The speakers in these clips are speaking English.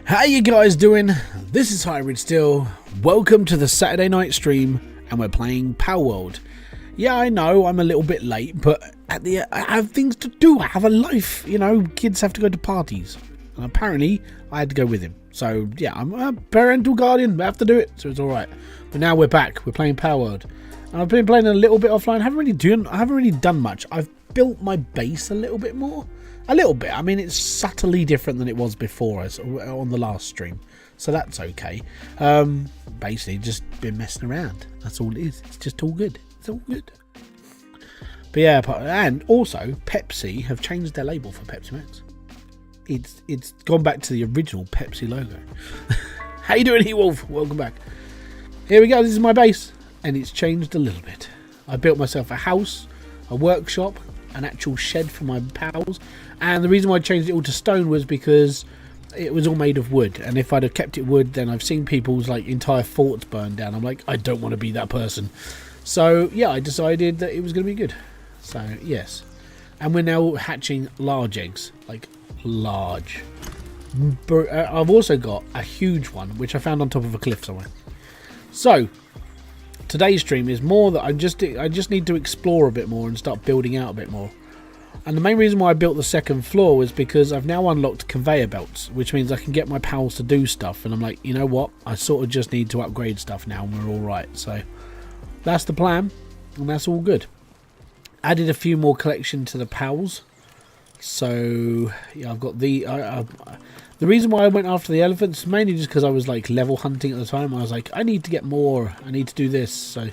How you guys doing? This is Hybridsteel. Welcome to the Saturday night stream, and we're playing palworld. Yeah, I know I'm a little bit late, but I have things to do. I have a life, you know. Kids have to go to parties, and apparently I had to go with him. So yeah, I'm a parental guardian. I have to do it, so it's all right. But now we're back. We're playing palworld, and I've been playing a little bit offline. I haven't really done much. I've built my base a little bit more. A little bit. I mean, it's subtly different than it was before on the last stream. So that's okay. Basically, just been messing around. That's all it is. It's just all good. It's all good. But yeah, and also, Pepsi have changed their label for Pepsi Max. It's gone back to the original Pepsi logo. How you doing, He-Wolf? Welcome back. Here we go. This is my base. And it's changed a little bit. I built myself a house, a workshop, an actual shed for my pals, and the reason why I changed it all to stone was because it was all made of wood, and if I'd have kept it wood, then I've seen people's like entire forts burn down. I'm like, I don't want to be that person. So yeah, I decided that it was going to be good. So yes, and we're now hatching large eggs, like large. I've also got a huge one which I found on top of a cliff somewhere. So today's stream is more that I just need to explore a bit more and start building out a bit more. And the main reason why I built the second floor was because I've now unlocked conveyor belts, which means I can get my pals to do stuff. And I'm like, you know what? I sort of just need to upgrade stuff now and we're all right. So that's the plan, and that's all good. Added a few more collection to the pals. So yeah, I've got the reason why I went after the elephants mainly just because I was like level hunting at the time. I was like, I need to get more. I need to do this. So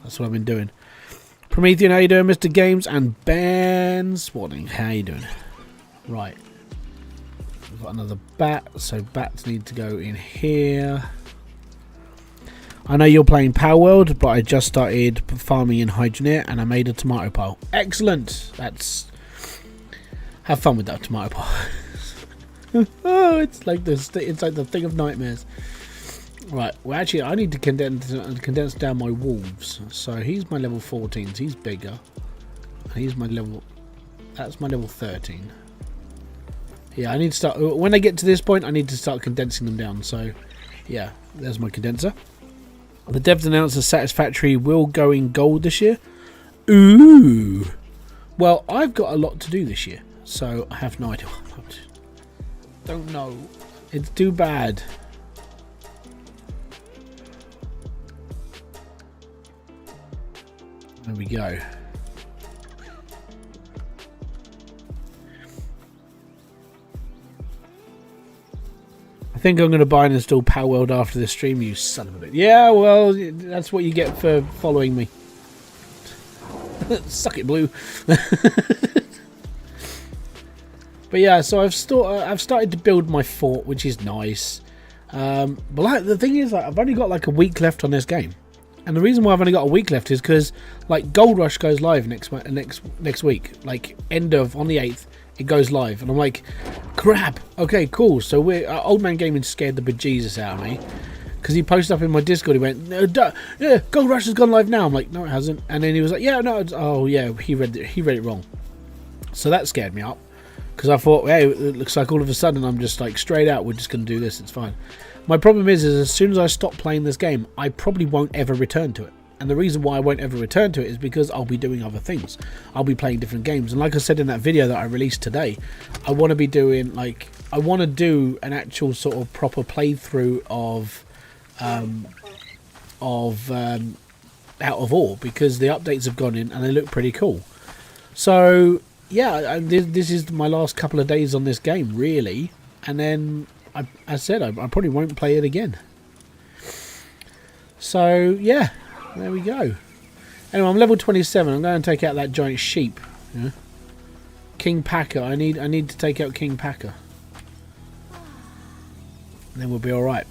that's what I've been doing. Promethean, how you doing, Mr. Games? And Ben Swanning, how you doing? Right. We've got another bat, so bats need to go in here. I know you're playing palworld, but I just started farming in Hybridsteel and I made a tomato pile. Excellent. Have fun with that tomato pile. Oh, it's like the thing of nightmares. Right, well actually I need to condense down my wolves. So he's my level 14s, he's bigger. And he's my level, that's my level 13. Yeah, I need to start, when I get to this point I need to start condensing them down. So yeah, there's my condenser. The devs announced the Satisfactory will go in gold this year. Ooh. Well, I've got a lot to do this year, so I have no idea. Don't know. It's too bad. There we go. I think I'm going to buy and install palworld after this stream, you son of a bitch. Yeah, well, that's what you get for following me. Suck it, Blue. But yeah, so I've started to build my fort, which is nice. But like, the thing is, like, I've only got like a week left on this game. And the reason why I've only got a week left is because like Gold Rush goes live next week, like on the 8th it goes live, and I'm like, crap. Okay, cool. So Old Man Gaming scared the bejesus out of me because he posted up in my Discord. He went, yeah, Gold Rush has gone live now. I'm like, no, it hasn't. And then he was like, yeah, no, oh yeah, he read it wrong. So that scared me up because I thought, hey, it looks like all of a sudden I'm just like straight out. We're just gonna do this. It's fine. My problem is as soon as I stop playing this game, I probably won't ever return to it. And the reason why I won't ever return to it is because I'll be doing other things. I'll be playing different games. And like I said in that video that I released today, I want to be doing, like, I want to do an actual sort of proper playthrough of Out of Ore, because the updates have gone in and they look pretty cool. So, yeah, this is my last couple of days on this game, really. And then I said I probably won't play it again. So yeah, there we go. Anyway, I'm level 27. I'm going to take out that giant sheep. Yeah. King Packer. I need to take out King Packer. And then we'll be all right.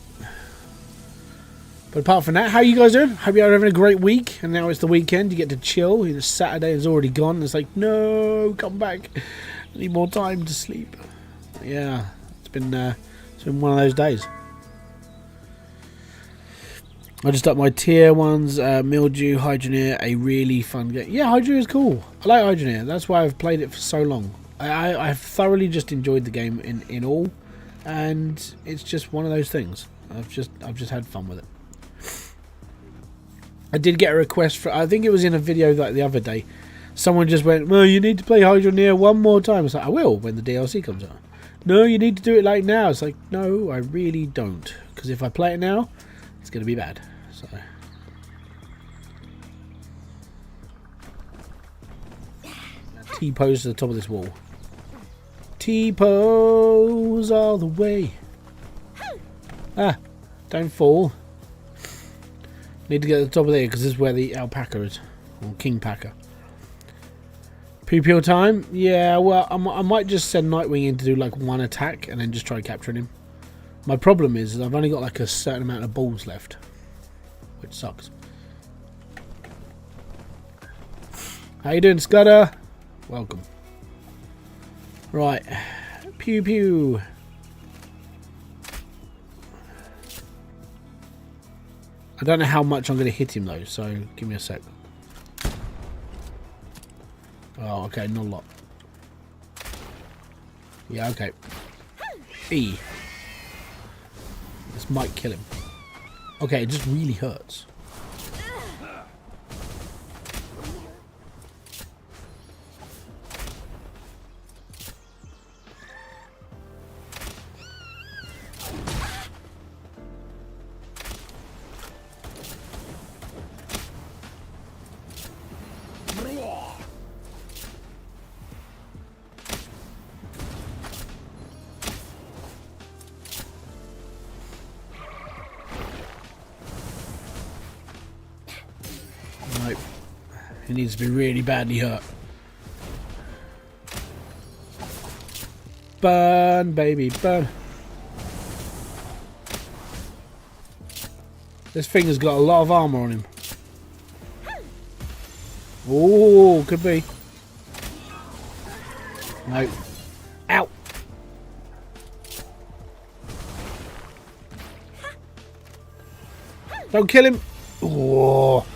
But apart from that, how are you guys doing? Hope you're having a great week. And now it's the weekend. You get to chill. The Saturday is already gone. It's like, no, come back. I need more time to sleep. Yeah, it's been one of those days. I just up my tier ones, Mildew, Hydroneer, a really fun game. Yeah, Hydroneer is cool. I like Hydroneer. That's why I've played it for so long. I've thoroughly just enjoyed the game in all. and it's just one of those things. I've just had fun with it. I did get a request for, I think it was in a video like the other day, someone just went, well, you need to play Hydro one more time. It's like, I will when the DLC comes out. No, you need to do it like now. It's like, no, I really don't, because if I play it now, it's going to be bad. So T-pose to the top of this wall. T-pose all the way. Ah, don't fall. Need to get to the top of there because this is where the alpaca is, or king packer. Pupil time? Yeah, well, I might just send Nightwing in to do like one attack and then just try capturing him. My problem is I've only got like a certain amount of balls left, which sucks. How you doing, Scudder? Welcome. Right, pew pew. I don't know how much I'm going to hit him though, so give me a sec. Oh, okay, not a lot. Yeah, okay. E. This might kill him. Okay, it just really hurts. Nope. He needs to be really badly hurt. Burn, baby, burn. This thing has got a lot of armor on him. Oh, could be. No. Ow. Don't kill him. Oh.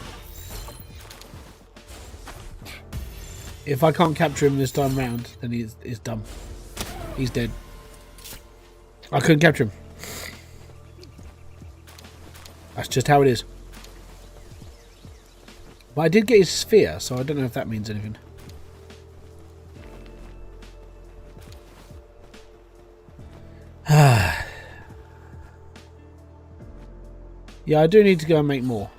If I can't capture him this time round, then he's done. He's dead. I couldn't capture him. That's just how it is. But I did get his sphere, so I don't know if that means anything. Yeah, I do need to go and make more.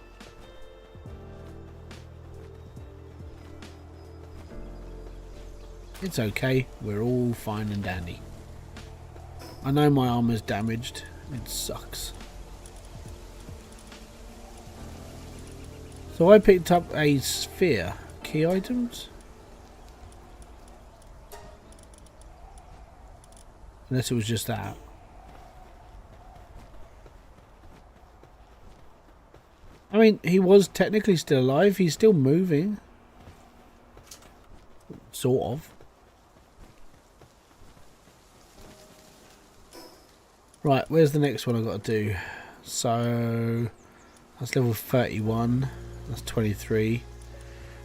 It's okay. We're all fine and dandy. I know my armor's damaged. It sucks. So I picked up a sphere. Key items? Unless it was just that. I mean, he was technically still alive. He's still moving. Sort of. Right, where's the next one I've got to do? So, that's level 31. That's 23.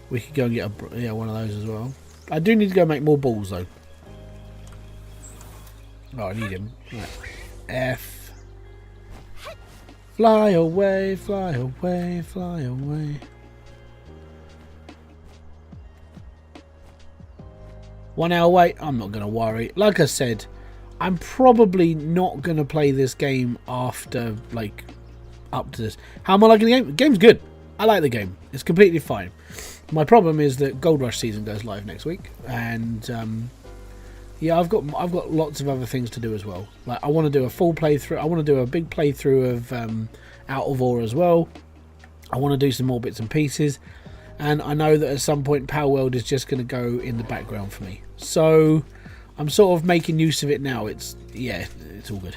We could go and get one of those as well. I do need to go make more balls though. Oh, I need him. Right. F. Fly away, fly away, fly away. 1 hour wait. I'm not going to worry. Like I said, I'm probably not going to play this game after, like, up to this. How am I liking the game? The game's good. I like the game. It's completely fine. My problem is that Gold Rush season goes live next week, and yeah, I've got lots of other things to do as well. Like, I want to do a full playthrough. I want to do a big playthrough of Out of Ore as well. I want to do some more bits and pieces, and I know that at some point Palworld is just going to go in the background for me. So I'm sort of making use of it now. It's all good.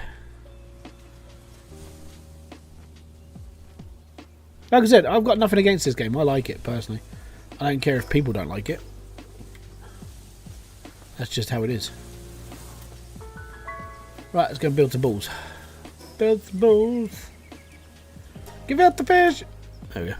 Like I said, I've got nothing against this game. I like it personally. I don't care if people don't like it. That's just how it is. Right, let's go and build some balls. Build some balls. Give out the fish. There we go.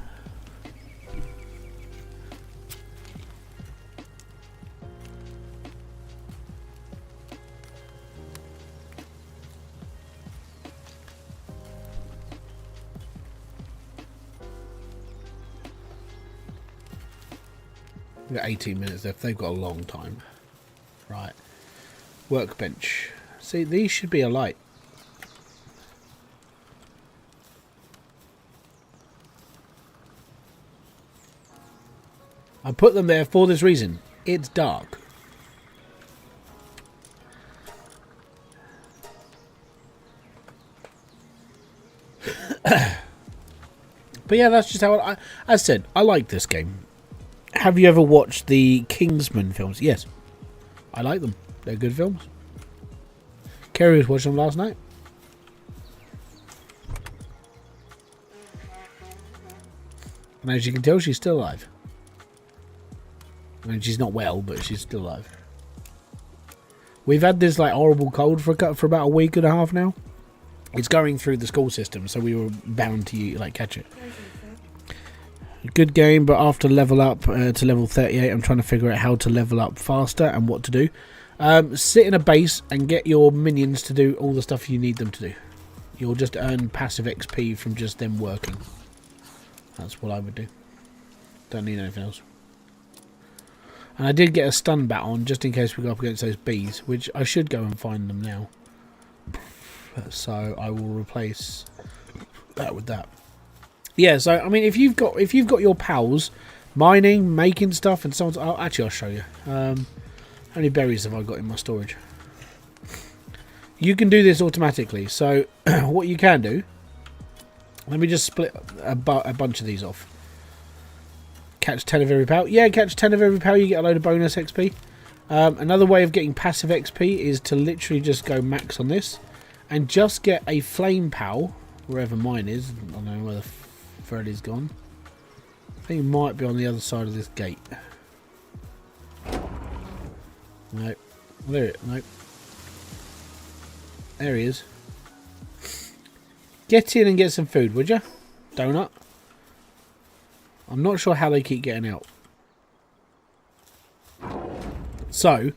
We've got 18 minutes left. They've got a long time. Right. Workbench. See, these should be alight. I put them there for this reason. It's dark. But yeah, that's just how as I said, I like this game. Have you ever watched the Kingsman films? Yes. I like them. They're good films. Kerry was watching them last night. And as you can tell, she's still alive. I mean, she's not well, but she's still alive. We've had this like horrible cold for about a week and a half now. It's going through the school system, so we were bound to like catch it. Good game, but after level up to level 38, I'm trying to figure out how to level up faster and what to do. Sit in a base and get your minions to do all the stuff you need them to do. You'll just earn passive XP from just them working. That's what I would do. Don't need anything else. And I did get a stun bat on just in case we go up against those bees, which I should go and find them now. So I will replace that with that. Yeah, so I mean, if you've got your pals mining, making stuff, and so on, I'll show you. How many berries have I got in my storage? You can do this automatically. So what you can do, let me just split a bunch of these off. Catch 10 of every pal. Yeah, catch 10 of every pal, you get a load of bonus XP. Another way of getting passive XP is to literally just go max on this and just get a flame pal, wherever mine is. I don't know where the Freddy's gone. I think it might be on the other side of this gate. Nope. Nope. There he is. Get in and get some food, would you? Donut. I'm not sure how they keep getting out. So,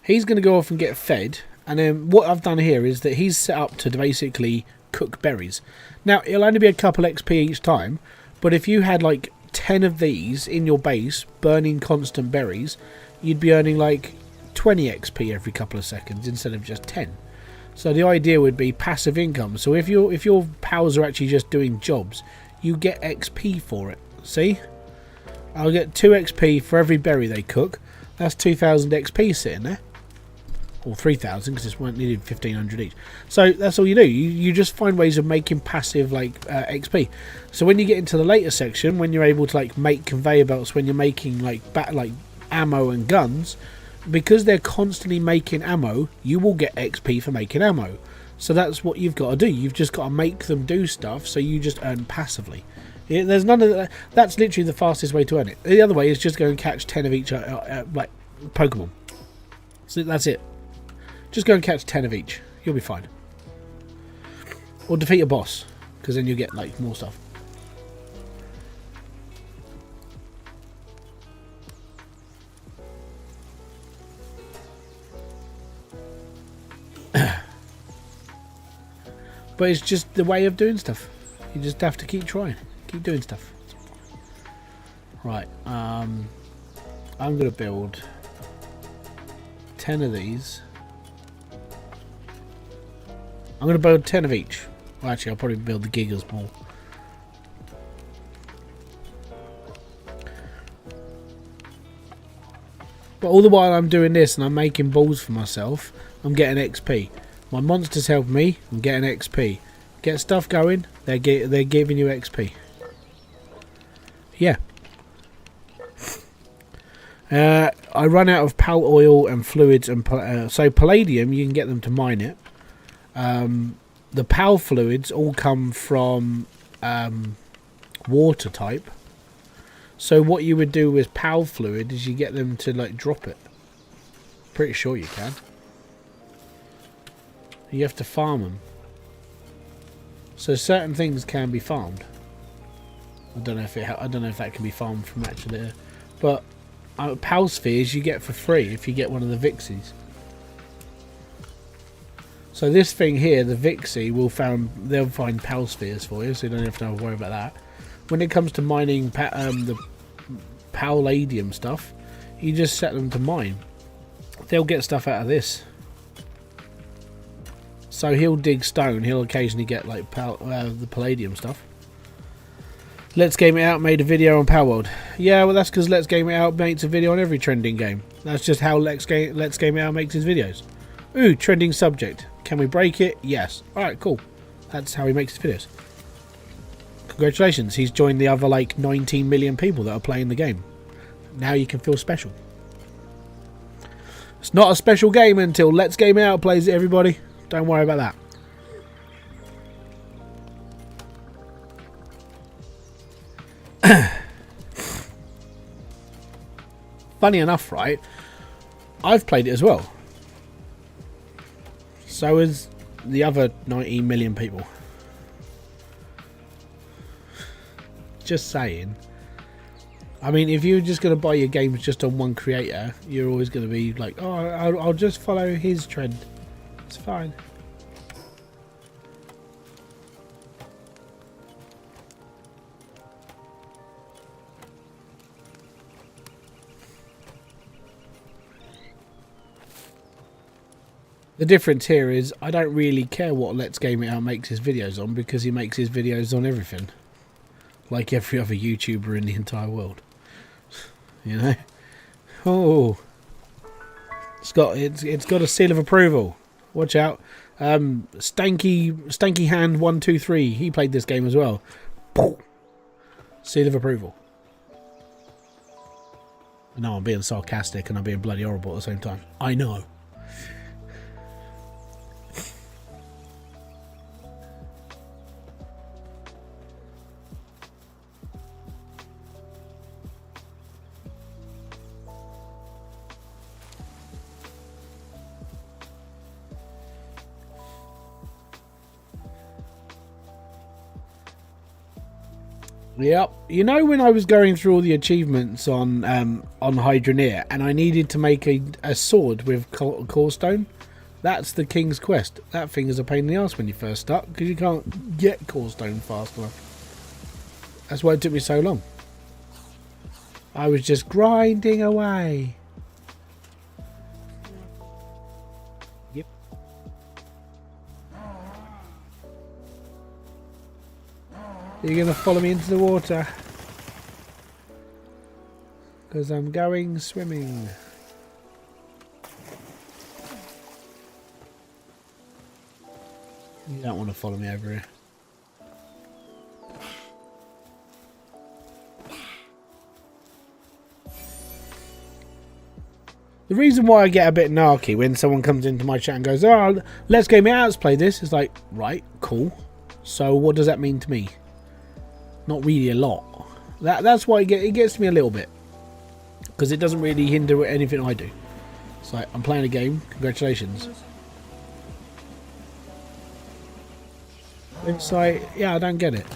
he's going to go off and get fed. And then what I've done here is that he's set up to basically cook berries. Now, it'll only be a couple XP each time. But if you had like 10 of these in your base, burning constant berries, you'd be earning like 20 XP every couple of seconds instead of just 10. So the idea would be passive income. So if your pals are actually just doing jobs, you get XP for it. See? I'll get 2 XP for every berry they cook. That's 2,000 XP sitting there. Or 3,000 because it's needed 1,500 each. So that's all you do. You just find ways of making passive like XP. So when you get into the later section, when you're able to like make conveyor belts, when you're making like ammo and guns, because they're constantly making ammo, you will get XP for making ammo. So that's what you've got to do. You've just got to make them do stuff so you just earn passively. There's none of that. That's literally the fastest way to earn it. The other way is just go and catch 10 of each like Pokemon. So that's it. Just go and catch 10 of each. You'll be fine. Or defeat a boss, because then you get like more stuff. But it's just the way of doing stuff. You just have to keep trying. Keep doing stuff. Right. I'm going to build 10 of these. I'm going to build 10 of each. Well, actually, I'll probably build the gigas more. But all the while I'm doing this and I'm making balls for myself, I'm getting XP. My monsters help me, I'm getting XP. Get stuff going, they're giving you XP. Yeah. I run out of pal oil and fluids, and so palladium, you can get them to mine it. The pal fluids all come from water type. So what you would do with pal fluid is you get them to like drop it. Pretty sure you can. You have to farm them. So certain things can be farmed. I don't know if that can be farmed from actually there. But pal spheres you get for free if you get one of the Vixies. So this thing here, the Vixie, they'll find pal spheres for you, so you don't have to worry about that. When it comes to mining the palladium stuff, You just set them to mine. They'll get stuff out of this. So he'll dig stone. He'll occasionally get like the palladium stuff. Let's Game It Out made a video on palworld. Yeah, well that's because Let's Game It Out makes a video on every trending game. That's just how Let's Game It Out makes his videos. Ooh, trending subject. Can we break it? Yes. Alright, cool. That's how he makes his videos. Congratulations, he's joined the other like 19 million people that are playing the game. Now you can feel special. It's not a special game until Let's Game It Out plays it, everybody. Don't worry about that. Funny enough, right? I've played it as well. So has the other 19 million people. Just saying. I mean, if you're just going to buy your games just on one creator, you're always going to be like, oh, I'll just follow his trend. It's fine. The difference here is I don't really care what Let's Game It Out makes his videos on, because he makes his videos on everything. Like every other YouTuber in the entire world. You know? Oh. It's got a seal of approval. Watch out. Stanky Hand 123. He played this game as well. Seal of approval. No, I'm being sarcastic and I'm being bloody horrible at the same time. I know. Yep. You know when I was going through all the achievements on Hybridsteel and I needed to make a sword with corestone? That's the King's Quest. That thing is a pain in the ass when you first start because you can't get corestone fast enough. That's why it took me so long. I was just grinding away. Yep. You're going to follow me into the water. Because I'm going swimming. You don't want to follow me over here. The reason why I get a bit narky when someone comes into my chat and goes, oh, Let's Game It Out, let's play this. It's like, right, cool. So what does that mean to me? Not really a lot. That's why it gets me a little bit. Because it doesn't really hinder anything I do. It's like, I'm playing a game. Congratulations. It's like, yeah, I don't get it.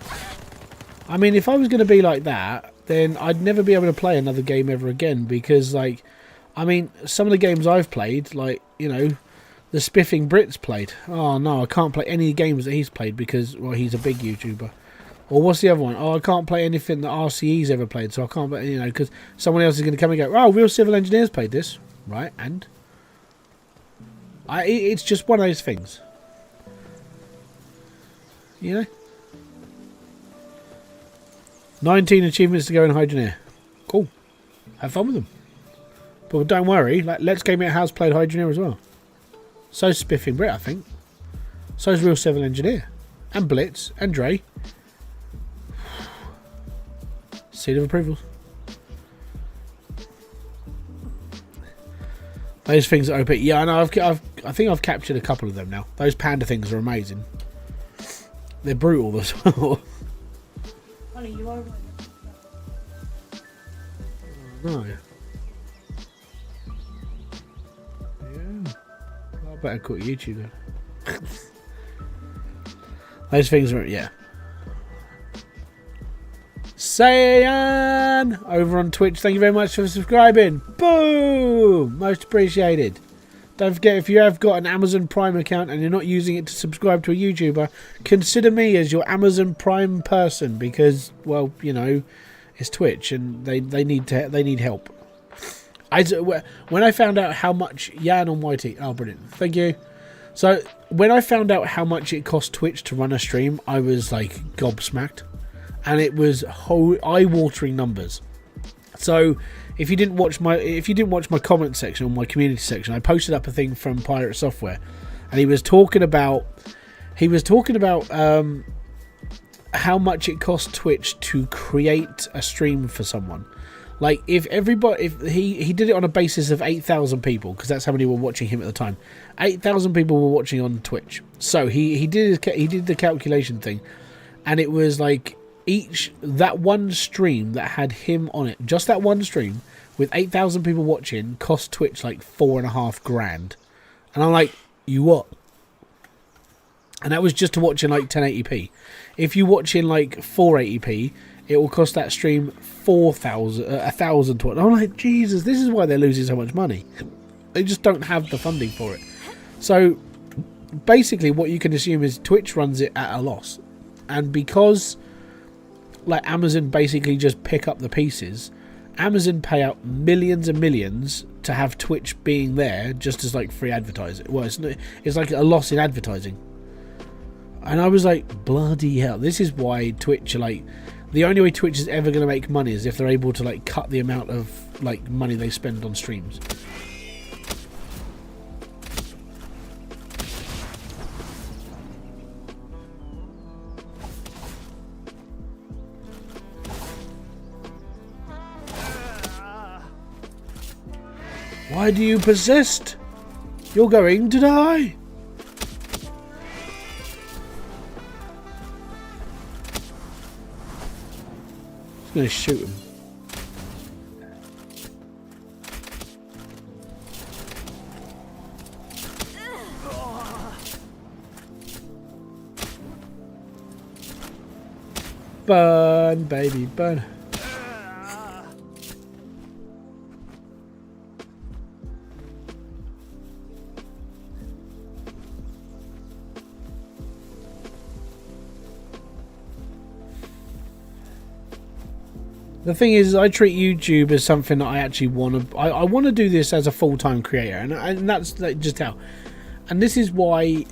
I mean, if I was going to be like that, then I'd never be able to play another game ever again. Because, like, I mean, some of the games I've played, like, you know, the Spiffing Brits played. Oh, no, I can't play any games that he's played because, well, he's a big YouTuber. Or what's the other one? Oh, I can't play anything that RCE's ever played, so I can't, you know, because someone else is going to come and go, oh, Real Civil Engineers played this. Right, and? It's just one of those things. You know? 19 achievements to go in Hybridsteel. Cool. Have fun with them. But don't worry, like, Let's Game It Out has played Hybridsteel as well. So's Spiffing Brit, I think. So's Real Civil Engineer. And Blitz. And Dre. Seal of approval. Those things are OP. Yeah, I know. I think I've captured a couple of them now. Those panda things are amazing. They're brutal as well. Honey, you are No. Yeah. I better quit YouTube then. Those things are, yeah. Sayan over on Twitch, thank you very much for subscribing. Boom! Most appreciated. Don't forget, if you have got an Amazon Prime account and you're not using it to subscribe to a YouTuber, consider me as your Amazon Prime person because, well, you know, it's Twitch and they need help. When I found out how much Yan on YT, oh brilliant, thank you. So when I found out how much it cost Twitch to run a stream, I was like gobsmacked, and it was eye-watering numbers. So if you didn't watch my comment section or my community section, I posted up a thing from Pirate Software, and he was talking about how much it cost Twitch to create a stream for someone. Like if he did it on a basis of 8,000 people, because that's how many were watching him at the time. 8,000 people were watching on Twitch. So he did the calculation thing, and it was like that one stream that had him on it, just that one stream with 8,000 people watching, cost Twitch like $4,500. And I'm like, you what? And that was just to watch in like 1080p. If you watch in like 480p, it will cost that stream $1,000. I'm like, Jesus, this is why they're losing so much money. They just don't have the funding for it. So basically what you can assume is Twitch runs it at a loss. And because like Amazon basically just pick up the pieces, Amazon pay out millions and millions to have Twitch being there just as like free advertising. Well, it's like a loss in advertising. And I was like, bloody hell, this is why Twitch are like, the only way Twitch is ever going to make money is if they're able to like cut the amount of like money they spend on streams. Why do you persist? You're going to die. I'm going to shoot him. Burn, baby, burn. The thing is, I treat YouTube as something that I actually want to. I want to do this as a full-time creator, and that's like just how. And this is why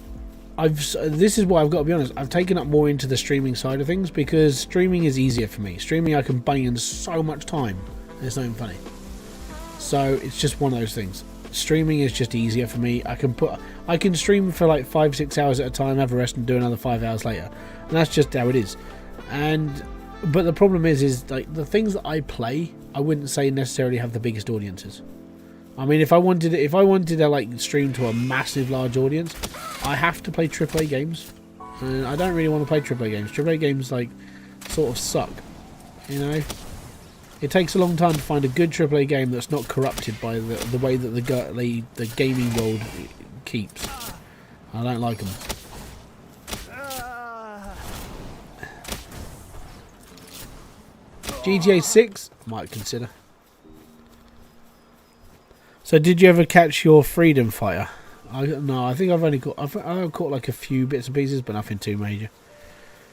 I've got to be honest. I've taken up more into the streaming side of things because streaming is easier for me. Streaming, I can bang in so much time. It's not even funny. So it's just one of those things. Streaming is just easier for me. I can stream for like 5-6 hours at a time, have a rest, and do another 5 hours later, and that's just how it is. But the problem is like the things that I play, I wouldn't say necessarily have the biggest audiences. I mean, if I wanted to like stream to a massive large audience, I have to play AAA games, and I don't really want to play AAA games. AAA games like sort of suck, you know. It takes a long time to find a good AAA game that's not corrupted by the way that the gaming world keeps. I don't like them. GTA 6 might consider. So did you ever catch your freedom fighter? No, I think I've caught like a few bits and pieces, but nothing too major.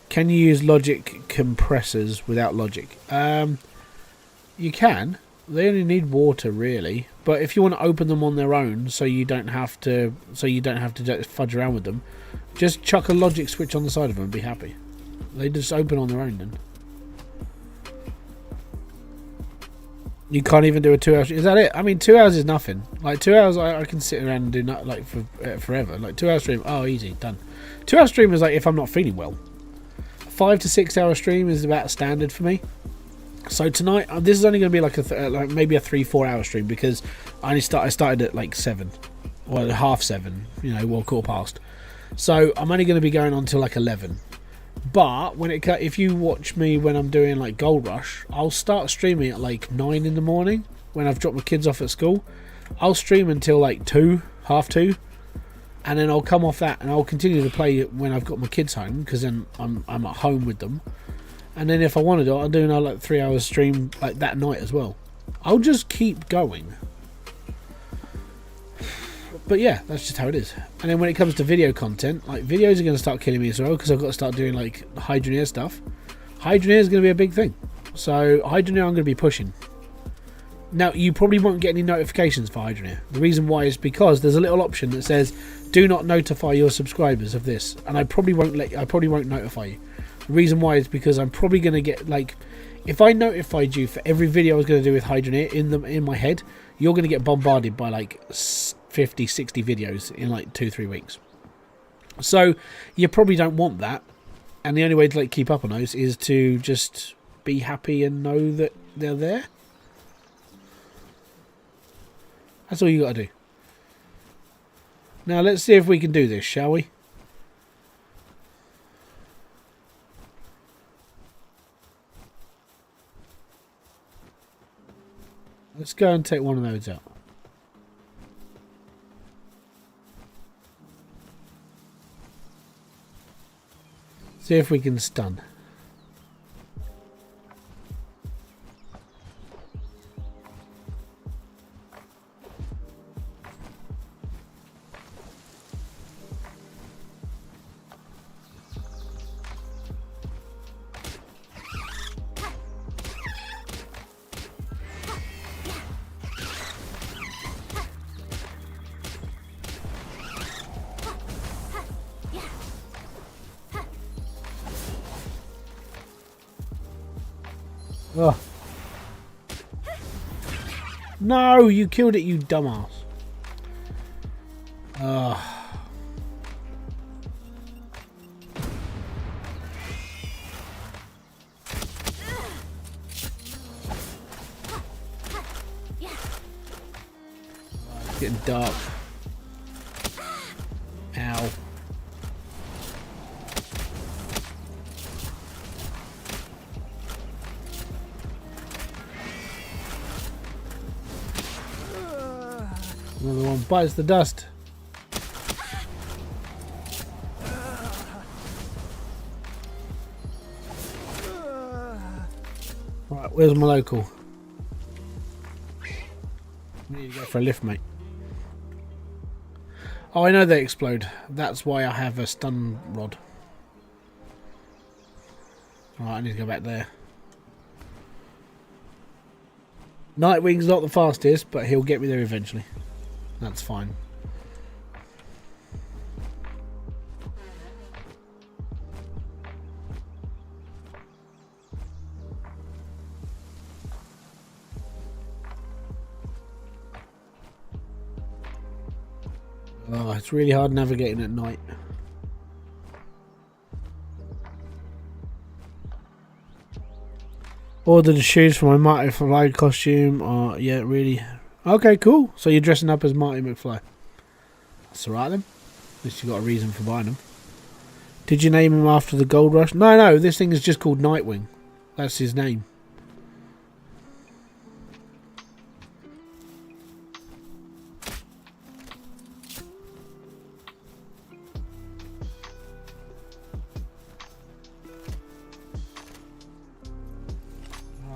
Can you use logic compressors without logic? You can. They only need water really, but if you want to open them on their own, so you don't have to fudge around with them, just chuck a logic switch on the side of them and be happy. They just open on their own then. You can't even do a 2 hour stream. Is that it? I mean, 2 hours is nothing. Like 2 hours, I can sit around and do not like for forever. Like 2 hour stream, oh easy, done. 2 hour stream is like if I'm not feeling well. 5 to 6 hour stream is about standard for me. So tonight, this is only going to be like maybe a 3-4 hour stream because I started at like 7, well 7:30, you know, well 15:15. So I'm only going to be going on till like 11. But if you watch me when I'm doing like Gold Rush, I'll start streaming at like 9 in the morning when I've dropped my kids off at school. I'll stream until like 2, half 2, and then I'll come off that and I'll continue to play when I've got my kids home because then I'm at home with them. And then if I wanted to, I'll do another like 3 hours stream like that night as well. I'll just keep going. But yeah, that's just how it is. And then when it comes to video content, like videos are going to start killing me as well because I've got to start doing like Hydroneer stuff. Hydroneer is going to be a big thing. So Hydroneer I'm going to be pushing. Now, you probably won't get any notifications for Hydroneer. The reason why is because there's a little option that says, do not notify your subscribers of this. And I probably won't notify you. The reason why is because I'm probably going to get, like, if I notified you for every video I was going to do with Hydroneer in my head, you're going to get bombarded by, like, 50, 60 videos in, like, 2-3 weeks. So, you probably don't want that. And the only way to, like, keep up on those is to just be happy and know that they're there. That's all you got to do. Now let's see if we can do this, shall we? Let's go and take one of those out. See if we can stun. Oh. No, you killed it, you dumbass. It's getting dark. Ow. Another one bites the dust. Right, where's my local? I need to go for a lift, mate. Oh, I know they explode. That's why I have a stun rod. Alright, I need to go back there. Nightwing's not the fastest, but he'll get me there eventually. That's fine. Oh, it's really hard navigating at night. Ordered the shoes for my Marty McFly costume. Oh, yeah, really. Okay, cool. So you're dressing up as Marty McFly. That's alright then. At least you got a reason for buying them. Did you name him after the Gold Rush? No, this thing is just called Nightwing. That's his name.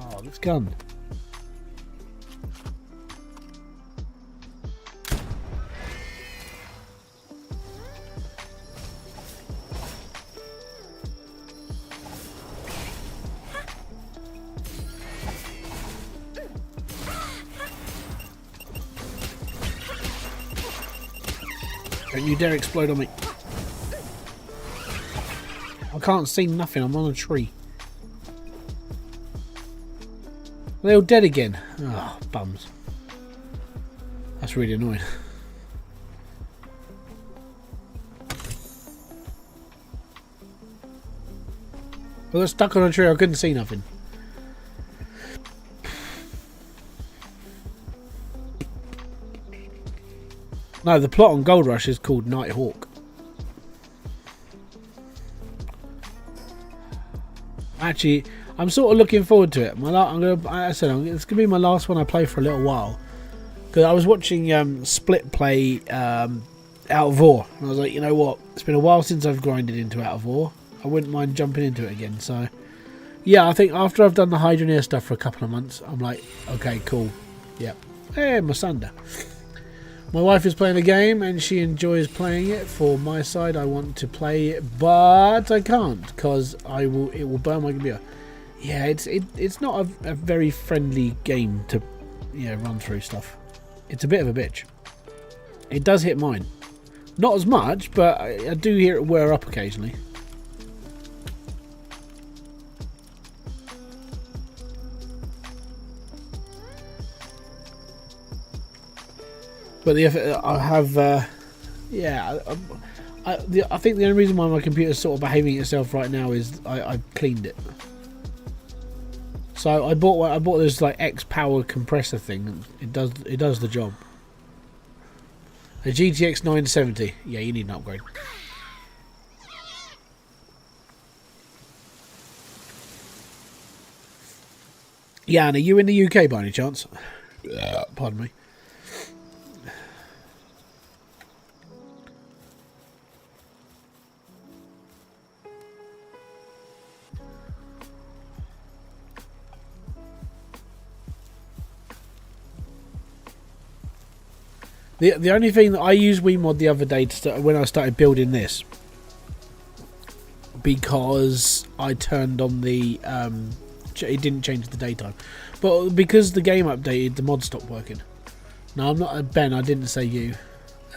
Oh, this gun. Don't you dare explode on me. I can't see nothing, I'm on a tree. They're all dead again. Oh, bums. That's really annoying. I got stuck on a tree, I couldn't see nothing. No, the plot on Gold Rush is called Nighthawk. Actually, I'm sort of looking forward to it. It's gonna be my last one I play for a little while. Because I was watching Split play Out of War, and I was like, you know what? It's been a while since I've grinded into Out of War. I wouldn't mind jumping into it again. So, yeah, I think after I've done the Hydroneer stuff for a couple of months, I'm like, okay, cool. Yep. Hey, Masanda. My wife is playing the game and she enjoys playing it. For my side, I want to play it, but I can't because it will burn my computer. Yeah, it's not a very friendly game to, run through stuff. It's a bit of a bitch. It does hit mine. Not as much, but I do hear it whir up occasionally. But I have, I think the only reason why my computer's sort of behaving itself right now is I've cleaned it. So I bought this like X power compressor thing. It does the job. A GTX 970. Yeah, you need an upgrade. Jan, are you in the UK by any chance? Pardon me. The only thing that I used WeMod the other day when I started building this, because I turned on the it didn't change the daytime, but because the game updated, the mod stopped working. No, I'm not Ben. I didn't say you.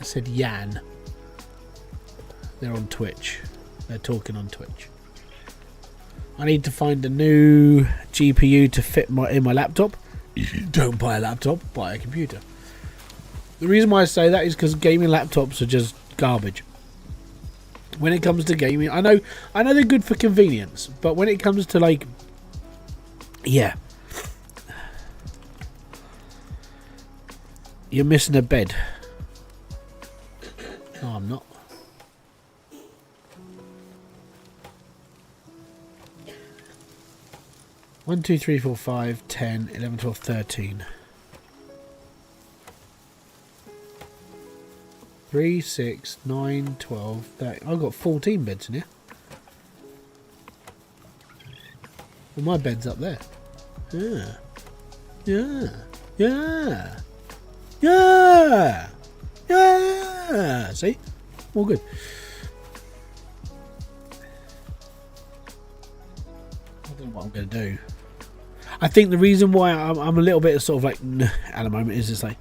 I said Jan. They're on Twitch. They're talking on Twitch. I need to find a new GPU to fit in my laptop. Don't buy a laptop, buy a computer. The reason why I say that is because gaming laptops are just garbage. When it comes to gaming, I know they're good for convenience, but when it comes to like, yeah, you're missing a bed. No, I'm not. One, 2, 3, 4, 5, 10, 11, 12, 13. 3, 6, 9, 12, 13. I've got 14 beds in here. Well, my bed's up there. Yeah. Yeah. Yeah. Yeah. Yeah. See? All good. I don't know what I'm going to do. I think the reason why I'm a little bit sort of like at the moment is just like,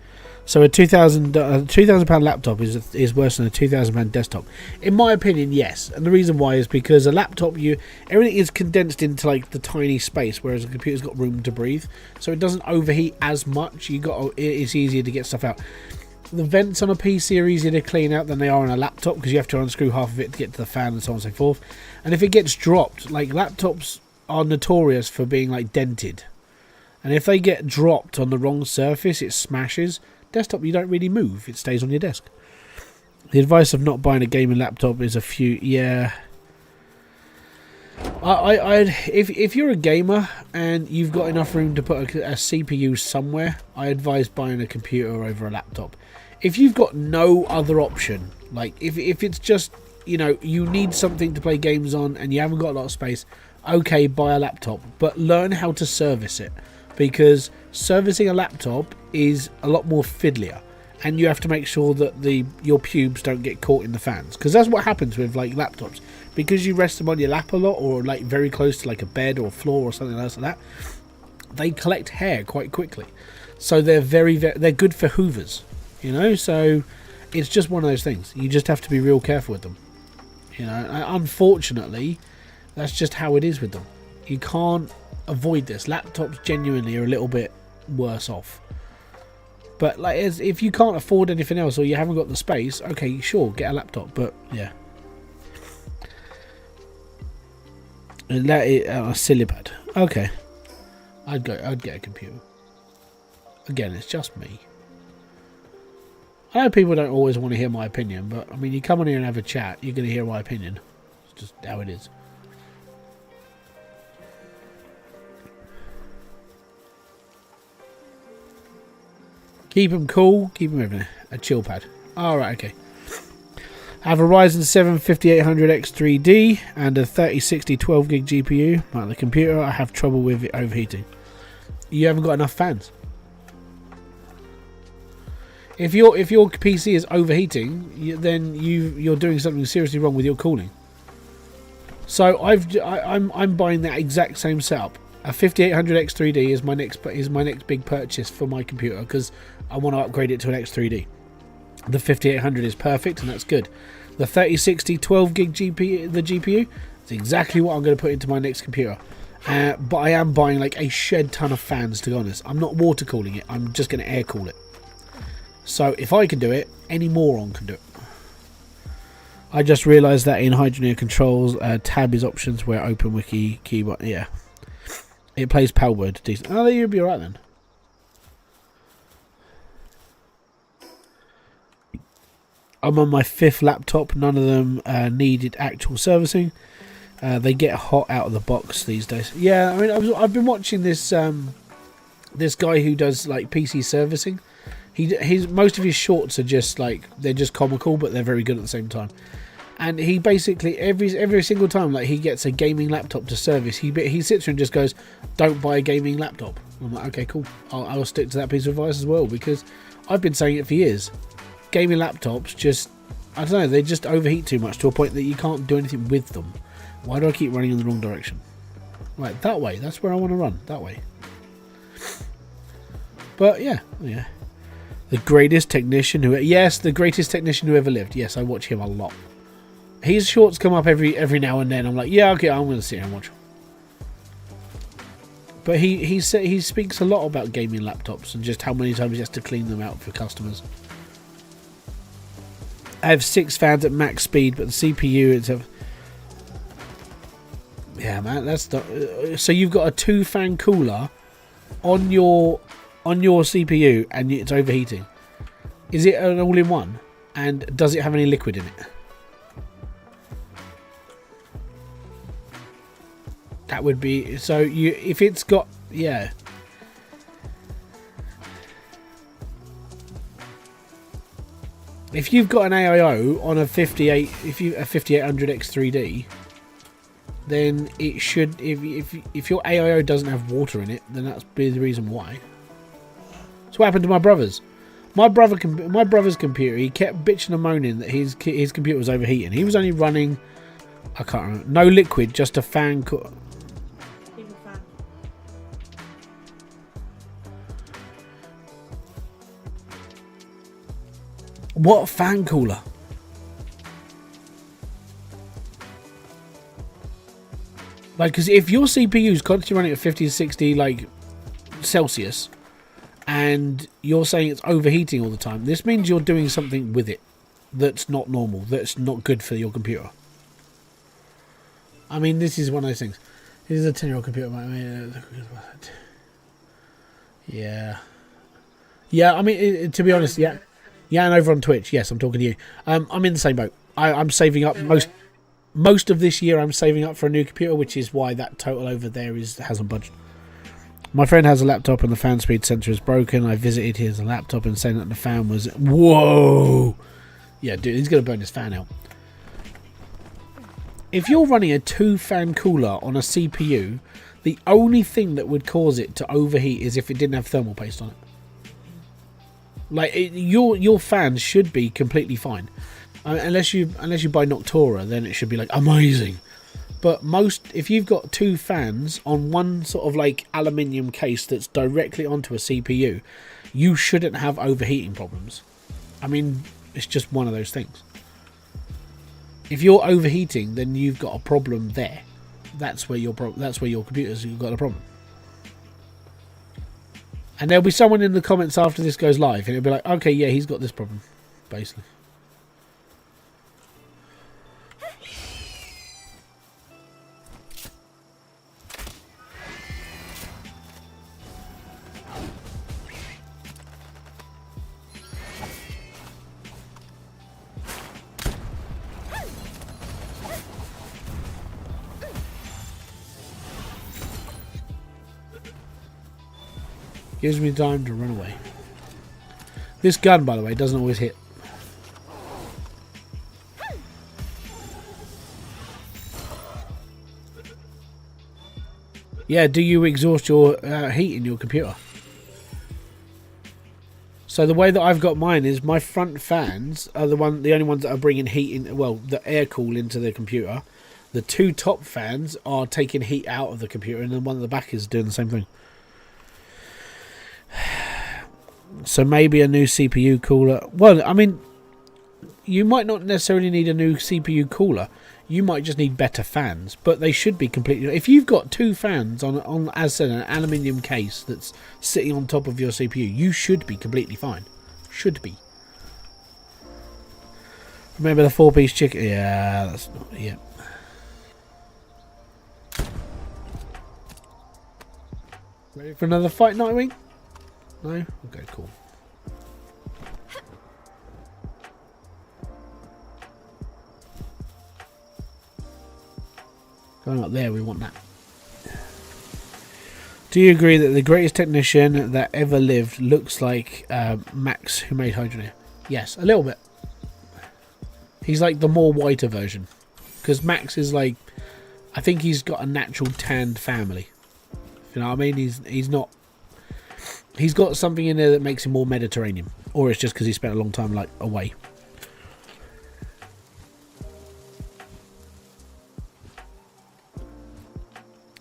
so a £2,000 laptop is worse than a £2,000 desktop. In my opinion, yes. And the reason why is because a laptop, everything is condensed into like the tiny space, whereas a computer's got room to breathe, so it doesn't overheat as much. It's easier to get stuff out. The vents on a PC are easier to clean out than they are on a laptop, because you have to unscrew half of it to get to the fan and so on and so forth. And if it gets dropped, like laptops are notorious for being like dented, and if they get dropped on the wrong surface, it smashes. Desktop, you don't really move, it stays on your desk. The advice of not buying a gaming laptop is yeah. If you're a gamer and you've got enough room to put a CPU somewhere, I advise buying a computer over a laptop. If you've got no other option, like if it's just, you need something to play games on and you haven't got a lot of space, okay, buy a laptop, but learn how to service it, because servicing a laptop is a lot more fiddlier, and you have to make sure that your pubes don't get caught in the fans, because that's what happens with like laptops, because you rest them on your lap a lot, or like very close to like a bed or a floor or something else like that. They collect hair quite quickly, so they're they're good for hoovers, so it's just one of those things. You just have to be real careful with them, unfortunately that's just how it is with them. You can't avoid this. Laptops genuinely are a little bit worse off, but like, if you can't afford anything else or you haven't got the space, okay, sure, get a laptop. But yeah, and that is a silly pad. Okay, I'd get a computer. Again, it's just me. I know people don't always want to hear my opinion, but I mean, you come on here and have a chat, you're going to hear my opinion. It's just how it is. Keep them cool, keep them everything. A chill pad. Alright, okay. I have a Ryzen 7 5800X3D and a 3060 12GB GPU. Like the computer, I have trouble with it overheating. You haven't got enough fans. If your PC is overheating, then you're doing something seriously wrong with your cooling. So I'm buying that exact same setup A 5800 X3D is my next big purchase for my computer because I want to upgrade it to an X3D. The 5800 is perfect and that's good. The 3060 12 gig GPU, the GPU, is exactly what I'm going to put into my next computer. But I am buying like a shed ton of fans, to be honest. I'm not water cooling it, I'm just going to air cool it. So if I can do it, any moron can do it. I just realised that in Hydroneer controls, tab is options where open wiki keyboard. Yeah, it plays palworld decent. Oh, you'll be alright then. I'm on my 5th laptop. None of them needed actual servicing. They get hot out of the box these days. Yeah, I mean, I've been watching this this guy who does like PC servicing. Most of his shorts are just like, they're just comical, but they're very good at the same time. And he basically every single time like he gets a gaming laptop to service, he sits there and just goes, "Don't buy a gaming laptop." I'm like, okay, cool. I'll stick to that piece of advice as well, because I've been saying it for years. Gaming laptops just, I don't know, they just overheat too much to a point that you can't do anything with them. Why do I keep running in the wrong direction? Right, that way. That's where I want to run. That way. But yeah. The greatest technician who... Yes, the greatest technician who ever lived. Yes, I watch him a lot. His shorts come up every now and then. I'm like, yeah, okay, I'm going to sit here and watch. But he speaks a lot about gaming laptops and just how many times he has to clean them out for customers. I have 6 fans at max speed, but the CPU is a... Yeah, man, that's not... So you've got a 2-fan cooler on your CPU and it's overheating. Is it an all-in-one? And does it have any liquid in it? That would be... So if it's got... Yeah. If you've got an AIO on a 5800 X3D, then it should... If your AIO doesn't have water in it, then that's be the reason why. So what happened to my brother's? My brother's computer, he kept bitching and moaning that his computer was overheating. He was only running... I can't remember. No liquid, just a fan... What fan cooler? Like, because if your CPU is constantly running at 50 to 60 like Celsius, and you're saying it's overheating all the time, this means you're doing something with it that's not normal, that's not good for your computer. I mean, this is one of those things. This is a 10-year-old computer. Yeah. Yeah, I mean, to be honest, yeah. Yeah, and over on Twitch, yes, I'm talking to you. I'm in the same boat. I'm saving up most of this year. I'm saving up for a new computer, which is why that total over there hasn't budged. My friend has a laptop and the fan speed sensor is broken. I visited his laptop and saying that the fan was... Whoa! Yeah, dude, he's going to burn his fan out. If you're running a 2-fan cooler on a CPU, the only thing that would cause it to overheat is if it didn't have thermal paste on it. Like, your fans should be completely fine. Unless you buy Noctura, then it should be like amazing. But if you've got 2 fans on one sort of like aluminium case that's directly onto a CPU, you shouldn't have overheating problems. I mean, it's just one of those things. If you're overheating, then you've got a problem there. That's where your computer's got a problem. And there'll be someone in the comments after this goes live, and it'll be like, okay, yeah, he's got this problem, basically. Gives me time to run away. This gun, by the way, doesn't always hit. Yeah, do you exhaust your heat in your computer? So the way that I've got mine is my front fans are the only ones that are bringing heat in, well, the air cool into the computer. The two top fans are taking heat out of the computer, and then one at the back is doing the same thing. So maybe a new CPU cooler. Well, I mean, you might not necessarily need a new CPU cooler. You might just need better fans, but they should be completely... If you've got two fans on as I said, an aluminium case that's sitting on top of your CPU, you should be completely fine. Should be. Remember the 4-piece chicken? Yeah, that's not... Yeah. Ready for another fight, Nightwing? No? Okay, cool. Going up there, we want that. Do you agree that the greatest technician that ever lived looks like Max, who made Hydra? Yes, a little bit. He's like the more whiter version. Because Max is like... I think he's got a natural tanned family. You know what I mean? He's not... He's got something in there that makes him more Mediterranean. Or it's just because he spent a long time like away.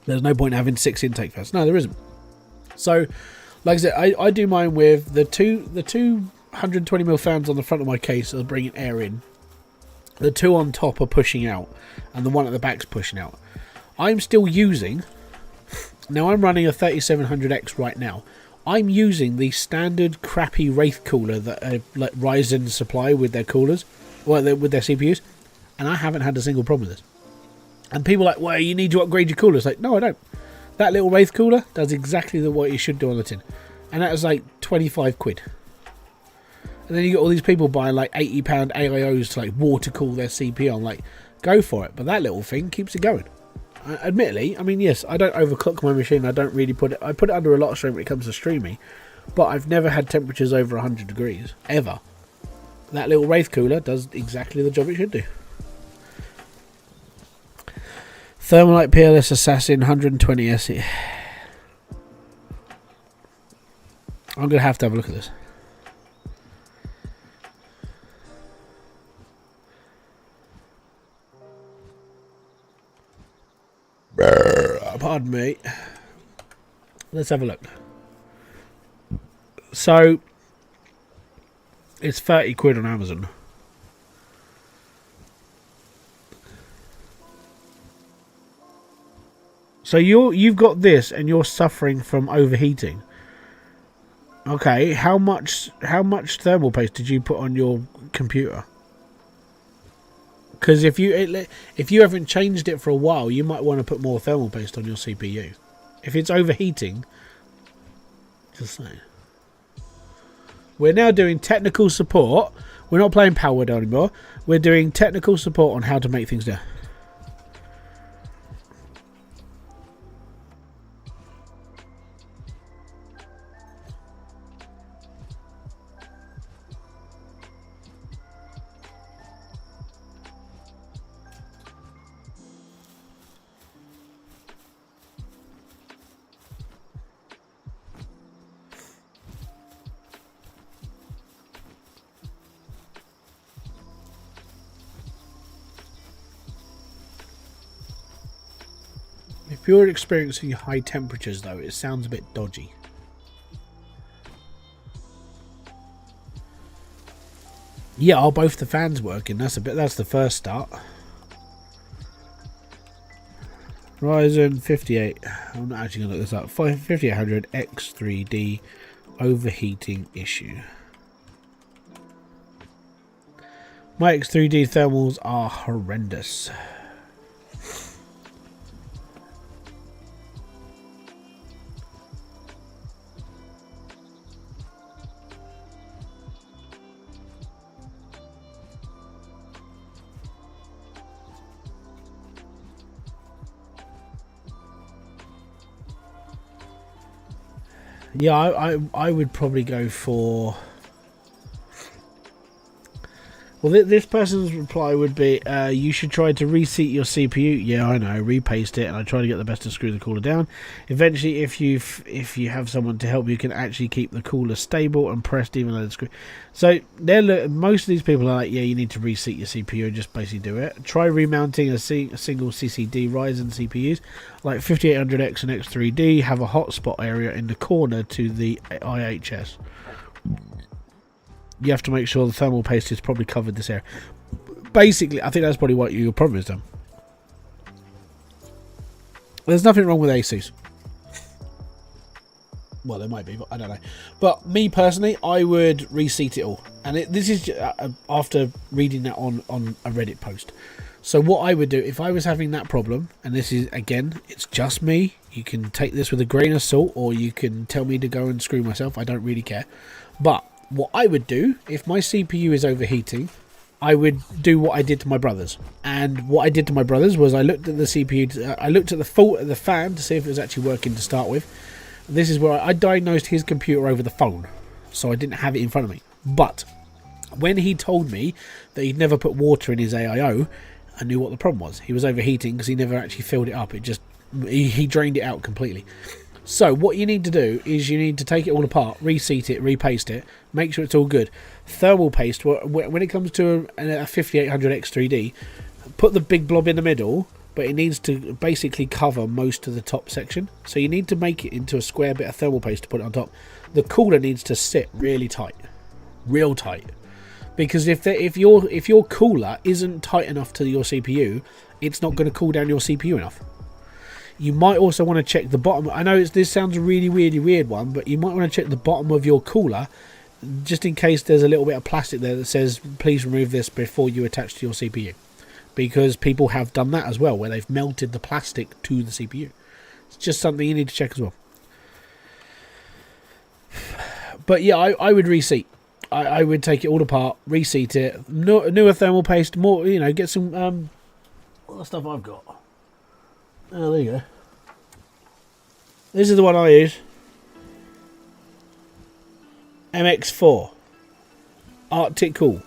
There's no point in having 6 intake fans. No, there isn't. So, like I said, I do mine with the two 120mm fans on the front of my case are bringing air in. The two on top are pushing out. And the one at the back's pushing out. I'm still using... Now, I'm running a 3700X right now. I'm using the standard crappy Wraith cooler that like Ryzen supply with their coolers. Well, with their CPUs. And I haven't had a single problem with this. And people are like, well, you need to upgrade your coolers. Like, no, I don't. That little Wraith cooler does exactly what it should do on the tin. And that was like 25 quid. And then you got all these people buying like £80 AIOs to like water cool their CPU. I'm like, go for it. But that little thing keeps it going. Admittedly, I mean, yes, I don't overclock my machine. I don't really put it... I put it under a lot of strain when it comes to streaming. But I've never had temperatures over 100 degrees. Ever. That little Wraith cooler does exactly the job it should do. Thermalite PLS Assassin 120 SE. I'm going to have a look at this. Pardon me. Let's have a look. So, it's 30 quid on Amazon. So you've got this and you're suffering from overheating. Okay, how much thermal paste did you put on your computer? Because if you haven't changed it for a while, you might want to put more thermal paste on your CPU. If it's overheating, just saying. We're now doing technical support. We're not playing palworld anymore. We're doing technical support on how to make things do. If you're experiencing high temperatures, though, it sounds a bit dodgy. Yeah, are both the fans working? That's the first start. Ryzen 58. I'm not actually going to look this up. 5800 X3D overheating issue. My X3D thermals are horrendous. Yeah, I would probably go for... Well, this person's reply would be, you should try to reseat your CPU. Yeah, I know, repaste it, and I try to get the best to screw the cooler down. Eventually, if you have someone to help, you can actually keep the cooler stable and pressed even though the screw. So most of these people are like, yeah, you need to reseat your CPU and just basically do it. Try remounting a single CCD Ryzen CPUs like 5800X and X3D. Have a hotspot area in the corner to the IHS. You have to make sure the thermal paste has probably covered this area. Basically, I think that's probably what your problem is done. There's nothing wrong with ASUS. Well, there might be, but I don't know. But me personally, I would reseat it all. And this is after reading that on a Reddit post. So what I would do, if I was having that problem, and this is, again, it's just me. You can take this with a grain of salt, or you can tell me to go and screw myself. I don't really care. But what I would do, if my CPU is overheating, I would do what I did to my brother's. And what I did to my brother's was I looked at the CPU, I looked at the fault of the fan to see if it was actually working to start with. This is where I diagnosed his computer over the phone, so I didn't have it in front of me. But when he told me that he'd never put water in his AIO, I knew what the problem was. He was overheating because he never actually filled it up. It just, he drained it out completely. So what you need to do is you need to take it all apart, reseat it, repaste it, make sure it's all good. Thermal paste, when it comes to a 5800X3D, put the big blob in the middle, but it needs to basically cover most of the top section. So you need to make it into a square bit of thermal paste to put it on top. The cooler needs to sit really tight, real tight. Because if your cooler isn't tight enough to your CPU, it's not going to cool down your CPU enough. You might also want to check the bottom. I know this sounds a really weird one, but you might want to check the bottom of your cooler just in case there's a little bit of plastic there that says please remove this before you attach to your CPU, because people have done that as well, where they've melted the plastic to the CPU. It's just something you need to check as well. But yeah, I would reseat. I would take it all apart, reseat it, newer thermal paste, more, get some what the stuff I've got. Oh, there you go. This is the one I use. MX4 Arctic Cool.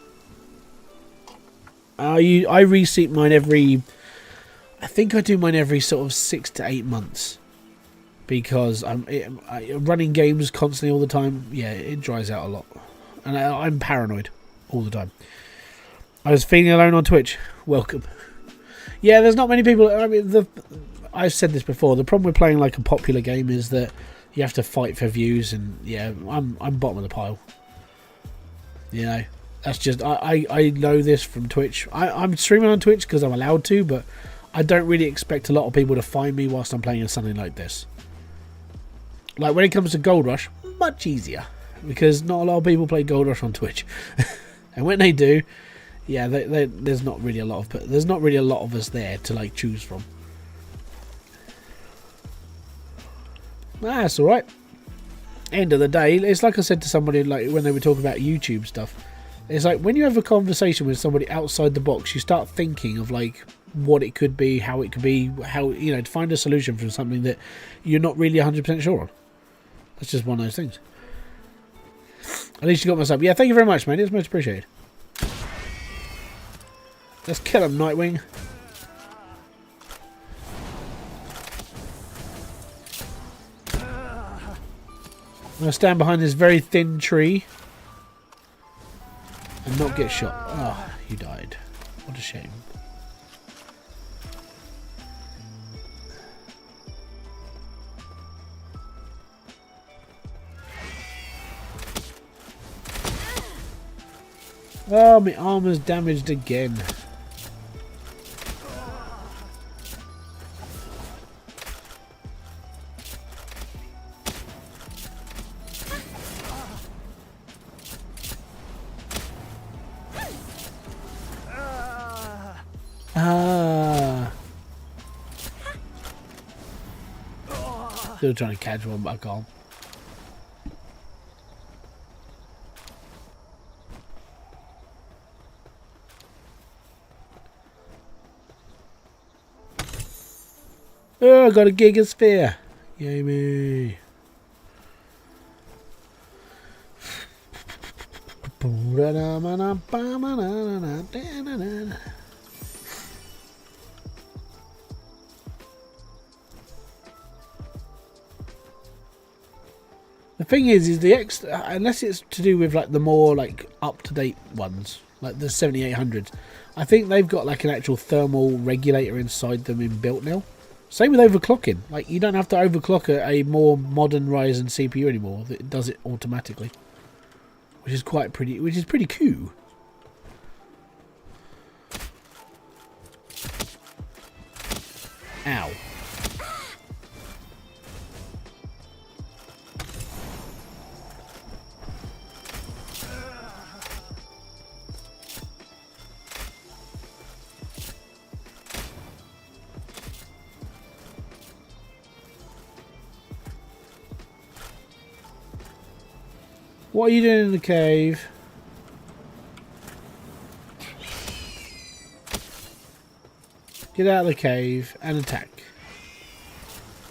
I reseat mine I think I do mine every sort of 6 to 8 months, because I'm running games constantly all the time. Yeah, it dries out a lot, and I'm paranoid all the time. I was feeling alone on Twitch. Welcome. Yeah, there's not many people. I mean, I've said this before. The problem with playing like a popular game is that you have to fight for views, and yeah, I'm bottom of the pile. That's just I know this from Twitch. I'm streaming on Twitch because I'm allowed to, but I don't really expect a lot of people to find me whilst I'm playing something like this. Like when it comes to Gold Rush, much easier, because not a lot of people play Gold Rush on Twitch, and when they do, yeah, there's not really a lot of us there to like choose from. That's all right. End of the day, it's like I said to somebody, like when they were talking about YouTube stuff. It's like when you have a conversation with somebody outside the box, you start thinking of like what it could be, how it could be, how to find a solution for something that you're not really 100% sure on. That's just one of those things. At least you got myself. Yeah, thank you very much, mate. It's much appreciated. Let's kill him, Nightwing. I'm going to stand behind this very thin tree and not get shot. Oh, you died. What a shame. Oh, my armor's damaged again. Still trying to catch one, but I can't. Oh, I got a gigasphere. Yay me. The thing is the unless it's to do with like the more like up-to-date ones, like the 7800s, I think they've got like an actual thermal regulator inside them inbuilt now. Same with overclocking. Like you don't have to overclock a more modern Ryzen CPU anymore. It does it automatically, which is pretty cool. Ow. What are you doing in the cave? Get out of the cave and attack.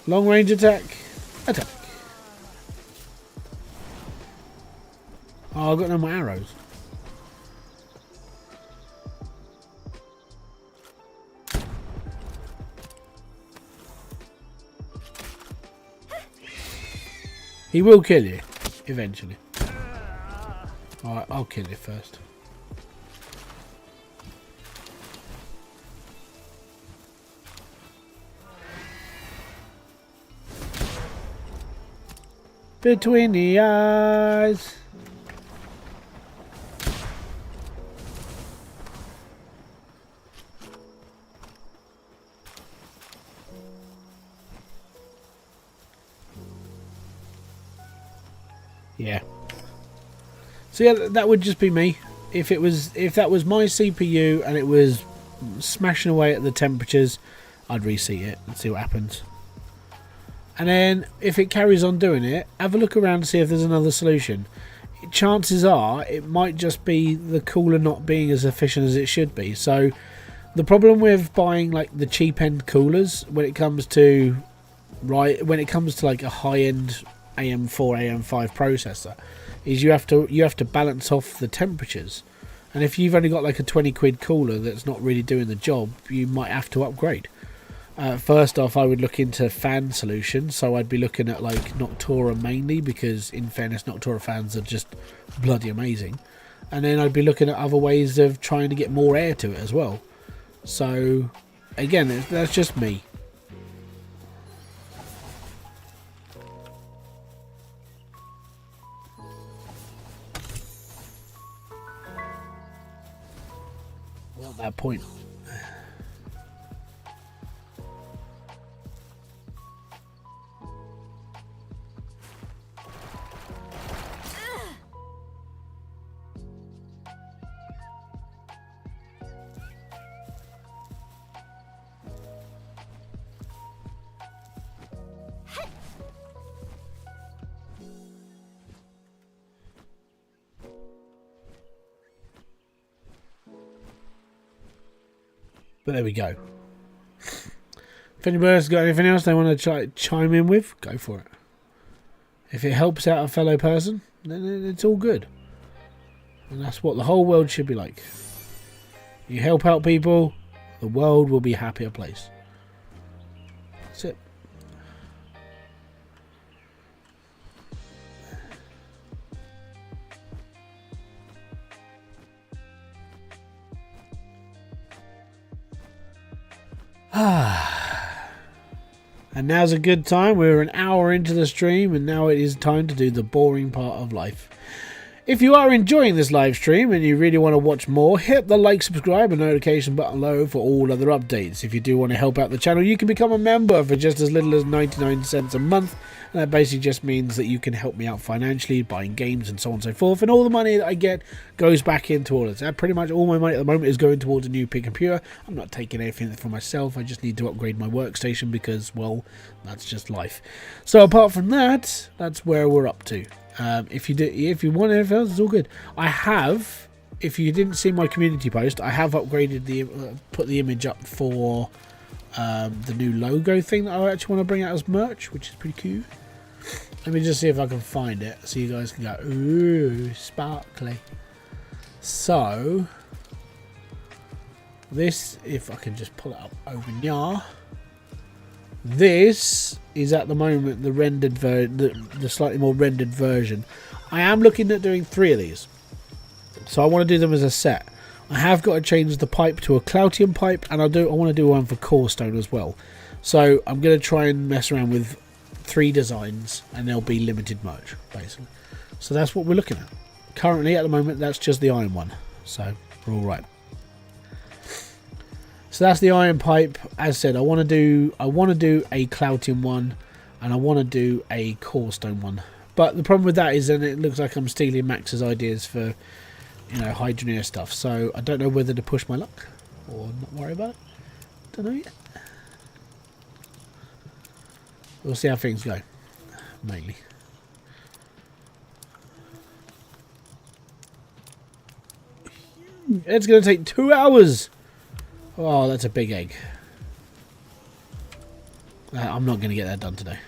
Long range attack. Attack. Oh, I've got no more arrows. He will kill you eventually. Alright, I'll kill you first. Between the eyes. Yeah. So yeah, that would just be me. If that was my CPU and it was smashing away at the temperatures, I'd reseat it and see what happens. And then if it carries on doing it, have a look around to see if there's another solution. Chances are it might just be the cooler not being as efficient as it should be. So the problem with buying like the cheap end coolers when it comes to like a high end AM4, AM5 processor is you have to balance off the temperatures. And if you've only got like a 20 quid cooler that's not really doing the job, you might have to upgrade. First off, I would look into fan solutions, so I'd be looking at like Noctura mainly, because in fairness Noctura fans are just bloody amazing. And then I'd be looking at other ways of trying to get more air to it as well. So again, that's just me. Well, at that point. But there we go. If anybody's got anything else they want to chime in with, go for it. If it helps out a fellow person, then it's all good. And that's what the whole world should be like. You help out people, the world will be a happier place. That's it. And now's a good time. We're an hour into the stream and now it is time to do the boring part of life. If you are enjoying this live stream and you really want to watch more, hit the like, subscribe and notification button below for all other updates. If you do want to help out the channel, you can become a member for just as little as 99 cents a month. And that basically just means that you can help me out financially, buying games and so on and so forth. And all the money that I get goes back into all of this. Pretty much all my money at the moment is going towards a new computer. I'm not taking anything for myself. I just need to upgrade my workstation because, well, that's just life. So apart from that, that's where we're up to. If you want anything else, it's all good. I have, if you didn't see my community post, I have upgraded put the image up for the new logo thing that I actually want to bring out as merch, which is pretty cool. Let me just see if I can find it so you guys can go, ooh, sparkly. So this, if I can just pull it up over here, this is at the moment the rendered the slightly more rendered version. I am looking at doing 3 of these, so I want to do them as a set. I have got to change the pipe to a Cloutium pipe, and I want to do one for Corestone as well. So I'm going to try and mess around with 3 designs, and they'll be limited merch basically. So that's what we're looking at currently. At the moment, that's just the iron one, so we're all right. So that's the iron pipe. As said, I want to do a Cloutium one, and I want to do a Corestone one. But the problem with that is then it looks like I'm stealing Max's ideas for, you know, Hydroneer stuff. So I don't know whether to push my luck or not worry about it. Don't know yet. We'll see how things go, mainly. It's going to take 2 hours. Oh, that's a big egg. I'm not going to get that done today.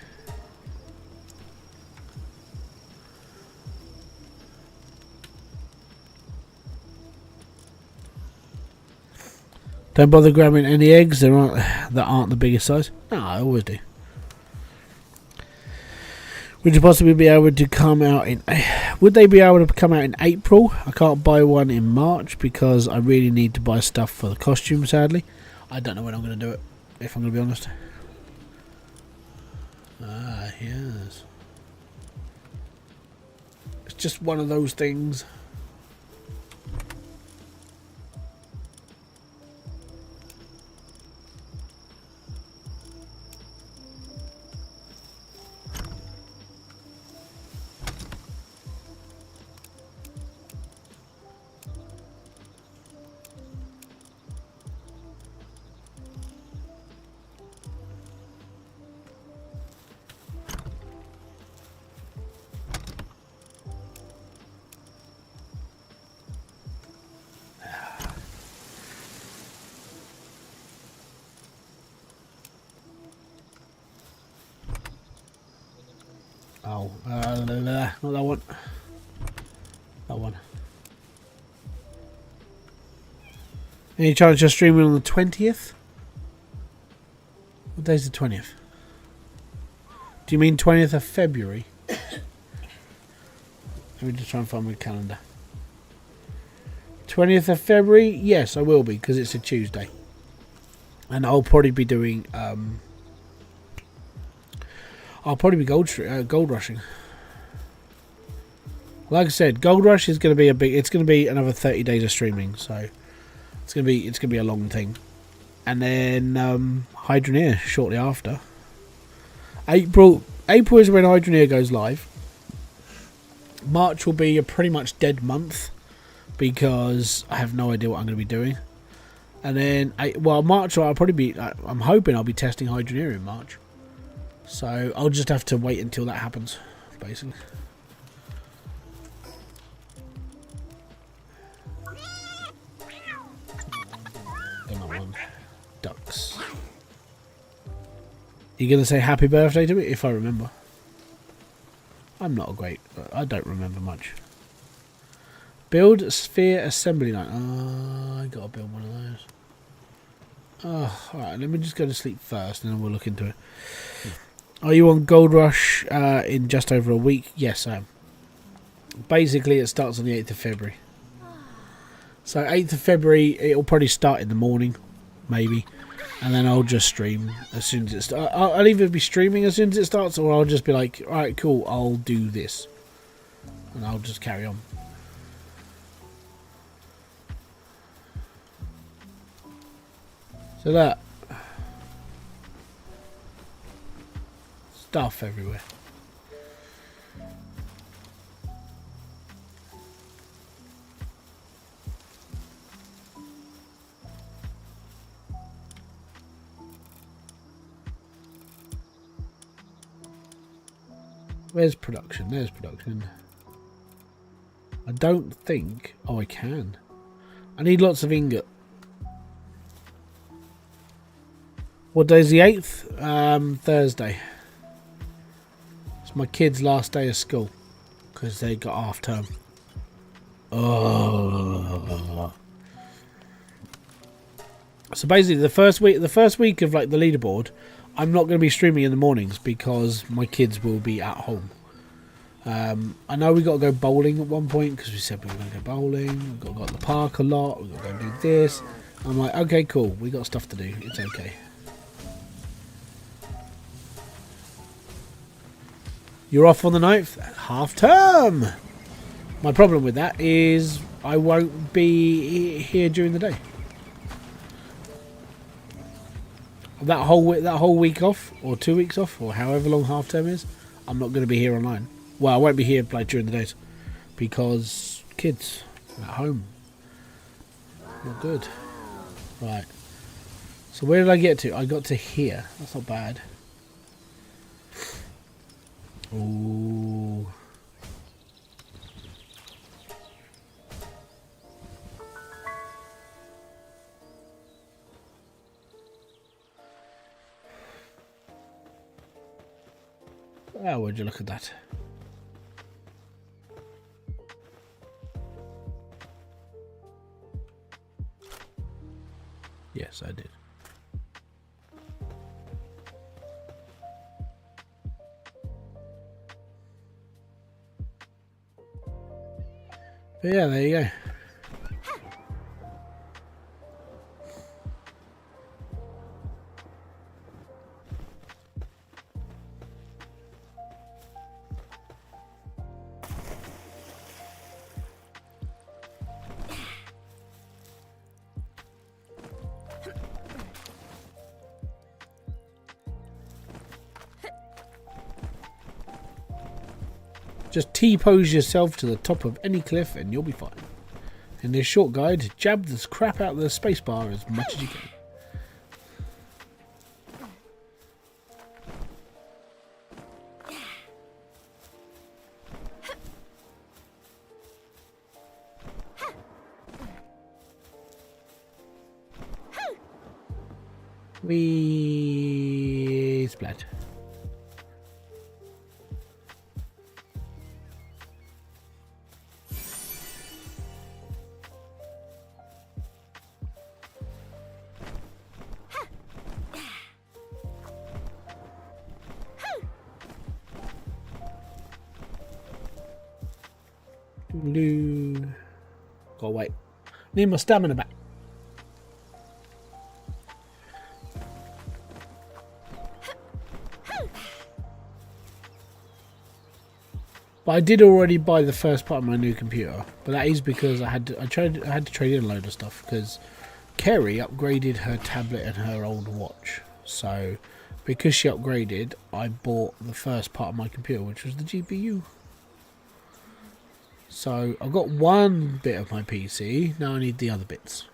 Don't bother grabbing any eggs that aren't the biggest size. No, I always do. Would you possibly be able to come out in... Would they be able to come out in April? I can't buy one in March because I really need to buy stuff for the costume, sadly. I don't know when I'm going to do it, if I'm going to be honest. Ah, yes. It's just one of those things. Oh, not that one. That one. Any chance you're streaming on the 20th? What day's the 20th? Do you mean 20th of February? Let me just try and find my calendar. 20th of February? Yes, I will be, because it's a Tuesday. And I'll probably be doing... I'll probably be gold rushing. Like I said, Gold Rush is going to be a big. It's going to be another 30 days of streaming, so it's going to be a long thing. And then Hydroneer shortly after. April is when Hydroneer goes live. March will be a pretty much dead month because I have no idea what I'm going to be doing. And then March I'll probably be. I'm hoping I'll be testing Hydroneer in March. So I'll just have to wait until that happens, basically. Ducks. You're going to say happy birthday to me? If I remember. I'm not a great... I don't remember much. Build sphere assembly line. Oh, I got to build one of those. Oh, alright, let me just go to sleep first and then we'll look into it. Are you on Gold Rush in just over a week? Yes, I am. Basically, it starts on the 8th of February. So 8th of February, it'll probably start in the morning, maybe. And then I'll just stream as soon as it starts. I'll either be streaming as soon as it starts, or I'll just be like, alright, cool, I'll do this. And I'll just carry on. So that... stuff everywhere. Where's production? There's production. I don't think... Oh, I can. I need lots of ingot. What day is the 8th? Thursday. It's my kid's last day of school because they got half term. Oh. So basically, the first week of like the leaderboard, I'm not going to be streaming in the mornings because my kids will be at home. I know we got to go bowling at one point because we said we were going to go bowling. We've got to go to the park a lot. We've got to go do this. I'm like, okay, cool. We got stuff to do. It's okay. You're off on the 9th? Half term! My problem with that is I won't be here during the day. That whole week off, or 2 weeks off, or however long half term is, I'm not going to be here online. Well, I won't be here like during the days because kids at home. Not good. Right. So where did I get to? I got to here. That's not bad. Ooh. Oh, would you look at that? Yes, I did. But yeah, there you go. Just T-pose yourself to the top of any cliff and you'll be fine. In this short guide, jab the crap out of the spacebar as much as you can. We splat. Go wait. Need my stamina back. But I did already buy the first part of my new computer, but that is because I had to trade in a load of stuff because Kerry upgraded her tablet and her old watch. So because she upgraded, I bought the first part of my computer, which was the GPU. So I've got one bit of my PC, now I need the other bits.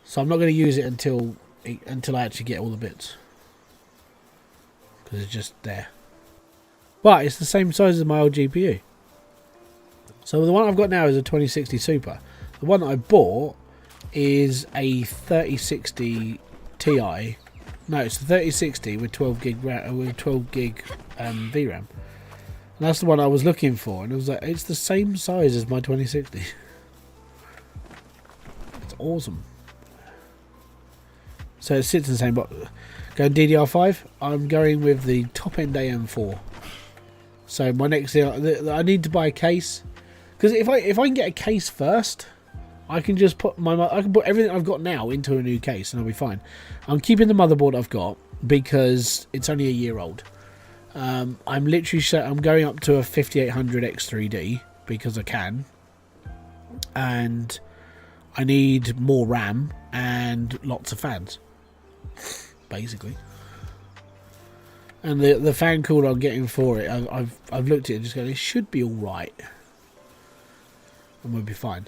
So I'm not going to use it until I actually get all the bits. Because it's just there. But it's the same size as my old GPU. So the one I've got now is a 2060 Super. The one that I bought is a 3060 Ti. No, it's the 3060 with 12 gig VRAM. And that's the one I was looking for, and it was like, it's the same size as my 2060. It's awesome. So it sits in the same box. Going DDR5, I'm going with the top end AM4. So my next thing, I need to buy a case, because if I can get a case first, I can just put everything I've got now into a new case, and I'll be fine. I'm keeping the motherboard I've got because it's only a year old. I'm going up to a 5800 X3D because I can, and I need more RAM and lots of fans, basically. And the fan cooler I'm getting for it, I've looked at it and just going, it should be all right, and we'll be fine.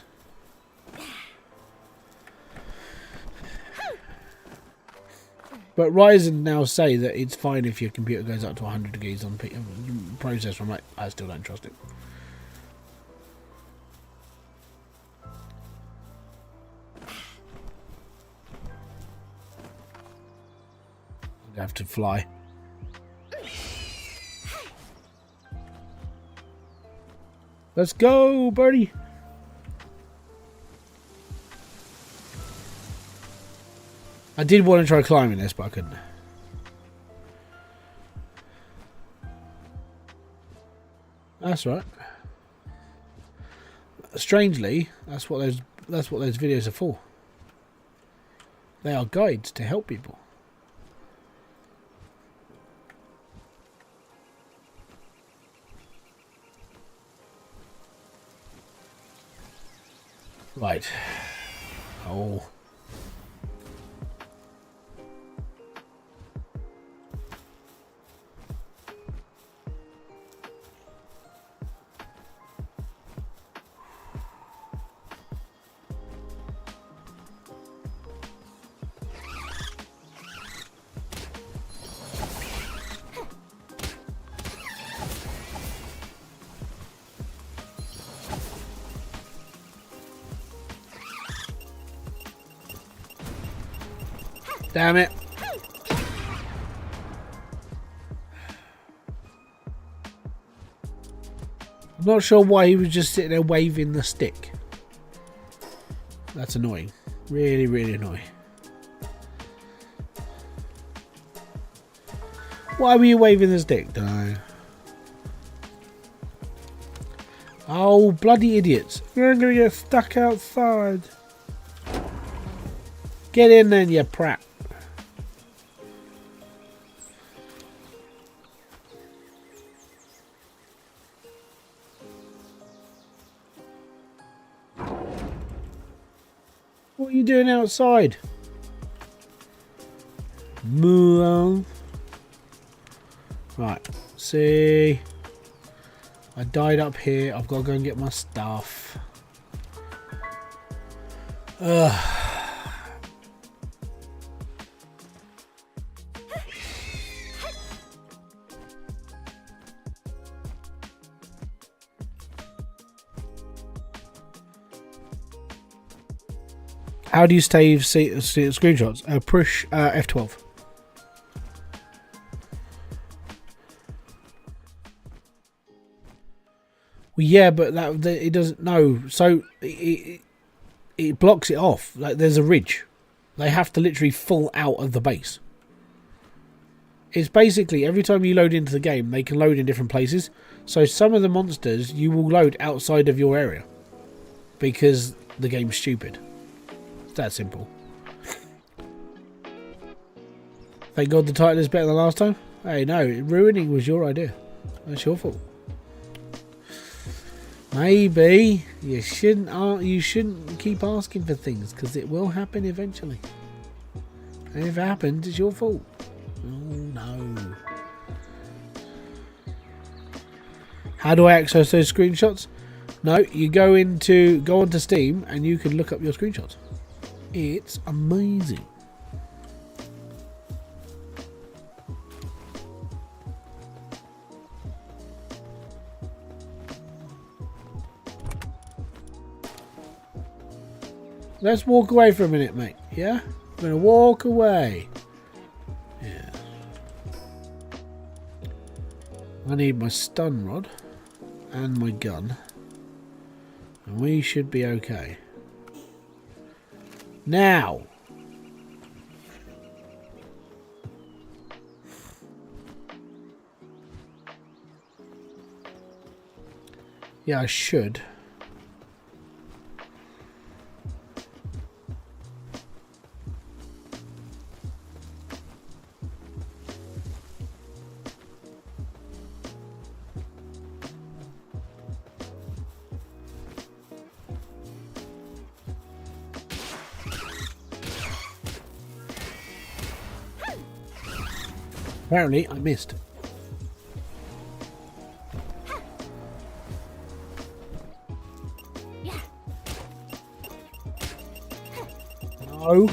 But Ryzen now say that it's fine if your computer goes up to 100 degrees on processor. I'm like, I still don't trust it. I have to fly. Let's go, birdie. I did want to try climbing this, but I couldn't. That's right. Strangely, that's what those videos are for. They are guides to help people. Right. Oh. Damn it. I'm not sure why he was just sitting there waving the stick. That's annoying. Really, really annoying. Why were you waving the stick? Don't know. Oh, bloody idiots. You're going to get stuck outside. Get in then, you prat. What are you doing outside? Move on. Right, see. I died up here. I've got to go and get my stuff. Ugh. How do you save screenshots? Push F12. Well, yeah, but that it doesn't know. So it blocks it off. Like there's a ridge. They have to literally fall out of the base. It's basically every time you load into the game, they can load in different places. So some of the monsters you will load outside of your area because the game's stupid. It's that simple. Thank God the title is better than last time. Hey, no, ruining was your idea. That's your fault. Maybe you shouldn't keep asking for things because it will happen eventually. And if it happens, it's your fault. Oh no. How do I access those screenshots? No, you go onto Steam and you can look up your screenshots. It's amazing. Let's walk away for a minute, mate. Yeah? I'm going to walk away. Yeah. I need my stun rod and my gun. And we should be okay. Now. Yeah, I should. Apparently, I missed. No.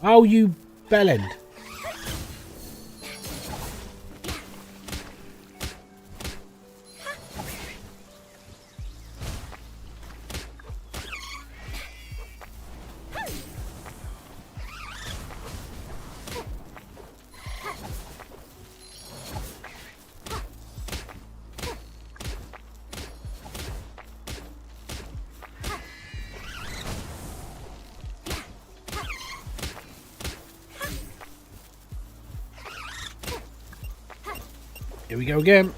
Oh, you bellend. Here we go again.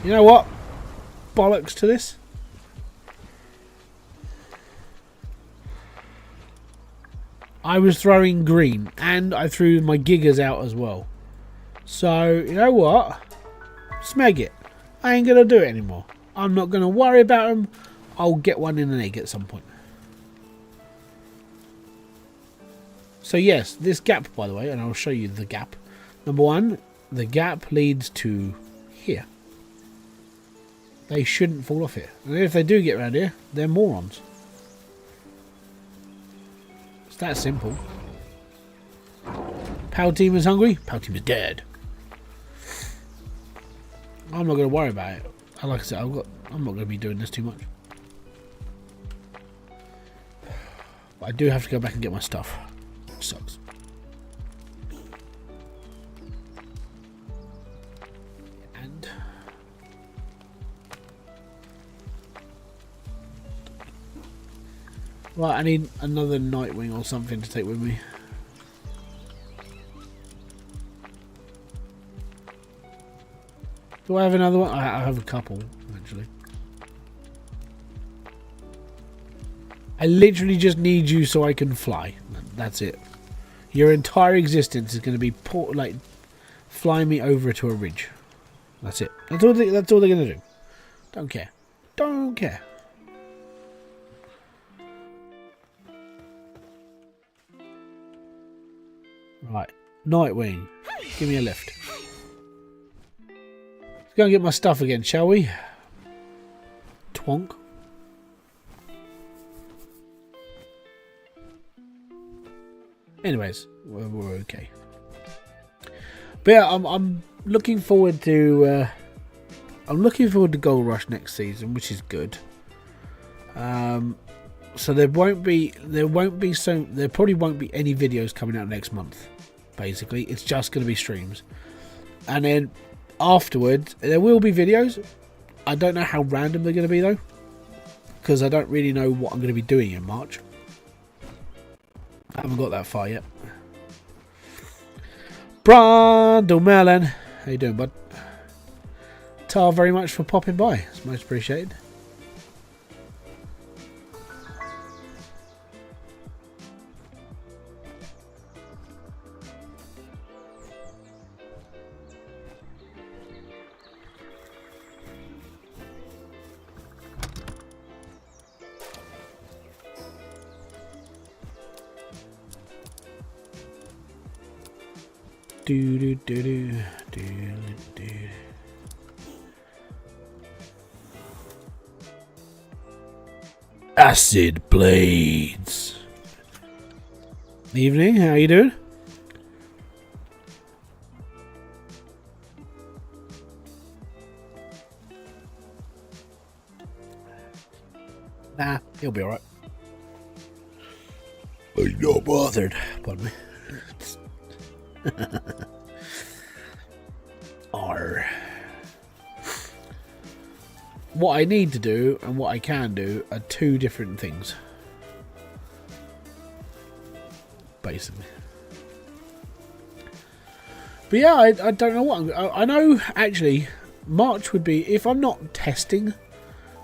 You know what? Bollocks to this. I was throwing green and I threw my gigas out as well. So, you know what? Smeg it. I ain't going to do it anymore. I'm not going to worry about them. I'll get one in an egg at some point. So yes, this gap, by the way, and I'll show you the gap. Number one, the gap leads to here. They shouldn't fall off here. And if they do get around here, they're morons. It's that simple. Power team is hungry. Power team is dead. I'm not going to worry about it. Like I said, I'm not going to be doing this too much. But I do have to go back and get my stuff. Which sucks. And right, I need another Nightwing or something to take with me. Do I have another one? I have a couple, actually. I literally just need you so I can fly. That's it. Your entire existence is going to be flying me over to a ridge. That's it. That's all they're going to do. Don't care. Don't care. Right. Nightwing. Give me a lift. Let's go and get my stuff again, shall we? Twonk. Anyways, we're okay. But yeah, I'm looking forward to Gold Rush next season, which is good. So there probably won't be any videos coming out next month. Basically, it's just going to be streams, and then afterwards there will be videos. I don't know how random they're going to be though, because I don't really know what I'm going to be doing in March. I haven't got that far yet. Brando Melon, how you doing, bud? Tar, very much for popping by. It's most appreciated. Do do do do do do. Acid blades. Evening, how you doing? Nah, he'll be alright. I'm not bothered. Pardon me. R. What I need to do and what I can do are two different things, basically. But yeah, I don't know what I know. Actually, March would be, if I'm not testing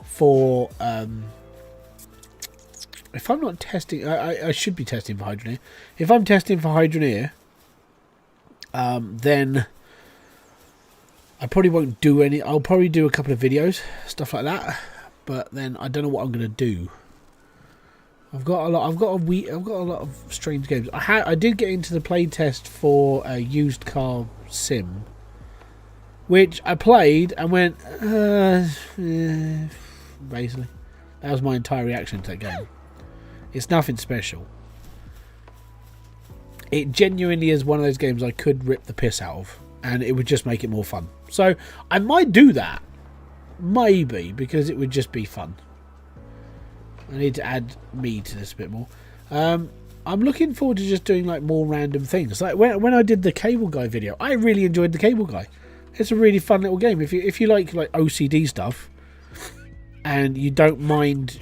for if I'm not testing, I should be testing for Hydroneer. If I'm testing for Hydroneer, then I probably won't do any. I'll probably do a couple of videos, stuff like that. But then I don't know what I'm gonna do. I've got a lot of strange games. I did get into the play test for a used car sim, which I played and went, basically, that was my entire reaction to that game. It's nothing special. it genuinely is one of those games I could rip the piss out of, and it would just make it more fun. So I might do that, maybe, because it would just be fun. I need to add me to this a bit more. I'm looking forward to just doing like more random things. Like when I did the Cable Guy video, I really enjoyed the Cable Guy. It's a really fun little game. If you like OCD stuff and you don't mind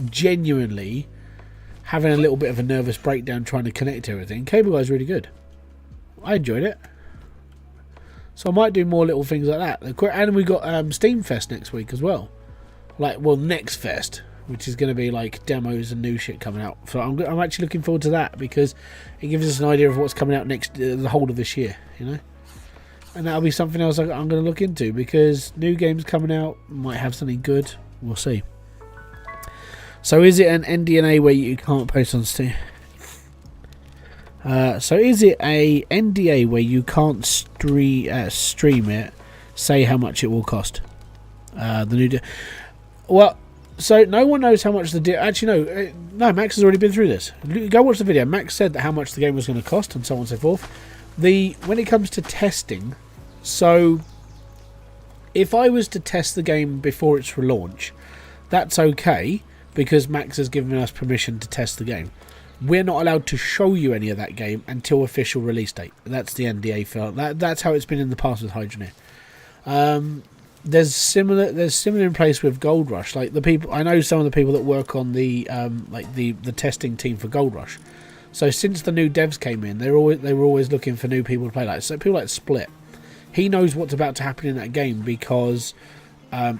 genuinely having a little bit of a nervous breakdown trying to connect to everything, Cable Guy is really good. I enjoyed it. So I might do more little things like that. And we got Steam Fest next week as well. Next Fest, which is going to be like demos and new shit coming out. So I'm actually looking forward to that, because it gives us an idea of what's coming out next, the whole of this year, you know. And that'll be something else I'm going to look into, because new games coming out might have something good. We'll see. So is it an NDA where you can't post on Steam? So is it a NDA where you can't stream it? Say how much it will cost. So no one knows how much actually no. Max has already been through this. Go watch the video. Max said that how much the game was going to cost and so on and so forth. When it comes to testing, so if I was to test the game before its relaunch, that's okay, because Max has given us permission to test the game. We're not allowed to show you any of that game until official release date. That's the NDA for that's how it's been in the past with Hybridsteel. There's similar in place with Gold Rush. Like the people I know, some of the people that work on the the testing team for Gold Rush. So since the new devs came in, they were always looking for new people to play. So people like Split, he knows what's about to happen in that game because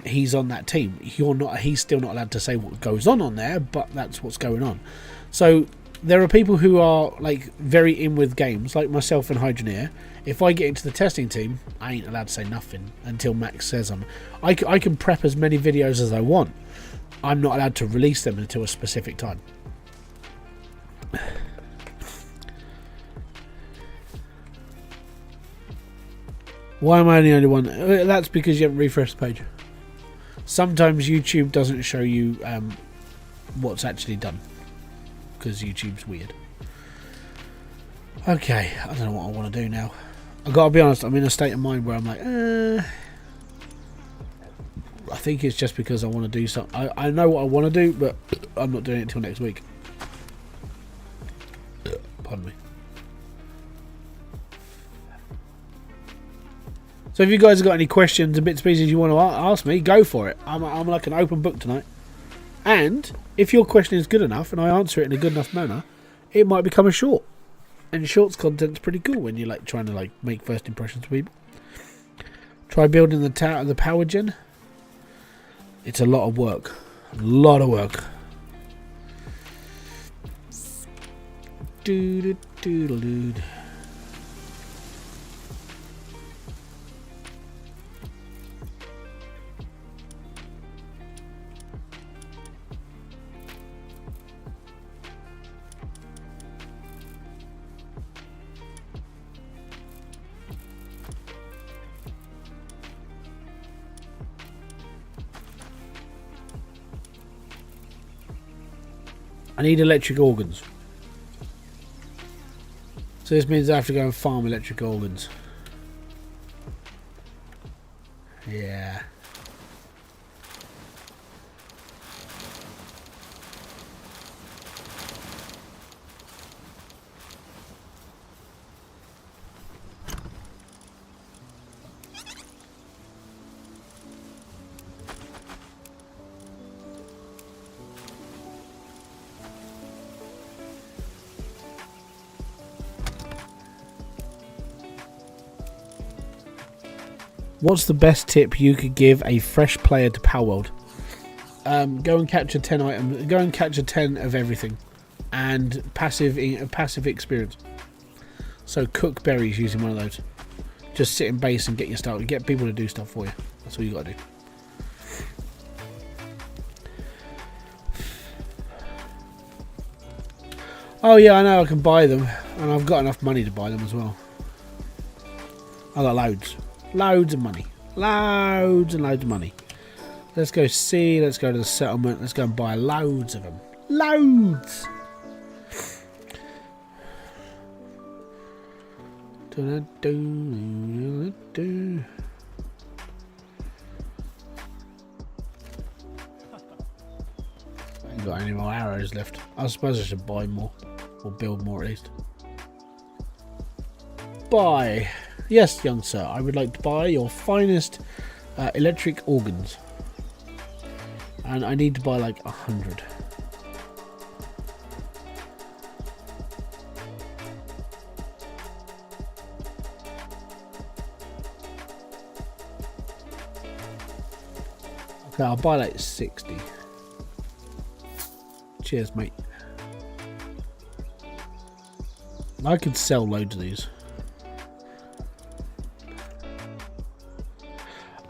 he's on that team. He's still not allowed to say what goes on there, but that's what's going on. So there are people who are like very in with games, like myself and Hydroneer. If I get into the testing team, I ain't allowed to say nothing until Max says I'm. I can prep as many videos as I want. I'm not allowed to release them until a specific time. Why am I the only one? That's because you haven't refreshed the page. Sometimes YouTube doesn't show you what's actually done, because YouTube's weird. Okay, I don't know what I want to do now. I've got to be honest, I'm in a state of mind where I'm like, I think it's just because I want to do something. I know what I want to do, but I'm not doing it until next week. Pardon me. So if you guys have got any questions and bits and pieces you want to ask me, go for it. I'm like an open book tonight. And if your question is good enough and I answer it in a good enough manner, it might become a short. And shorts content's pretty cool when you're like trying to like make first impressions of people. Try building the power gen. It's a lot of work. A lot of work. Doodle. I need electric organs. So this means I have to go and farm electric organs. Yeah. What's the best tip you could give a fresh player to palworld? Go and capture 10 items. Go and capture 10 of everything, and passive experience. So cook berries using one of those. Just sit in base and get your stuff. Get people to do stuff for you. That's all you got to do. Oh yeah, I know I can buy them, and I've got enough money to buy them as well. I got loads. Loads of money. Loads and loads of money. Let's go see. Let's go to the settlement. Let's go and buy loads of them. Loads! Ain't got any more arrows left. I suppose I should buy more. Or build more at least. Buy. Yes, young sir. I would like to buy your finest electric organs. And I need to buy like 100. Okay, I'll buy like 60. Cheers, mate. I could sell loads of these.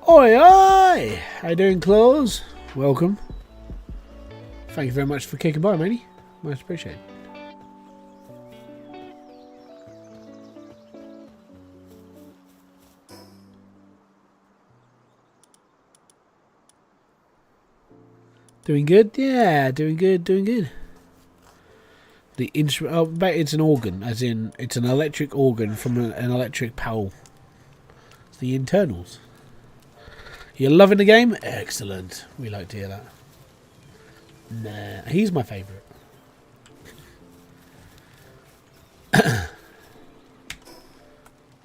Oi, oi! How you doing, Claus? Welcome. Thank you very much for kicking by, matey. Most appreciated. Doing good? Yeah, doing good, doing good. The instrument, oh, but it's an organ, as in it's an electric organ from an electric pole. It's the internals. You're loving the game? Excellent. We like to hear that. Nah, he's my favourite.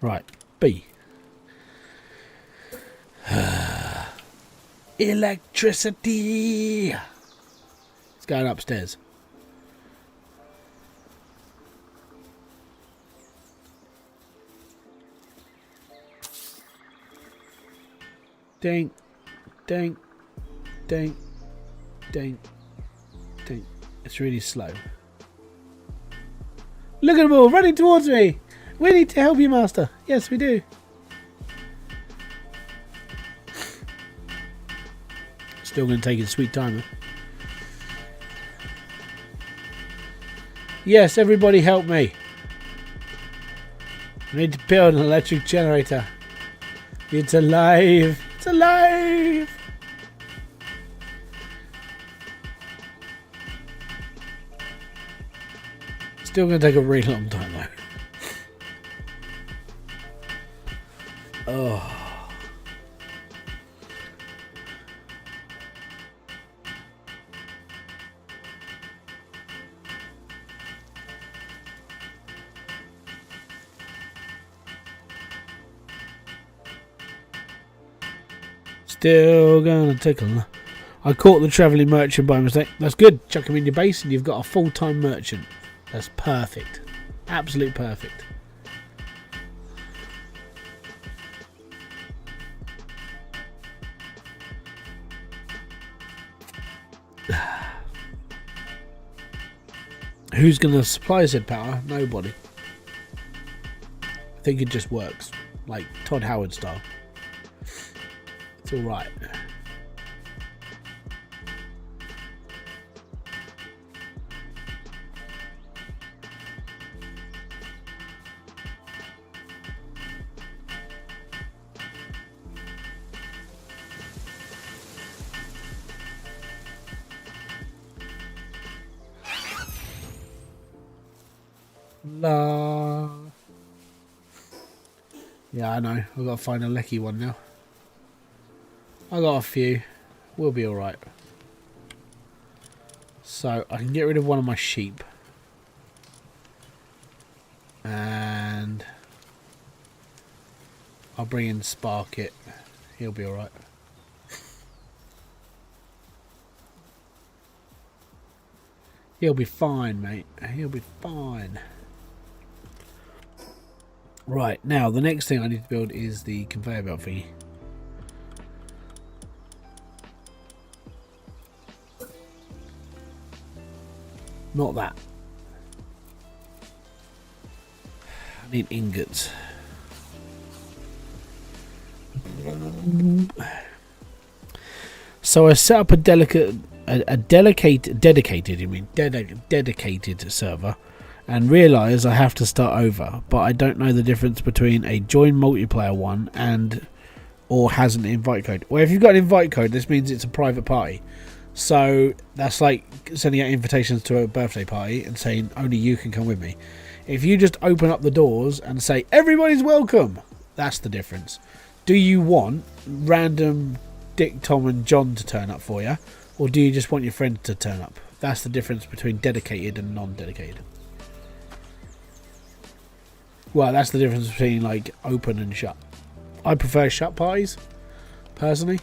Right, B. Electricity. It's going upstairs. Ding, ding, ding, ding, ding. It's really slow. Look at them all running towards me. We need to help you, Master. Yes, we do. Still going to take his sweet time. Huh? Yes, everybody help me. I need to build an electric generator. It's alive. It's alive. Still going to take a really long time though. Oh. Still gonna take a... I caught the travelling merchant by mistake. That's good. Chuck him in your base and you've got a full-time merchant. That's perfect. Absolute perfect. Who's gonna supply said power? Nobody. I think it just works. Like Todd Howard style. It's alright. La. Yeah, I know. I've got to find a lecky one now. I got a few. We'll be alright. So I can get rid of one of my sheep. And I'll bring in Sparkit. He'll be alright. He'll be fine, mate. He'll be fine. Right, now the next thing I need to build is the conveyor belt thingy. Not that. I need ingots. So I set up a dedicated server and realise I have to start over, but I don't know the difference between a join multiplayer one and or has an invite code. Well, if you've got an invite code, this means it's a private party. So that's like sending out invitations to a birthday party and saying only you can come with me. If you just open up the doors and say, everybody's welcome, that's the difference. Do you want random Dick, Tom and John to turn up for you? Or do you just want your friend to turn up? That's the difference between dedicated and non-dedicated. Well, that's the difference between like open and shut. I prefer shut parties, personally.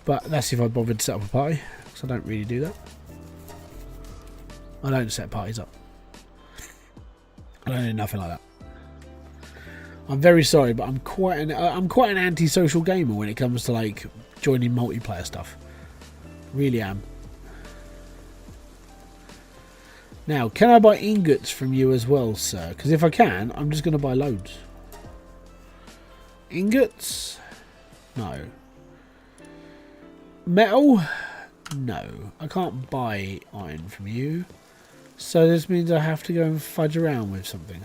But that's if I bothered to set up a party. Because I don't really do that. I don't set parties up. I don't do nothing like that. I'm very sorry, but I'm quite an antisocial gamer when it comes to like joining multiplayer stuff. Really am. Now, can I buy ingots from you as well, sir? Because if I can, I'm just going to buy loads. Ingots? No. Metal? No. I can't buy iron from you. So this means I have to go and fudge around with something.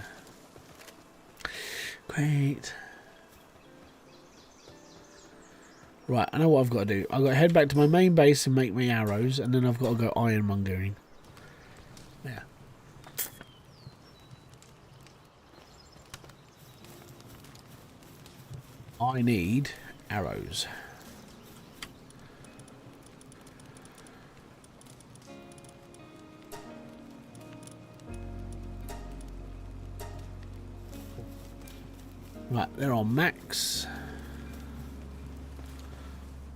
Great. Right, I know what I've got to do. I've got to head back to my main base and make my arrows, and then I've got to go ironmongering. Yeah. I need arrows. Right, they're on max.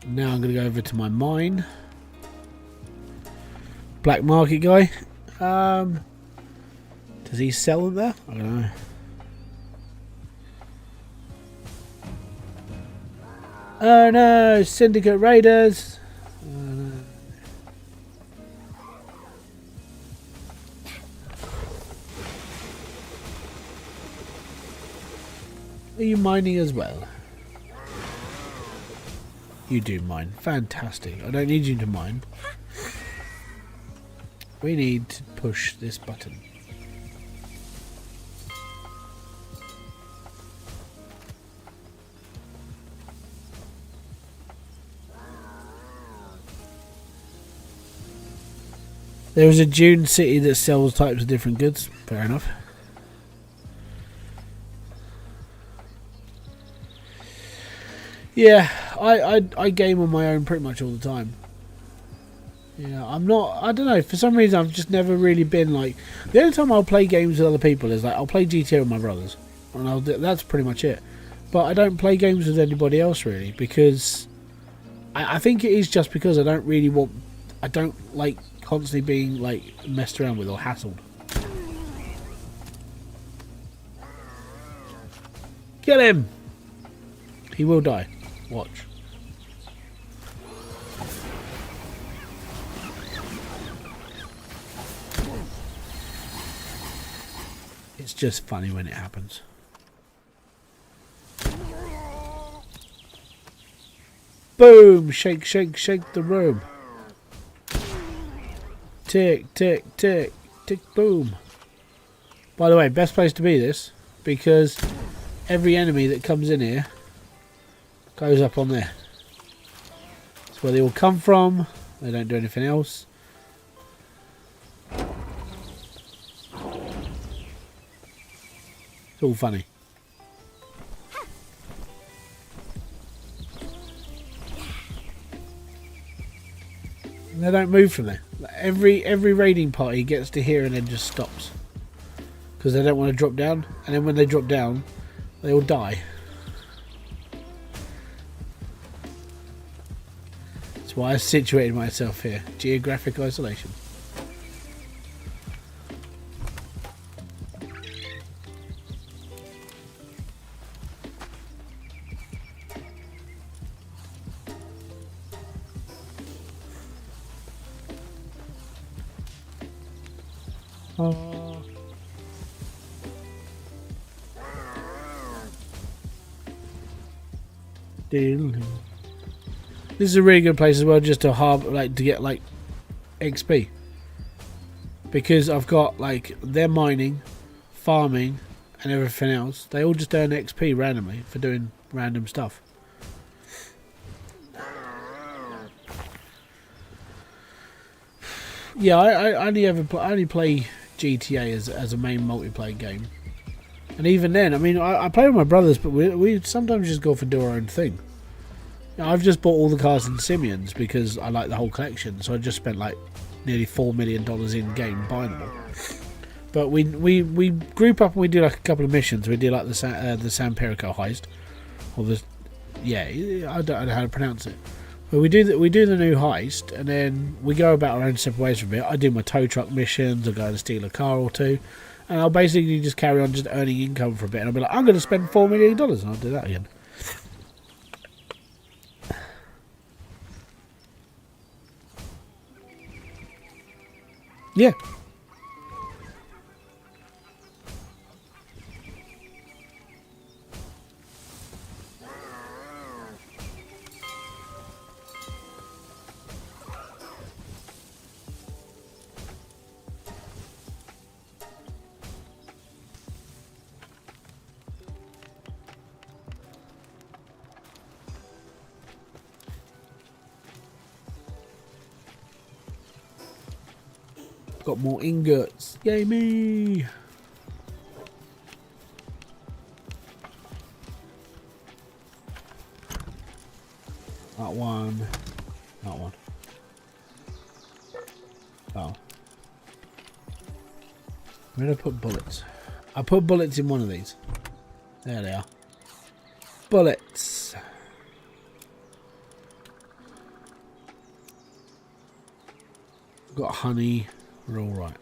Now I'm going to go over to my mine. Black market guy. Does he sell them there? I don't know. Oh no, Syndicate Raiders. Oh, no. Are you mining as well? You do mine. Fantastic. I don't need you to mine. We need to push this button. There is a Dune city that sells types of different goods. Fair enough. Yeah, I game on my own pretty much all the time. Yeah, I'm not. I don't know. For some reason, I've just never really been like. The only time I'll play games with other people is like I'll play GTA with my brothers, and that's pretty much it. But I don't play games with anybody else really because I think it is just because I don't really want. I don't like constantly being like messed around with or hassled. Kill him. He will die. Watch. It's just funny when it happens. Boom! Shake, shake, shake the room. Tick, tick, tick, tick, boom. By the way, best place to be this, because every enemy that comes in here goes up on there. That's where they all come from. They don't do anything else. It's all funny. And they don't move from there. Every raiding party gets to here and then just stops. Because they don't want to drop down. And then when they drop down, they all die. That's why I situated myself here. Geographic isolation. This is a really good place as well, just to to get like XP, because I've got like they're mining, farming, and everything else. They all just earn XP randomly for doing random stuff. Yeah, I only play GTA as a main multiplayer game. And even then, I mean, I play with my brothers, but we sometimes just go off and do our own thing. You know, I've just bought all the cars in Simeon's because I like the whole collection, so I just spent like nearly $4 million in game buying them all. But we group up and we do like a couple of missions. We do like the San Perico heist, or the I don't know how to pronounce it. But we do the new heist, and then we go about our own separate ways from it. I do my tow truck missions. I go to steal a car or two. And I'll basically just carry on just earning income for a bit. And I'll be like, I'm going to spend $4 million. And I'll do that again. Yeah. Got more ingots. Yay me! That one. That one. Oh. Where did I put bullets? I put bullets in one of these. There they are. Bullets. Got honey. We're all right.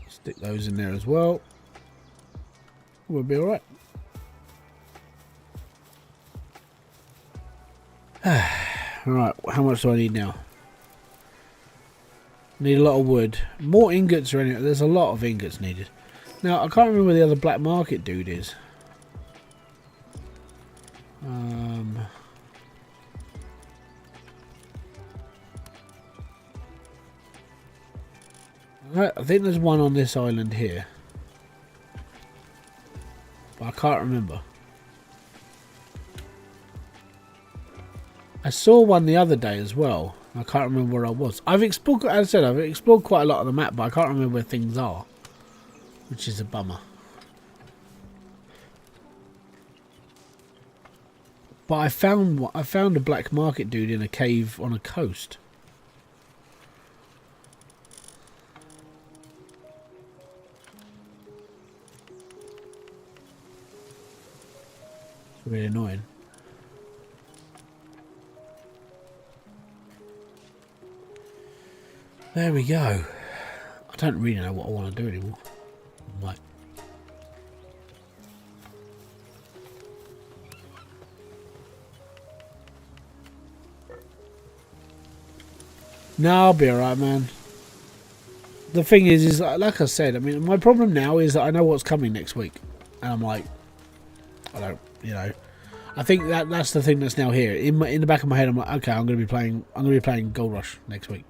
Stick those in there as well. We'll be all right. All right. How much do I need now? Need a lot of wood. More ingots or anything. There's a lot of ingots needed. Now, I can't remember where the other black market dude is. I think there's one on this island here. But I can't remember. I saw one the other day as well. I can't remember where I was. I've explored, as I said, I've explored quite a lot of the map, but I can't remember where things are. Which is a bummer. But I found a black market dude in a cave on a coast. It's really annoying. There we go. I don't really know what I want to do anymore. Like, no, I'll be alright, man. The thing is like I said, I mean, my problem now is that I know what's coming next week, and I'm like, I don't, you know, I think that's the thing that's now here in the back of my head. I'm like, okay, I'm going to be playing Gold Rush next week.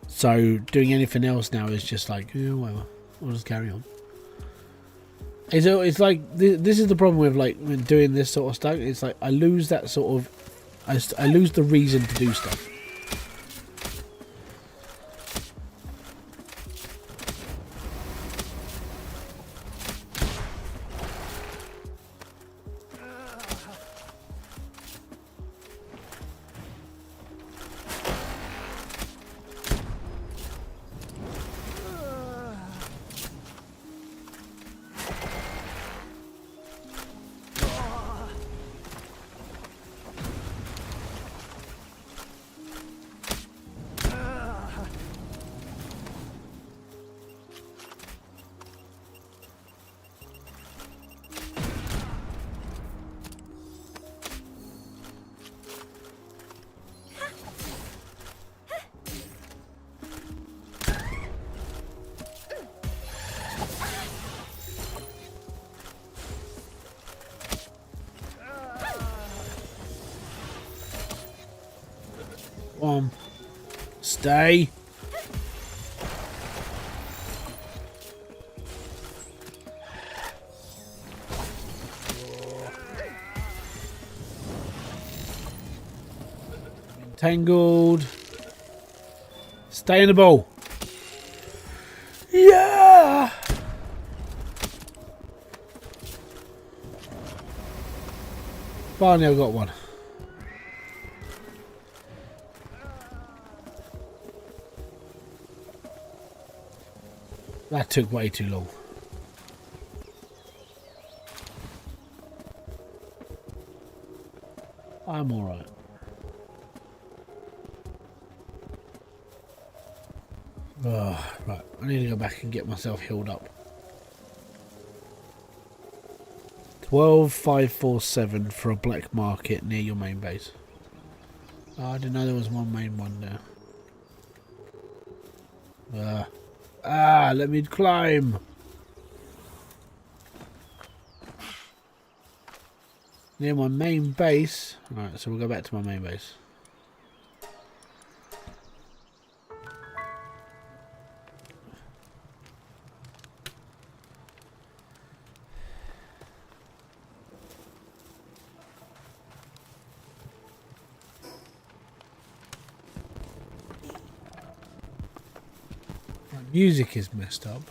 So doing anything else now is just like, yeah, whatever. I'll just carry on. It's like this is the problem with like when doing this sort of stuff. It's like I lose that sort of, I lose the reason to do stuff. Stay. Tangled. Stay in the ball. Yeah! Finally, I got one. That took way too long. I'm alright. Oh, right, I need to go back and get myself healed up. 12547 for a black market near your main base. Oh, I didn't know there was one main one there. Let me climb. Near my main base. Alright, so we'll go back to my main base. My music is messed up.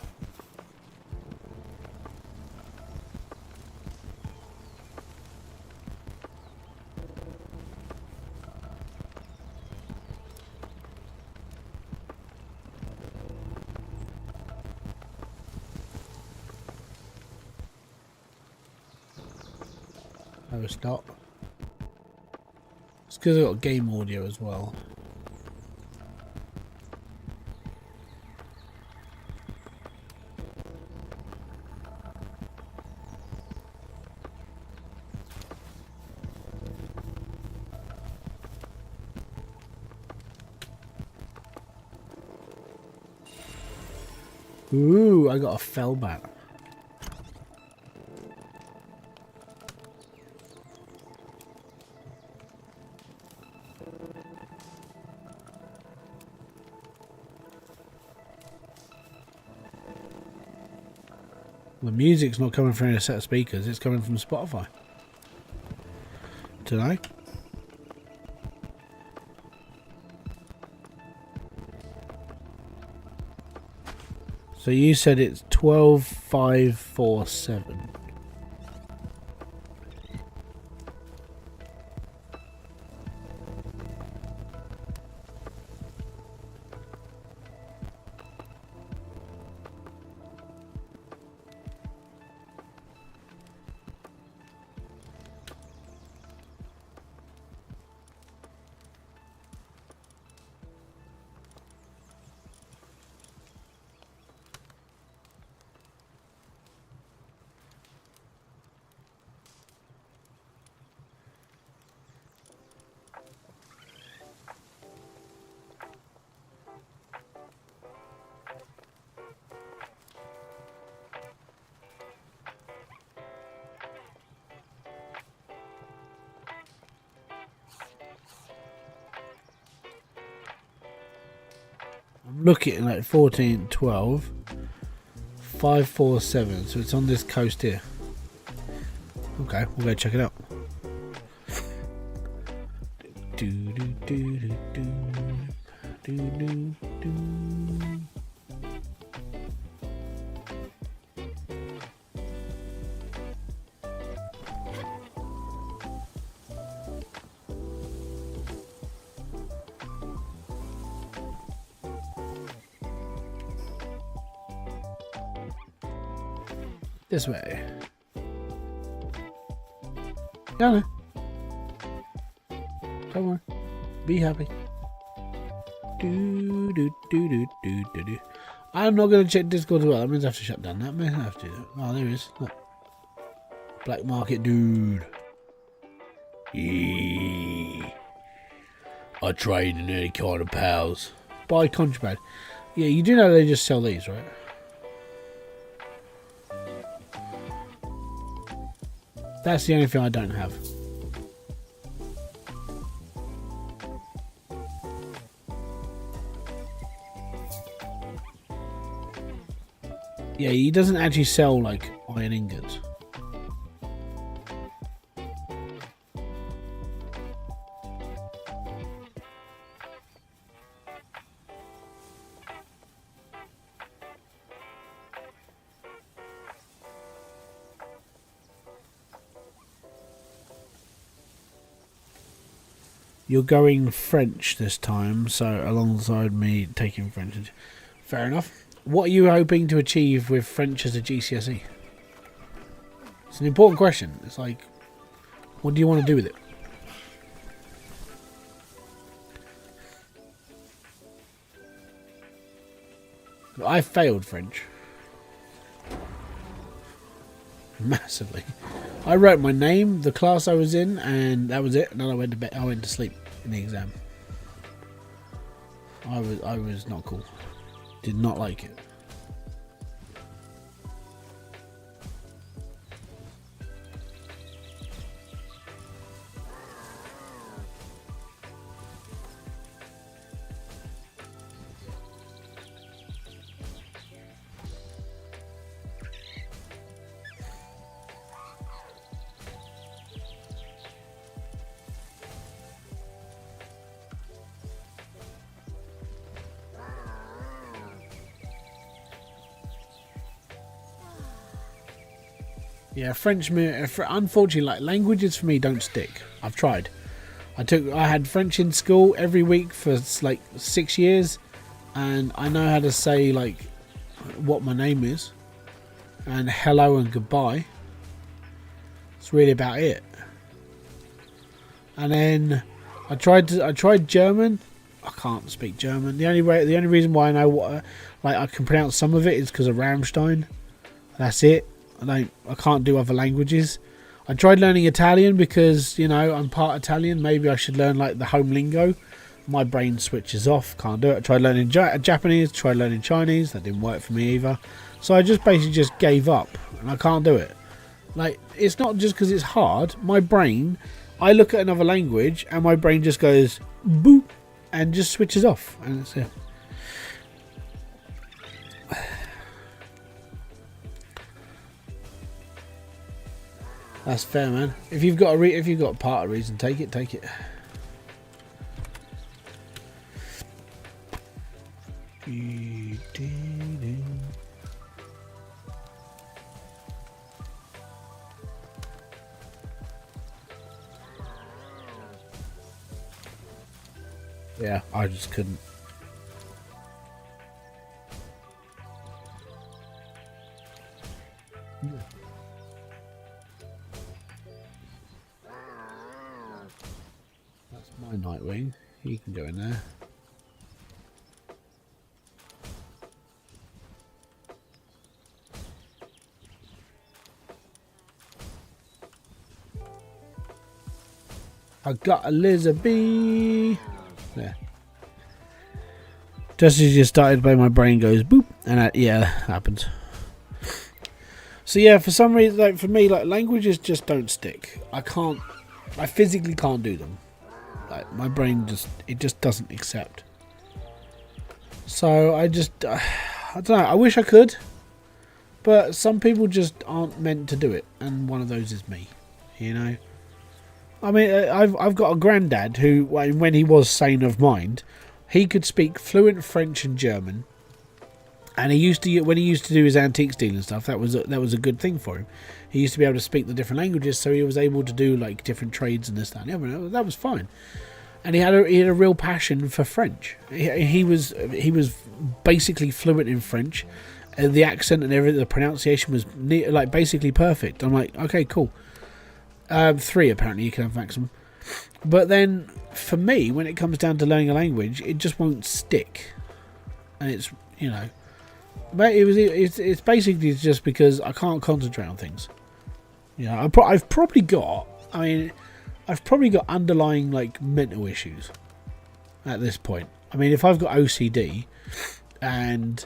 No, it's not. It's because I've got game audio as well. Ooh, I got a fell bat. The music's not coming from a set of speakers, it's coming from Spotify. Tonight. So you said it's 12547. I'm looking at 14, 12, 547, so it's on this coast here. Okay, we'll go check it out. Do, do, do, do, do, do, do, do. This way. Yeah, no. Don't worry. Be happy. Do, do, do, do, do, do, do. I'm not going to check Discord as well. That means I have to shut down that. I have to. Oh, there he is. Look. Black market dude. Eee. I trade in any kind of pals. Buy contraband. Yeah, you do know they just sell these, right? That's the only thing I don't have. Yeah, he doesn't actually sell like iron ingots. You're going French this time, so alongside me taking French. Fair enough. What are you hoping to achieve with French as a GCSE? It's an important question. It's like, what do you want to do with it? I failed French. Massively. I wrote my name, the class I was in, and that was it. And then I went to bed. I went to sleep in the exam. I was not cool. Did not like it. Yeah, French. Unfortunately, like languages for me don't stick. I've tried. I had French in school every week for like 6 years, and I know how to say like what my name is, and hello and goodbye. It's really about it. And then I tried German. I can't speak German. The only reason why I know what I can pronounce some of it is because of Rammstein. That's it. I can't do other languages. I tried learning Italian because, you know, I'm part Italian. Maybe I should learn like the home lingo. My brain switches off. Can't do it. I tried learning Japanese. Tried learning Chinese. That didn't work for me either. So I just basically gave up, and I can't do it. Like, it's not just because it's hard. My brain, I look at another language and my brain just goes boop and just switches off, and it's it. That's fair, man. If you've got part of the reason, take it. Yeah, I just couldn't. That's my Nightwing. He can go in there. I got a lizard bee. There. Just as you started, my brain goes boop, and yeah, that happens. So yeah, for some reason, like for me, like languages just don't stick. I physically can't do them. Like my brain just doesn't accept. So I don't know. I wish I could, but some people just aren't meant to do it, and one of those is me. You know. I mean, I've got a granddad who, when he was sane of mind, he could speak fluent French and German, and when he used to do his antique deal and stuff, that was a good thing for him. He used to be able to speak the different languages, so he was able to do like different trades and this, that, and the other. That was fine, and he had a real passion for French. He was basically fluent in French, and the accent and everything, the pronunciation was like basically perfect. I'm like, okay, cool. 3 apparently you can have maximum, but then for me, when it comes down to learning a language, it just won't stick, and it's, you know, but it's basically just because I can't concentrate on things. You know, I've probably got underlying like mental issues at this point. I mean, if I've got OCD, and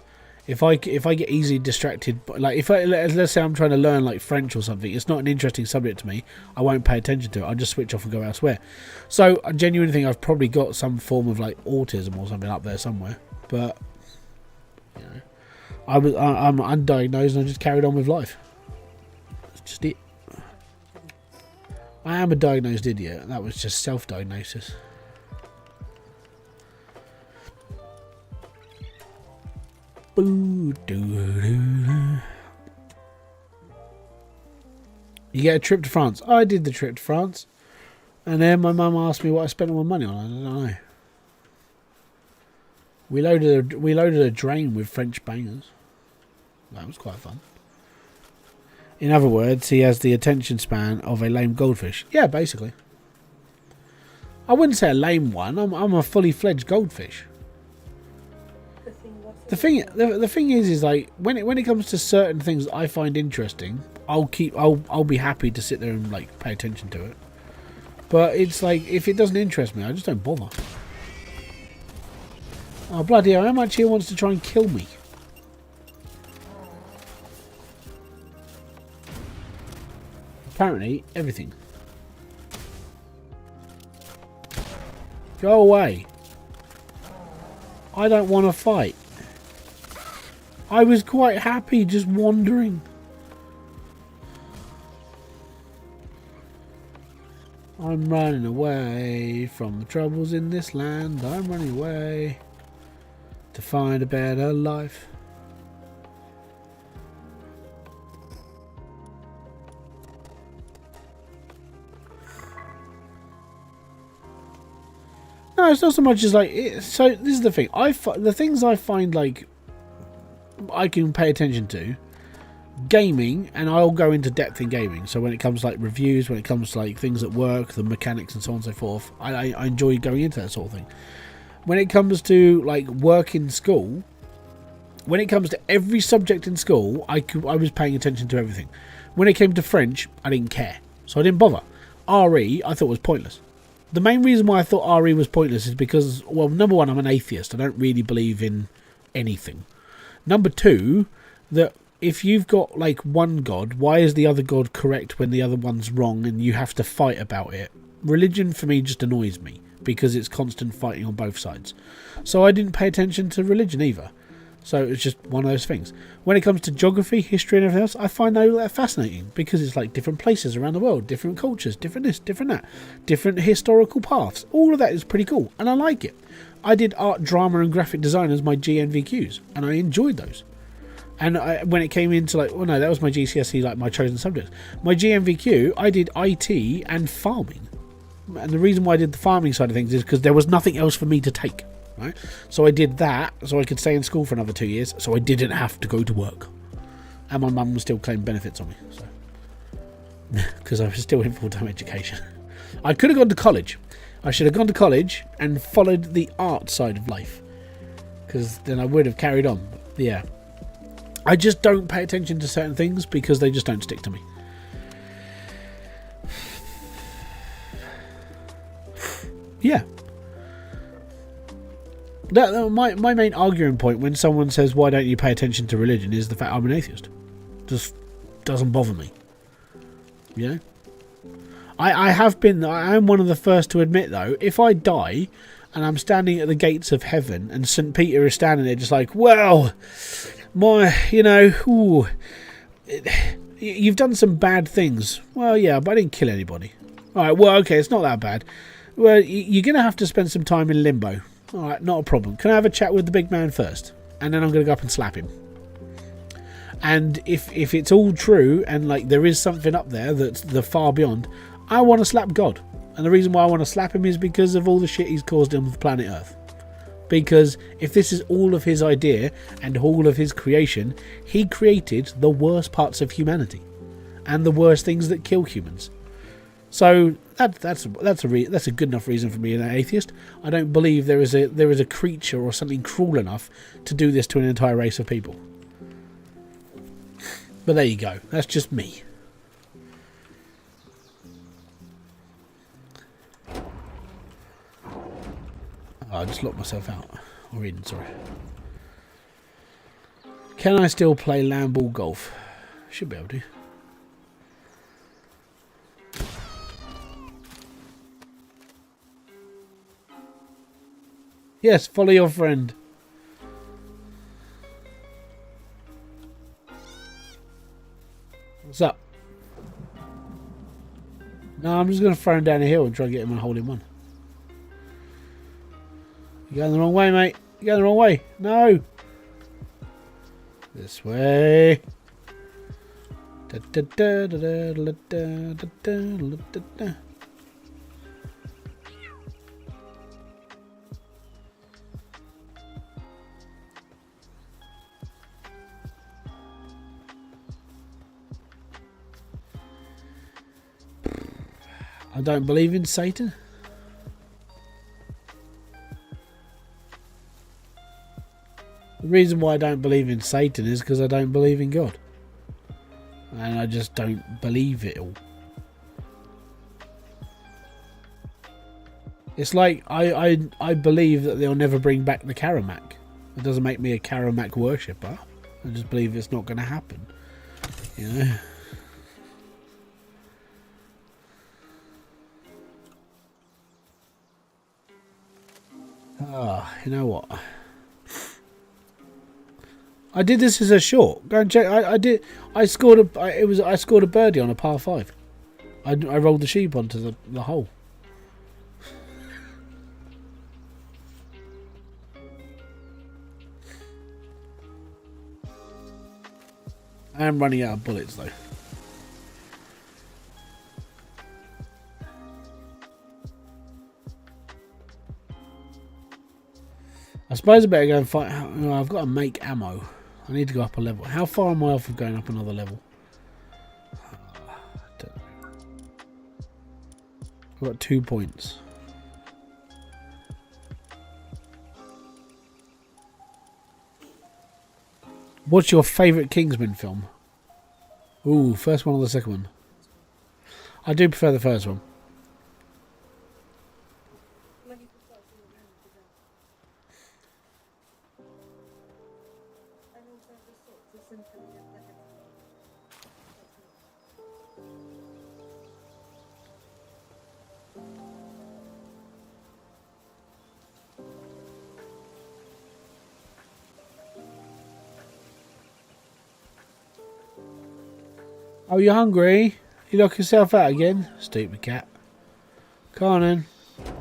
if I get easily distracted, like let's say I'm trying to learn like French or something, it's not an interesting subject to me, I won't pay attention to it. I'll just switch off and go elsewhere. So I genuinely think I've probably got some form of like autism or something up there somewhere. But you know, I'm undiagnosed and I just carried on with life. That's just it. I am a diagnosed idiot. That was just self-diagnosis. You get a trip to France. I did the trip to France. And then my mum asked me what I spent all my money on. I don't know. We loaded a drain with French bangers. That was quite fun. In other words, he has the attention span of a lame goldfish. Yeah, basically. I wouldn't say a lame one. I'm a fully fledged goldfish. The thing is like when it comes to certain things that I find interesting, I'll be happy to sit there and like pay attention to it. But it's like if it doesn't interest me, I just don't bother. Oh bloody hell! How much he wants to try and kill me? Apparently, everything. Go away. I don't want to fight. I was quite happy just wandering. I'm running away from the troubles in this land. I'm running away to find a better life. No, it's not so much as like so this is the thing. The things I find like I can pay attention to, gaming, and I'll go into depth in gaming. So when it comes to like reviews, when it comes to like things at work, the mechanics and so on and so forth, I enjoy going into that sort of thing. When it comes to like work in school, when it comes to every subject in school, I was paying attention to everything. When it came to French, I didn't care, so I didn't bother. RE I thought was pointless. The main reason why I thought RE was pointless is because, well, number one, I'm an atheist. I don't really believe in anything. Number two, that if you've got like one god, why is the other god correct when the other one's wrong and you have to fight about it? Religion for me just annoys me because it's constant fighting on both sides. So I didn't pay attention to religion either. So it's just one of those things. When it comes to geography, history and everything else, I find that fascinating because it's like different places around the world, different cultures, different this, different that, different historical paths. All of that is pretty cool and I like it. I did art, drama and graphic design as my GNVQs and I enjoyed those. And when it came into like, well no, that was my GCSE, like my chosen subjects. My GNVQ, I did IT and farming. And the reason why I did the farming side of things is because there was nothing else for me to take. Right? So I did that so I could stay in school for another 2 years so I didn't have to go to work. And my mum was still claiming benefits on me. So because I was still in full-time education. I could have gone to college. I should have gone to college and followed the art side of life. Because then I would have carried on. But yeah. I just don't pay attention to certain things because they just don't stick to me. Yeah. My main arguing point when someone says why don't you pay attention to religion is the fact I'm an atheist. Just doesn't bother me. You know? I am one of the first to admit though, if I die and I'm standing at the gates of heaven and St. Peter is standing there just like, well, you've done some bad things. Well, yeah, but I didn't kill anybody. Alright, well, okay, it's not that bad. Well, you're going to have to spend some time in limbo. Alright, not a problem. Can I have a chat with the big man first? And then I'm going to go up and slap him. And if it's all true and like there is something up there that's the far beyond, I want to slap God. And the reason why I want to slap him is because of all the shit he's caused on the planet Earth. Because if this is all of his idea and all of his creation, he created the worst parts of humanity and the worst things that kill humans. So that's a good enough reason for me an atheist. I don't believe there is a creature or something cruel enough to do this to an entire race of people. But there you go. That's just me. Oh, I just locked myself out. Or in, sorry. Can I still play land ball golf? Should be able to. Yes, follow your friend. What's up? No, I'm just going to throw him down a hill and try and get him and hold him one. You're going the wrong way, mate. You're going the wrong way. No. This way. I don't believe in Satan. The reason why I don't believe in Satan is because I don't believe in God. And I just don't believe it all. It's like I believe that they'll never bring back the Karamak. It doesn't make me a Karamak worshipper. I just believe it's not going to happen. You know? Ah, you know what? I did this as a short. Go and check. I scored a birdie on a par 5. I rolled the sheep onto the hole. I am running out of bullets though. I suppose I better go and fight. I've got to make ammo. I need to go up a level. How far am I off of going up another level? I've got 2 points. What's your favourite Kingsman film? Ooh, first one or the second one? I do prefer the first one. Oh, you're hungry? You lock yourself out again? Stupid cat. Come on then.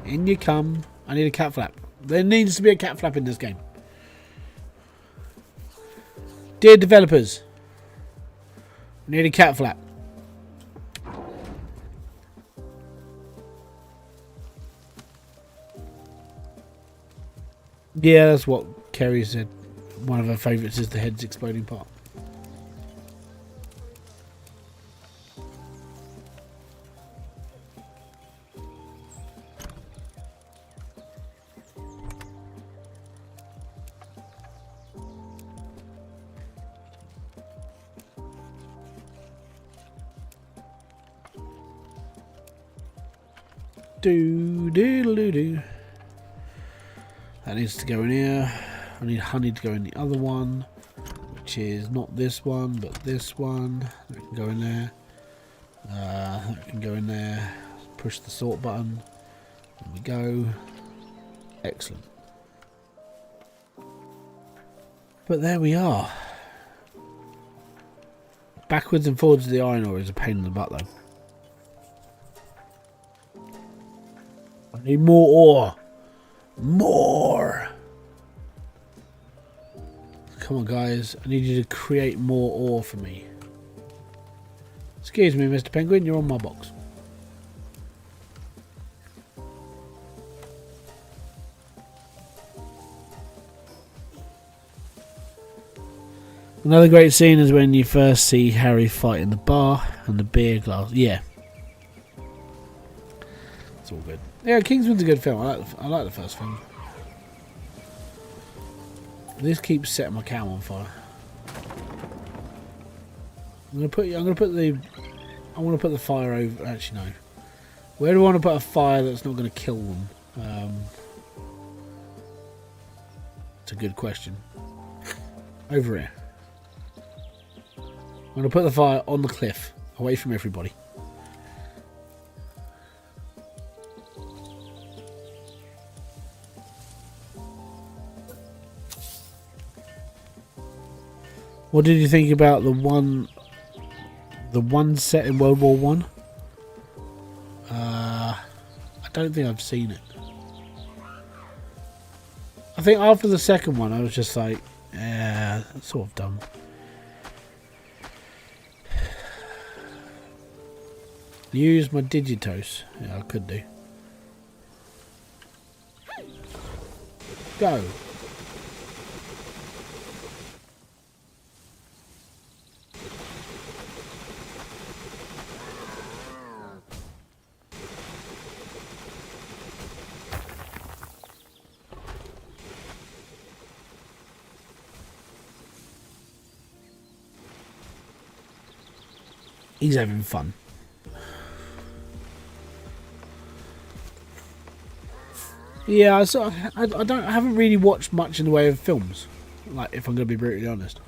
In you come. I need a cat flap. There needs to be a cat flap in this game. Dear developers, I need a cat flap. Yeah, that's what Kerry said. One of her favourites is the head's exploding part. Do. That needs to go in here. I need honey to go in the other one, which is not this one, but this one. That can go in there. That can go in there. Push the sort button. There we go. Excellent. But there we are. Backwards and forwards to the iron ore is a pain in the butt, though. I need more ore. More. Come on, guys. I need you to create more ore for me. Excuse me, Mr. Penguin. You're on my box. Another great scene is when you first see Harry fight in the bar and the beer glass. Yeah. It's all good. Yeah, Kingsman's a good film. I like the first film. This keeps setting my cow on fire. I want to put the fire over. Actually, no. Where do I want to put a fire that's not going to kill them? It's a good question. Over here. I'm going to put the fire on the cliff, away from everybody. What did you think about the one set in World War One? I don't think I've seen it. I think after the second one, I was just like, yeah, that's sort of dumb. Use my Digitos. Yeah, I could do. Go. He's having fun. Yeah, so I haven't really watched much in the way of films. Like, if I'm going to be brutally honest.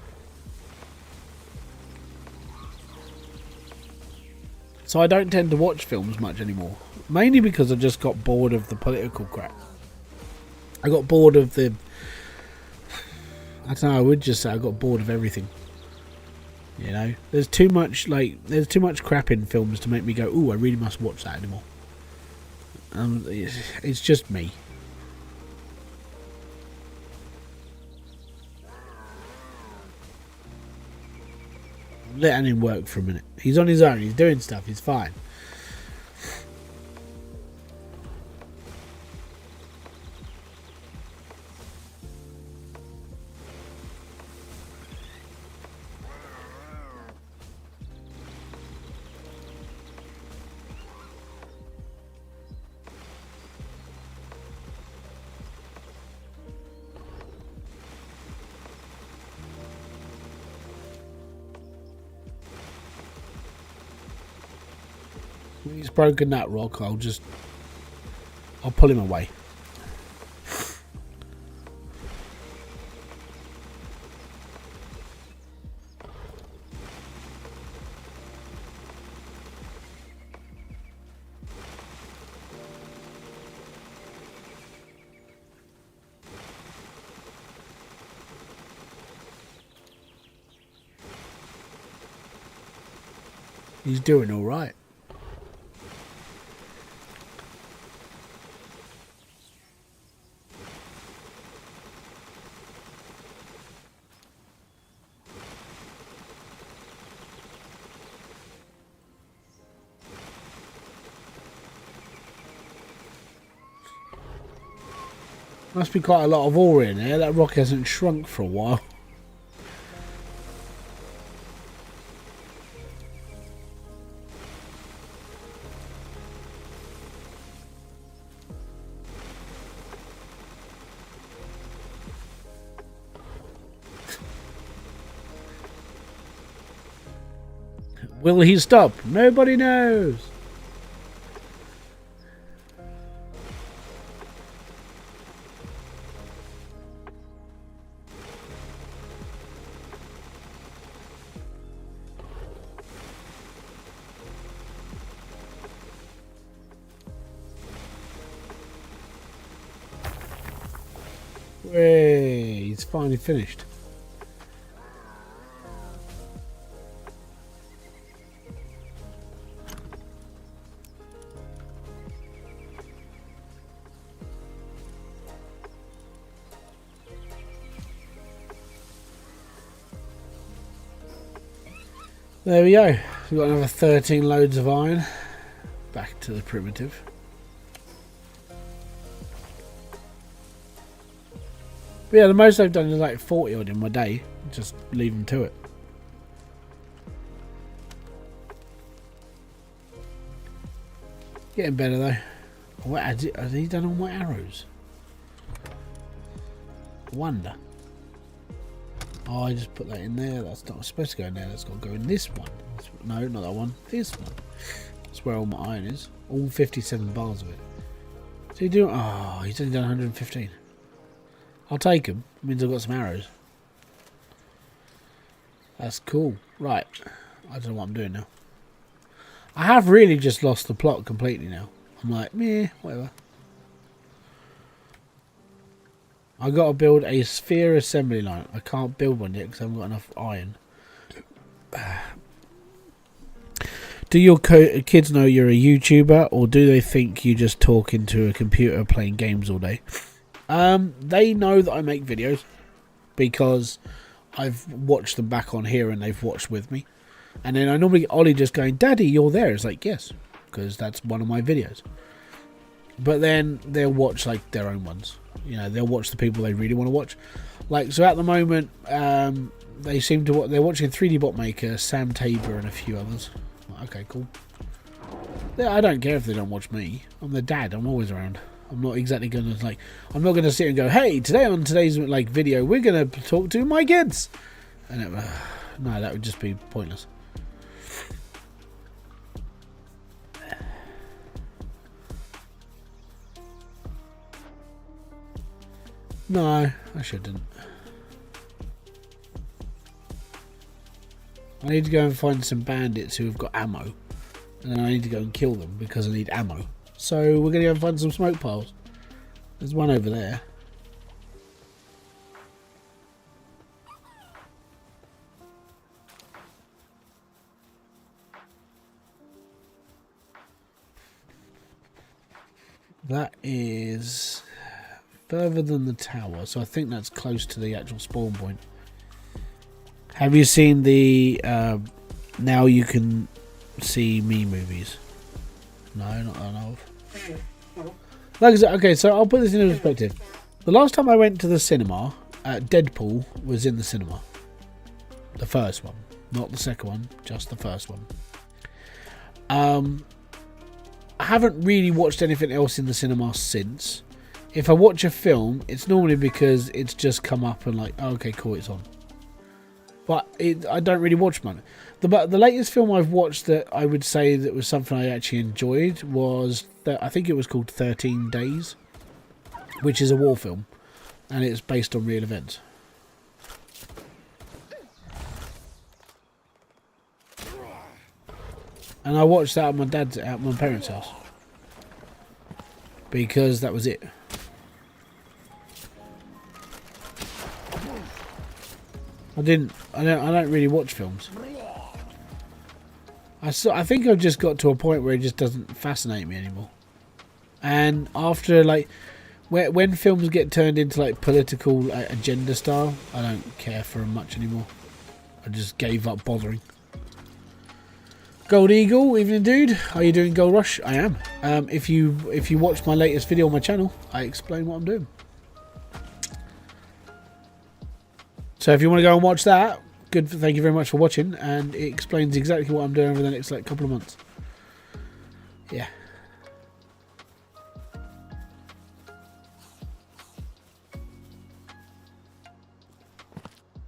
So I don't tend to watch films much anymore. Mainly because I just got bored of the political crap. I got bored of the... I don't know, I would just say I got bored of everything. You know? There's too much crap in films to make me go, ooh, I really must watch that anymore. It's just me. Letting him work for a minute. He's on his own, he's doing stuff, he's fine. When he's broken that rock, I'll pull him away. He's doing all right. Must be quite a lot of ore in there. That rock hasn't shrunk for a while. Will he stop? Nobody knows. Hey, he's finally finished. There we go. We've got another 13 loads of iron. Back to the primitive. But yeah, the most I've done is like 40 odd in my day. Just leave them to it. Getting better though. What has he done all my arrows? I wonder. Oh, I just put that in there. That's not supposed to go in there. That's got to go in this one. No, not that one. This one. That's where all my iron is. All 57 bars of it. So you do. Oh, he's only done 115. I'll take him. It means I've got some arrows. That's cool. Right. I don't know what I'm doing now. I have really just lost the plot completely now. I'm like, meh, whatever. I got to build a sphere assembly line. I can't build one yet because I haven't got enough iron. Do your kids know you're a YouTuber, or do they think you just talk into a computer playing games all day? They know that I make videos because I've watched them back on here and they've watched with me. And then I normally get Ollie just going, Daddy, you're there. It's like, yes, because that's one of my videos. But then they'll watch like their own ones. You know, they'll watch the people they really want to watch. Like, so at the moment, they seem to they're watching 3D Bot Maker, Sam Tabor, and a few others. Okay, cool. Yeah, I don't care if they don't watch me. I'm the dad. I'm always around. I'm not exactly gonna like. I'm not gonna sit and go, hey, today on today's like video, we're gonna talk to my kids. And no, that would just be pointless. No, I shouldn't. I need to go and find some bandits who have got ammo. And then I need to go and kill them because I need ammo. So we're going to go and find some smoke piles. There's one over there. That is further than the tower, so I think that's close to the actual spawn point. Have you seen the Now You Can See Me movies? No, not that I know of. Like I said, okay, so I'll put this into perspective. The last time I went to the cinema, Deadpool was in the cinema. The first one, not the second one, just the first one. I haven't really watched anything else in the cinema since. If I watch a film, it's normally because it's just come up and like, oh, okay, cool, it's on. But I don't really watch much. The latest film I've watched that I would say that was something I actually enjoyed was, I think it was called 13 Days, which is a war film, and it's based on real events. And I watched that at my parents' house because that was it. I don't really watch films. I think I've just got to a point where it just doesn't fascinate me anymore. And after like when films get turned into like political agenda style, I don't care for them much anymore. I just gave up bothering. Gold Eagle, evening dude. Are you doing Gold Rush? I am. If you watch my latest video on my channel, I explain what I'm doing. So if you want to go and watch that, good. Thank you very much for watching, and it explains exactly what I'm doing over the next like couple of months. Yeah.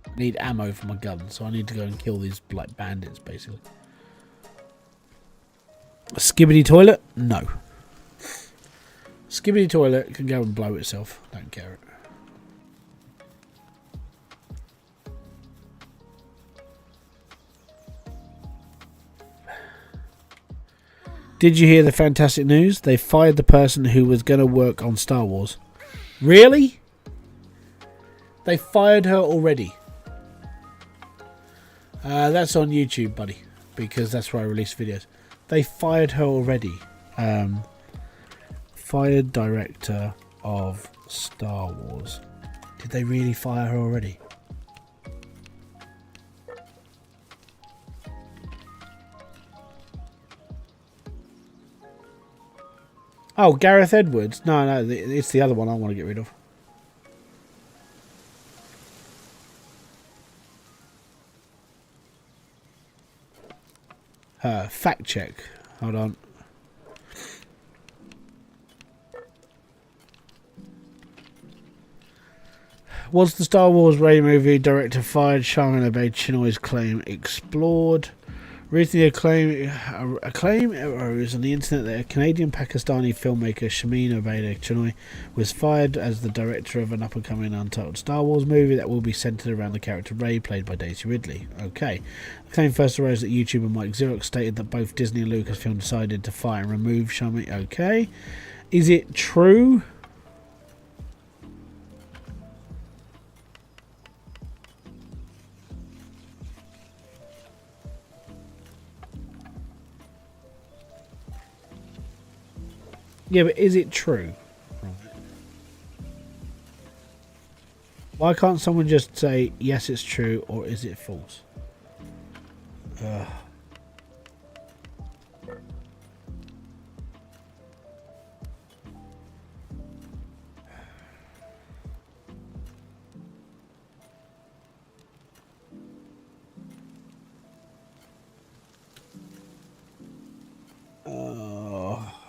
I need ammo for my gun, so I need to go and kill these like bandits, basically. A skibbity toilet? No. Skibbity toilet can go and blow itself. Don't care it. Did you hear the fantastic news? They fired the person who was going to work on Star Wars. Really? They fired her already. That's on YouTube, buddy, because that's where I release videos. They fired her already. Fired director of Star Wars. Did they really fire her already? Oh, Gareth Edwards. No, it's the other one I want to get rid of. Fact check. Hold on. Was the Star Wars Rey movie director fired? Sharman obeyed Chinoy's claim explored. Recently, a claim arose on the internet that a Canadian-Pakistani filmmaker, Shamin Obeid Chinoy, was fired as the director of an up-and-coming untitled Star Wars movie that will be centered around the character Rey, played by Daisy Ridley. Okay. The claim first arose that YouTuber Mike Xerox stated that both Disney and Lucasfilm decided to fire and remove Shamin. Okay. Is it true? Yeah, but is it true? Why can't someone just say, yes, it's true, or is it false? Ugh.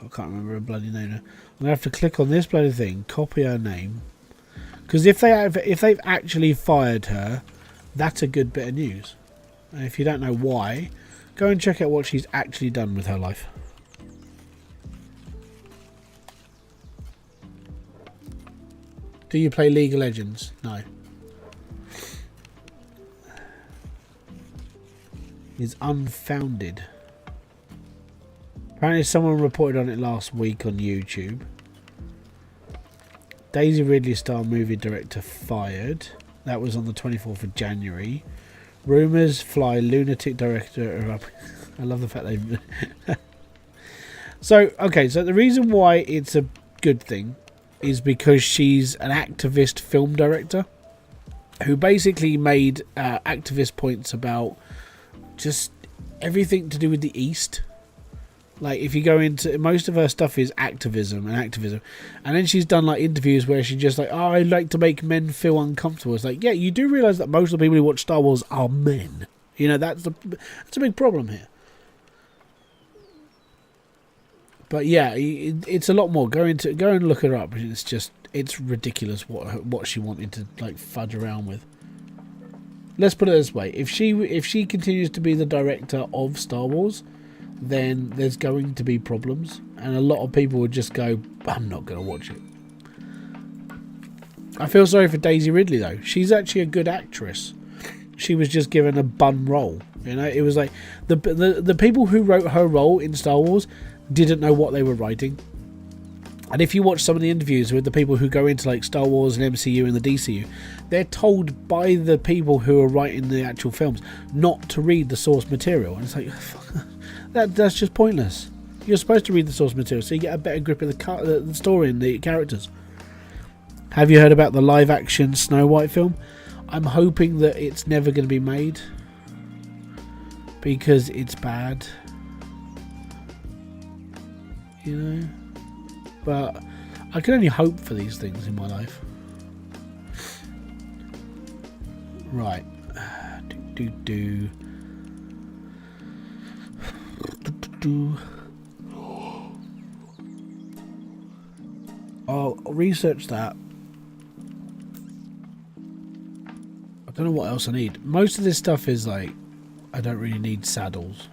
I can't remember her bloody name now. I'm gonna have to click on this bloody thing, copy her name, because if they've actually fired her, that's a good bit of news. And if you don't know why, go and check out what she's actually done with her life. Do you play League of Legends? No. Is unfounded. Apparently someone reported on it last week on YouTube. Daisy Ridley star movie director fired. That was on the 24th of January. Rumours fly lunatic director. I love the fact they... So, okay, so the reason why it's a good thing is because she's an activist film director who basically made activist points about just everything to do with the East. Like, if you go into... Most of her stuff is activism. And then she's done, like, interviews where she's just like, oh, I like to make men feel uncomfortable. It's like, yeah, you do realise that most of the people who watch Star Wars are men. You know, that's a big problem here. But, yeah, it's a lot more. Go and look her up. It's ridiculous what she wanted to, like, fudge around with. Let's put it this way. If she continues to be the director of Star Wars... then there's going to be problems, and a lot of people would just go, I'm not going to watch it. I feel sorry for Daisy Ridley though. She's actually a good actress. She was just given a bum role. You know, it was like the people who wrote her role in Star Wars didn't know what they were writing. And if you watch some of the interviews with the people who go into like Star Wars and MCU and the DCU, they're told by the people who are writing the actual films not to read the source material. And it's like, that's just pointless. You're supposed to read the source material so you get a better grip of the story and the characters. Have you heard about the live action Snow White film? I'm hoping that it's never going to be made because it's bad. You know? But I can only hope for these things in my life. Right. I'll research that. I don't know what else I need. Most of this stuff is like, I don't really need saddles.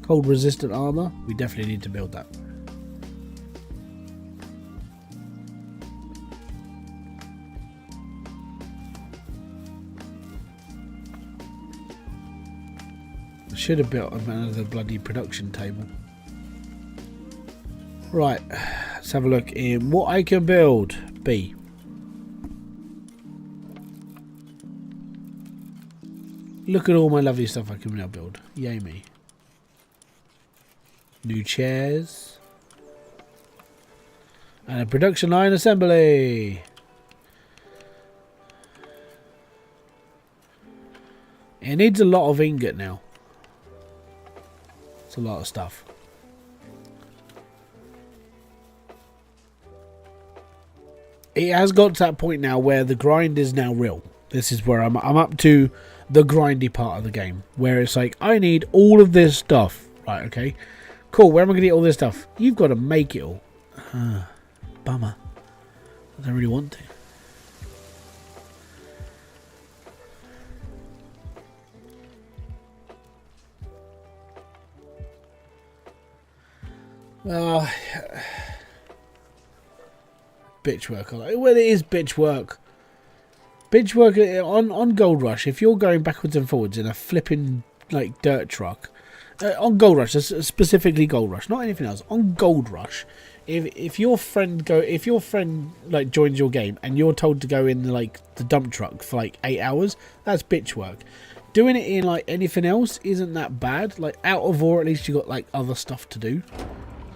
Cold resistant armor. We definitely need to build that. I should have built another bloody production table. Right, let's have a look in what I can build. B. Look at all my lovely stuff I can now build. Yay me. New chairs. And a production line assembly. It needs a lot of ingot now. It's a lot of stuff. It has got to that point now where the grind is now real. This is where I'm up to the grindy part of the game. Where it's like, I need all of this stuff. Right, okay. Cool, where am I going to get all this stuff? You've got to make it all. Bummer. I don't really want to. Bitch work. Well, it is bitch work. Bitch work on Gold Rush. If you're going backwards and forwards in a flipping like dirt truck on Gold Rush, specifically Gold Rush, not anything else. On Gold Rush, if your friend like joins your game and you're told to go in like the dump truck for like 8 hours, that's bitch work. Doing it in like anything else isn't that bad. Like out of war, at least you got like other stuff to do.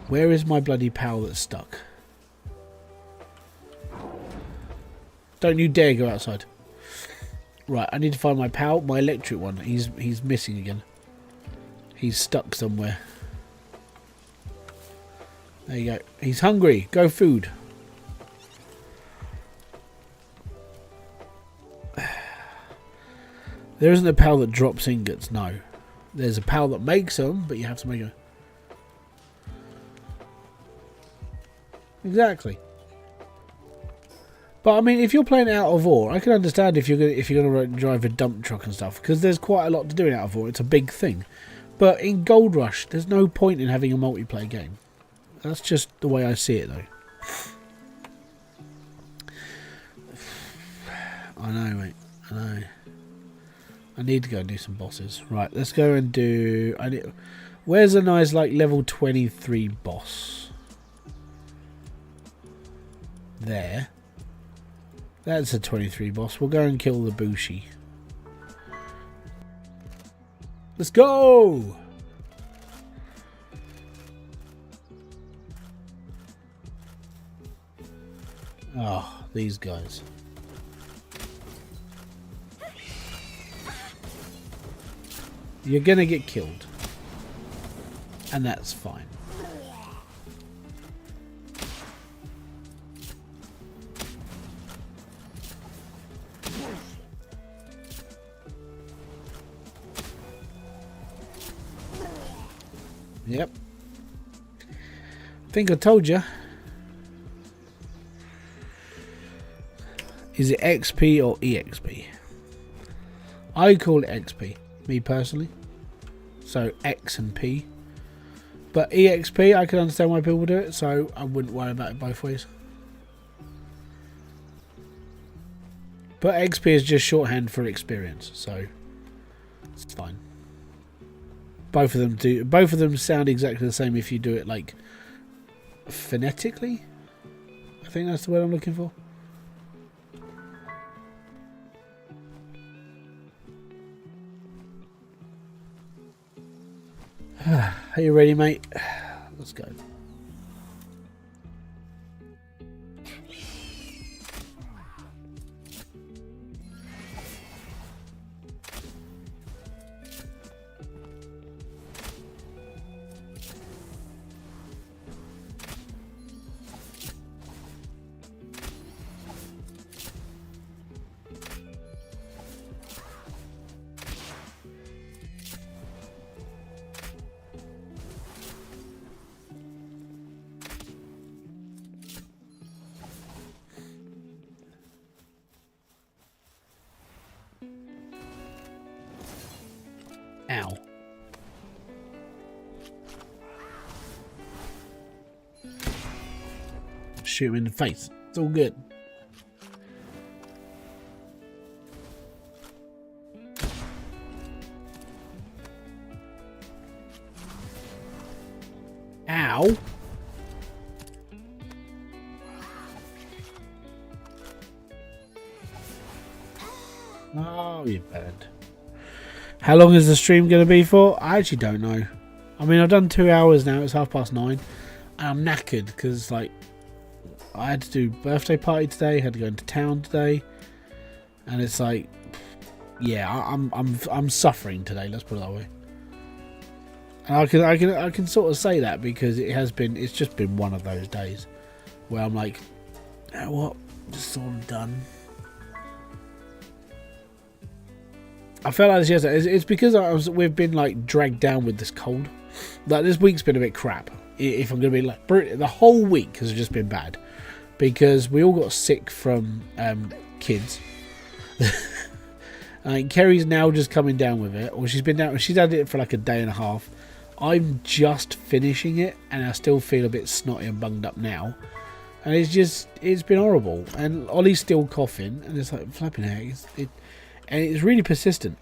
Where is my bloody pal that's stuck? Don't you dare go outside. Right, I need to find my pal, my electric one. He's missing again. He's stuck somewhere. There you go. He's hungry. Go food. There isn't a pal that drops ingots, no. There's a pal that makes them, but you have to make them. Exactly. But I mean, if you're playing Out of War, I can understand if you're gonna drive a dump truck and stuff, because there's quite a lot to do in Out of War. It's a big thing. But in Gold Rush, there's no point in having a multiplayer game. That's just the way I see it, though. I know, mate. I know. I need to go and do some bosses. Right, let's go and do... Where's a nice, like, level 23 boss? There. That's a 23 boss. We'll go and kill the Bushi. Let's go! Oh, these guys. You're gonna get killed. And that's fine. Yep. Think I told you. Is it XP or EXP? I call it XP, me personally. So X and P. But EXP, I can understand why people do it, so I wouldn't worry about it both ways. But XP is just shorthand for experience, so it's fine. Both of them sound exactly the same if you do it like phonetically. I think that's the word I'm looking for. Are you ready, mate? Let's go. Ow. Shoot him in the face. It's all good. Ow. Oh, you're bad. How long is the stream going to be for? I actually don't know. I mean, I've done 2 hours now. It's 9:30. And I'm knackered because, like, I had to do birthday party today. Had to go into town today. And it's like, yeah, I'm suffering today. Let's put it that way. And I can sort of say that because it's just been one of those days where I'm like, you know what? Just sort of done. I felt like this yesterday. It's because we've been like dragged down with this cold. Like this week's been a bit crap. If I'm going to be like, the whole week has just been bad because we all got sick from kids. Kerry's now just coming down with it, or she's been down. She's had it for like a day and a half. I'm just finishing it, and I still feel a bit snotty and bunged up now. And it's been horrible. And Ollie's still coughing, and it's like flapping heck. And it's really persistent.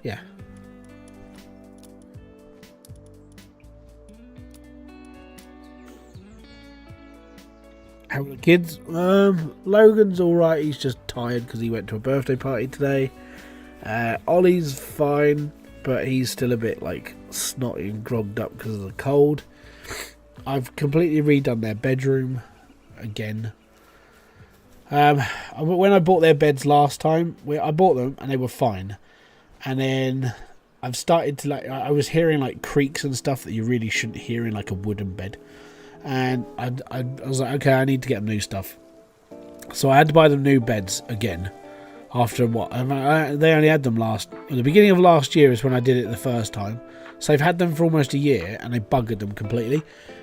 Yeah. How are the kids? Logan's alright, he's just tired because he went to a birthday party today. Ollie's fine, but he's still a bit like snotty and grogged up because of the cold. I've completely redone their bedroom again. When I bought their beds last time, I bought them and they were fine. And then I've started to I was hearing like creaks and stuff that you really shouldn't hear in like a wooden bed. And I was like, okay, I need to get them new stuff. So I had to buy them new beds again. After what? They only had them at the beginning of last year is when I did it the first time. So they've had them for almost a year, and they buggered them completely.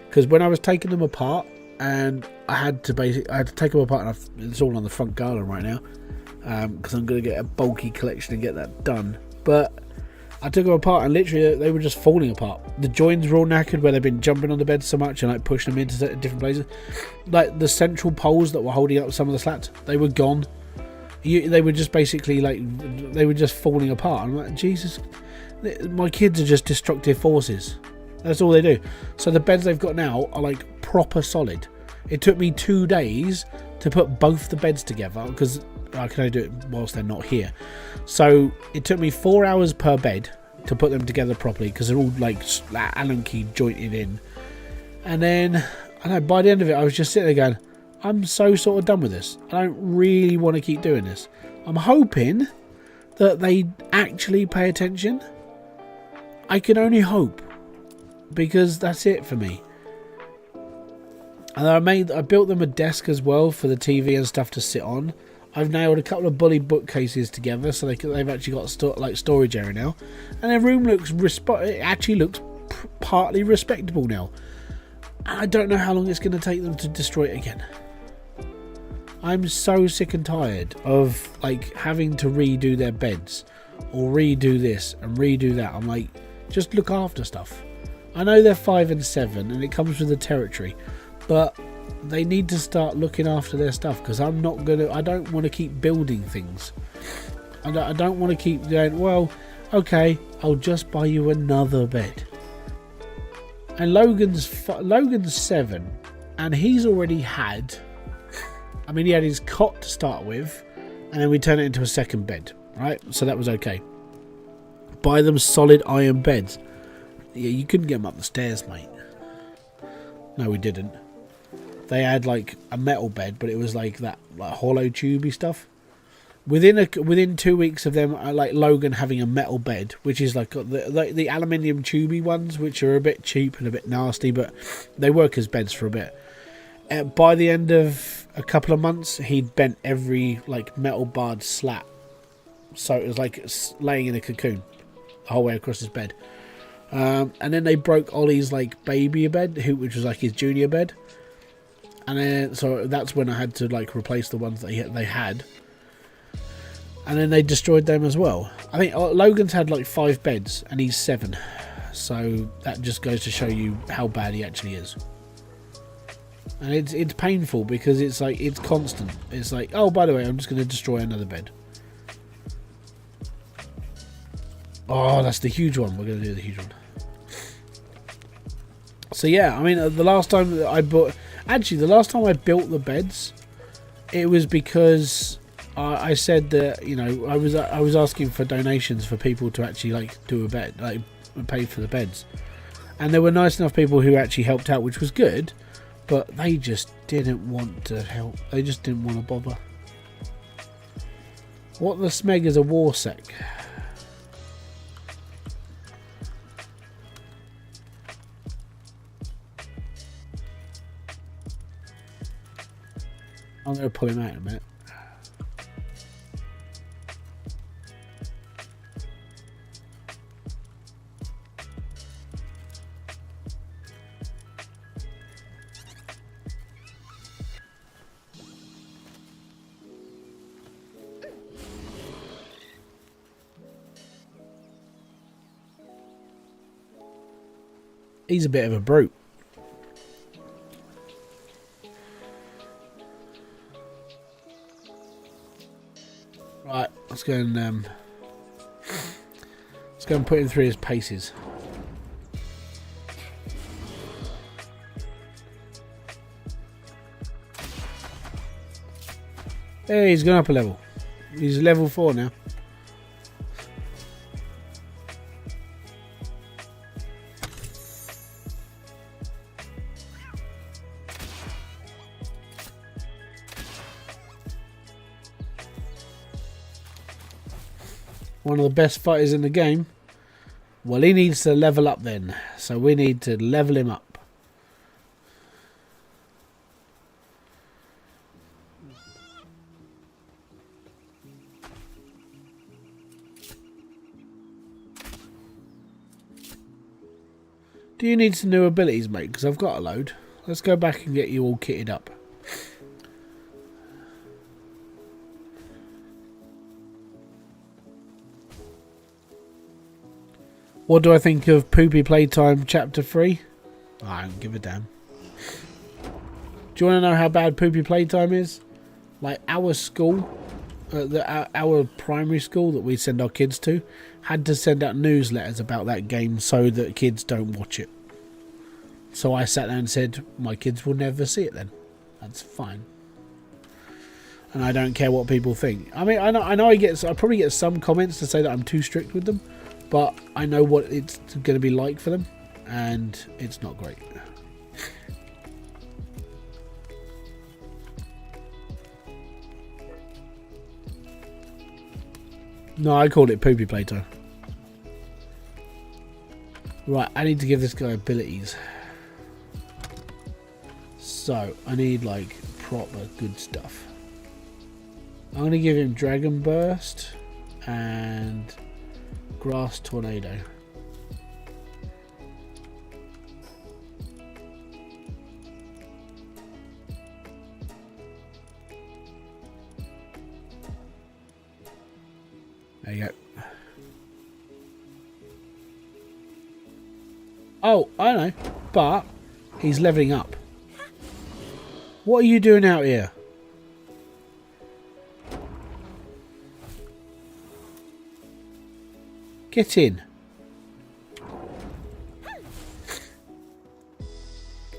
Because when I was taking them apart, and I had to take them apart, and it's all on the front garden right now. Because I'm going to get a bulky collection and get that done. But I took them apart, and literally they were just falling apart. The joins were all knackered where they've been jumping on the bed so much and like pushing them into different places. Like the central poles that were holding up some of the slats, they were gone. They were just basically like, they were just falling apart. I'm like, Jesus, my kids are just destructive forces. That's all they do. So the beds they've got now are like proper solid. It took me 2 days to put both the beds together because I can only do it whilst they're not here. So it took me 4 hours per bed to put them together properly because they're all like Allen key jointed in. And then, I know, by the end of it, I was just sitting there going, I'm so sort of done with this. I don't really want to keep doing this. I'm hoping that they actually pay attention. I can only hope, because that's it for me. And I built them a desk as well for the TV and stuff to sit on. I've nailed a couple of bully bookcases together, so they've actually got storage area now, and their room looks partly respectable now. And I don't know how long it's going to take them to destroy it again. I'm so sick and tired of like having to redo their beds or redo this and redo that. I'm like, just look after stuff. I know they're 5 and 7 and it comes with the territory, but they need to start looking after their stuff, because I don't want to keep building things. I don't want to keep going, well, okay, I'll just buy you another bed. And Logan's 7, and he's already had, he had his cot to start with, and then we turned it into a second bed, right? So that was okay. Buy them solid iron beds. Yeah, you couldn't get them up the stairs, mate. No, we didn't. They had like a metal bed, but it was like that, like hollow tubey stuff. Within 2 weeks of them, like Logan having a metal bed, which is like the aluminium tubey ones, which are a bit cheap and a bit nasty, but they work as beds for a bit. By the end of a couple of months, he'd bent every like metal barred slat, so it was like laying in a cocoon the whole way across his bed. And then they broke Ollie's like baby bed, which was like his junior bed, and then so that's when I had to like replace the ones that they had. And then they destroyed them as well. I think Logan's had like 5 beds and he's 7, so that just goes to show you how bad he actually is. And it's painful because it's like it's constant. It's like, oh, by the way, I'm just going to destroy another bed. Oh, that's the huge one. We're going to do the huge one. So yeah, the last time that I built the beds, it was because I said that, I was asking for donations for people to actually like do a bed, like pay for the beds, and there were nice enough people who actually helped out, which was good, but they just didn't want to help. They just didn't want to bother. What the smeg is a war sec? I'm going to pull him out in a minute. He's a bit of a brute. Right, let's go and put him through his paces. Hey, he's gone up a level. He's level 4 now. One of the best fighters in the game. Well, he needs to level up then. So we need to level him up. Do you need some new abilities, mate? Because I've got a load. Let's go back and get you all kitted up. What do I think of Poopy Playtime Chapter 3? I don't give a damn. Do you want to know how bad Poopy Playtime is? Like our school, our primary school that we send our kids to, had to send out newsletters about that game so that kids don't watch it. So I sat there and said, my kids will never see it then. That's fine. And I don't care what people think. I mean, I know I probably get some comments to say that I'm too strict with them, but I know what it's going to be like for them, and it's not great. No, I called it Poopy Playtime. Right, I need to give this guy abilities. So, I need like proper good stuff. I'm going to give him Dragon Burst and Grass Tornado. There you go. Oh, I know, but he's leveling up. What are you doing out here? Get in.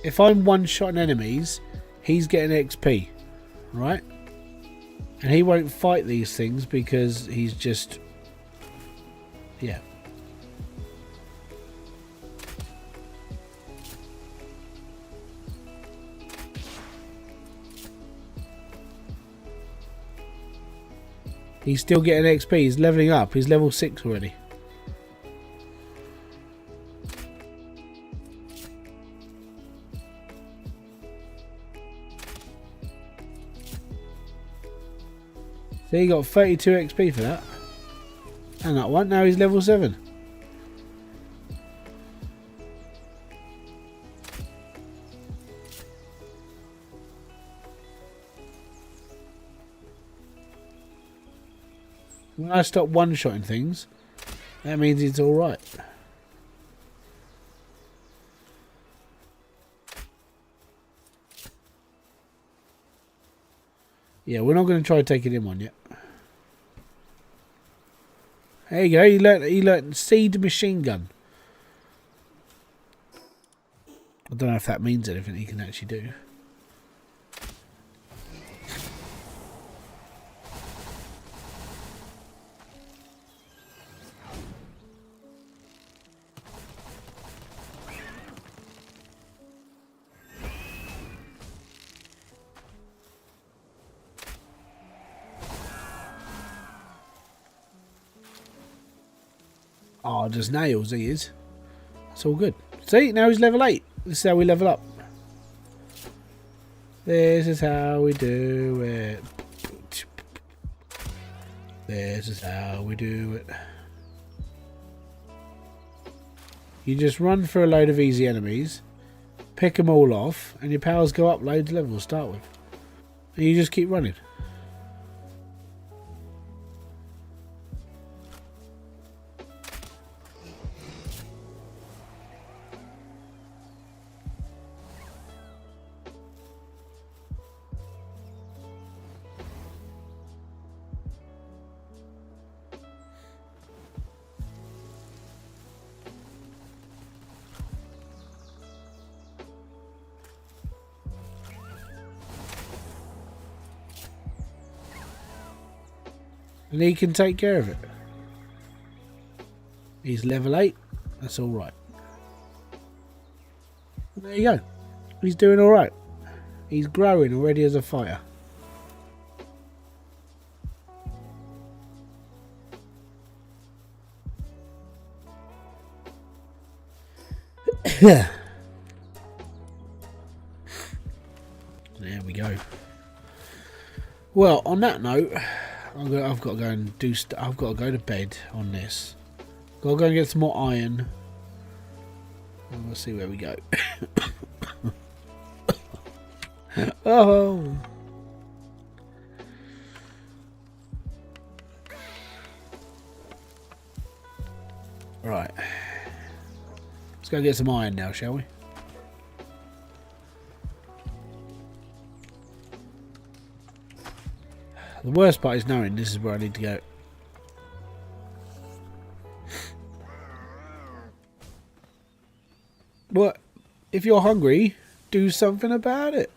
If I'm one-shotting enemies, he's getting XP, right? And he won't fight these things because he's just... yeah. He's still getting XP. He's leveling up. He's level 6 already. So he got 32 XP for that. And that one. Now he's level 7. When I stop one-shotting things, that means it's alright. Yeah, we're not going to try taking him on yet. There you go, he learnt Seed Machine Gun. I don't know if that means anything he can actually do. Oh, just nails he is. That's all good. See, now he's level 8. This is how we level up. This is how we do it. This is how we do it. You just run for a load of easy enemies, pick them all off, and your powers go up loads of levels to start with. And you just keep running. And he can take care of it. He's level 8. That's alright. There you go. He's doing alright. He's growing already as a fighter. There we go. Well, on that note, I've got to go and do. I've got to go to bed on this. Got to go and get some more iron. And we'll see where we go. Oh. Right. Let's go get some iron now, shall we? The worst part is knowing this is where I need to go. What? If you're hungry, do something about it.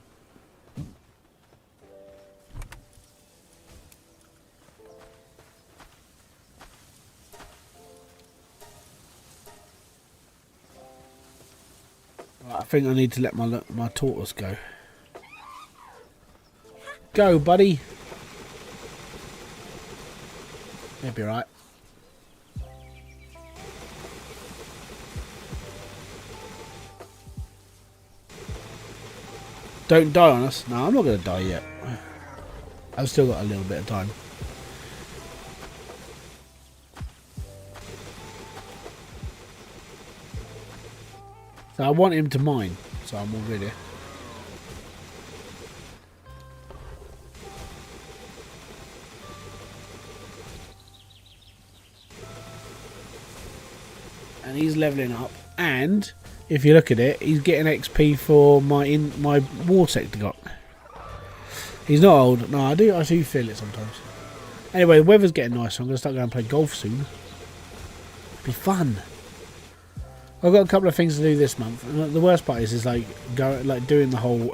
Right, I think I need to let my tortoise go. Go, buddy. He'll be right. Don't die on us. No, I'm not going to die yet. I've still got a little bit of time. So I want him to mine. So I'm all ready. And he's leveling up. And if you look at it, he's getting XP for my war sector got. He's not old. No, I do feel it sometimes. Anyway, the weather's getting nice, so I'm going to start going and play golf soon. It'll be fun. I've got a couple of things to do this month. And the worst part is like doing the whole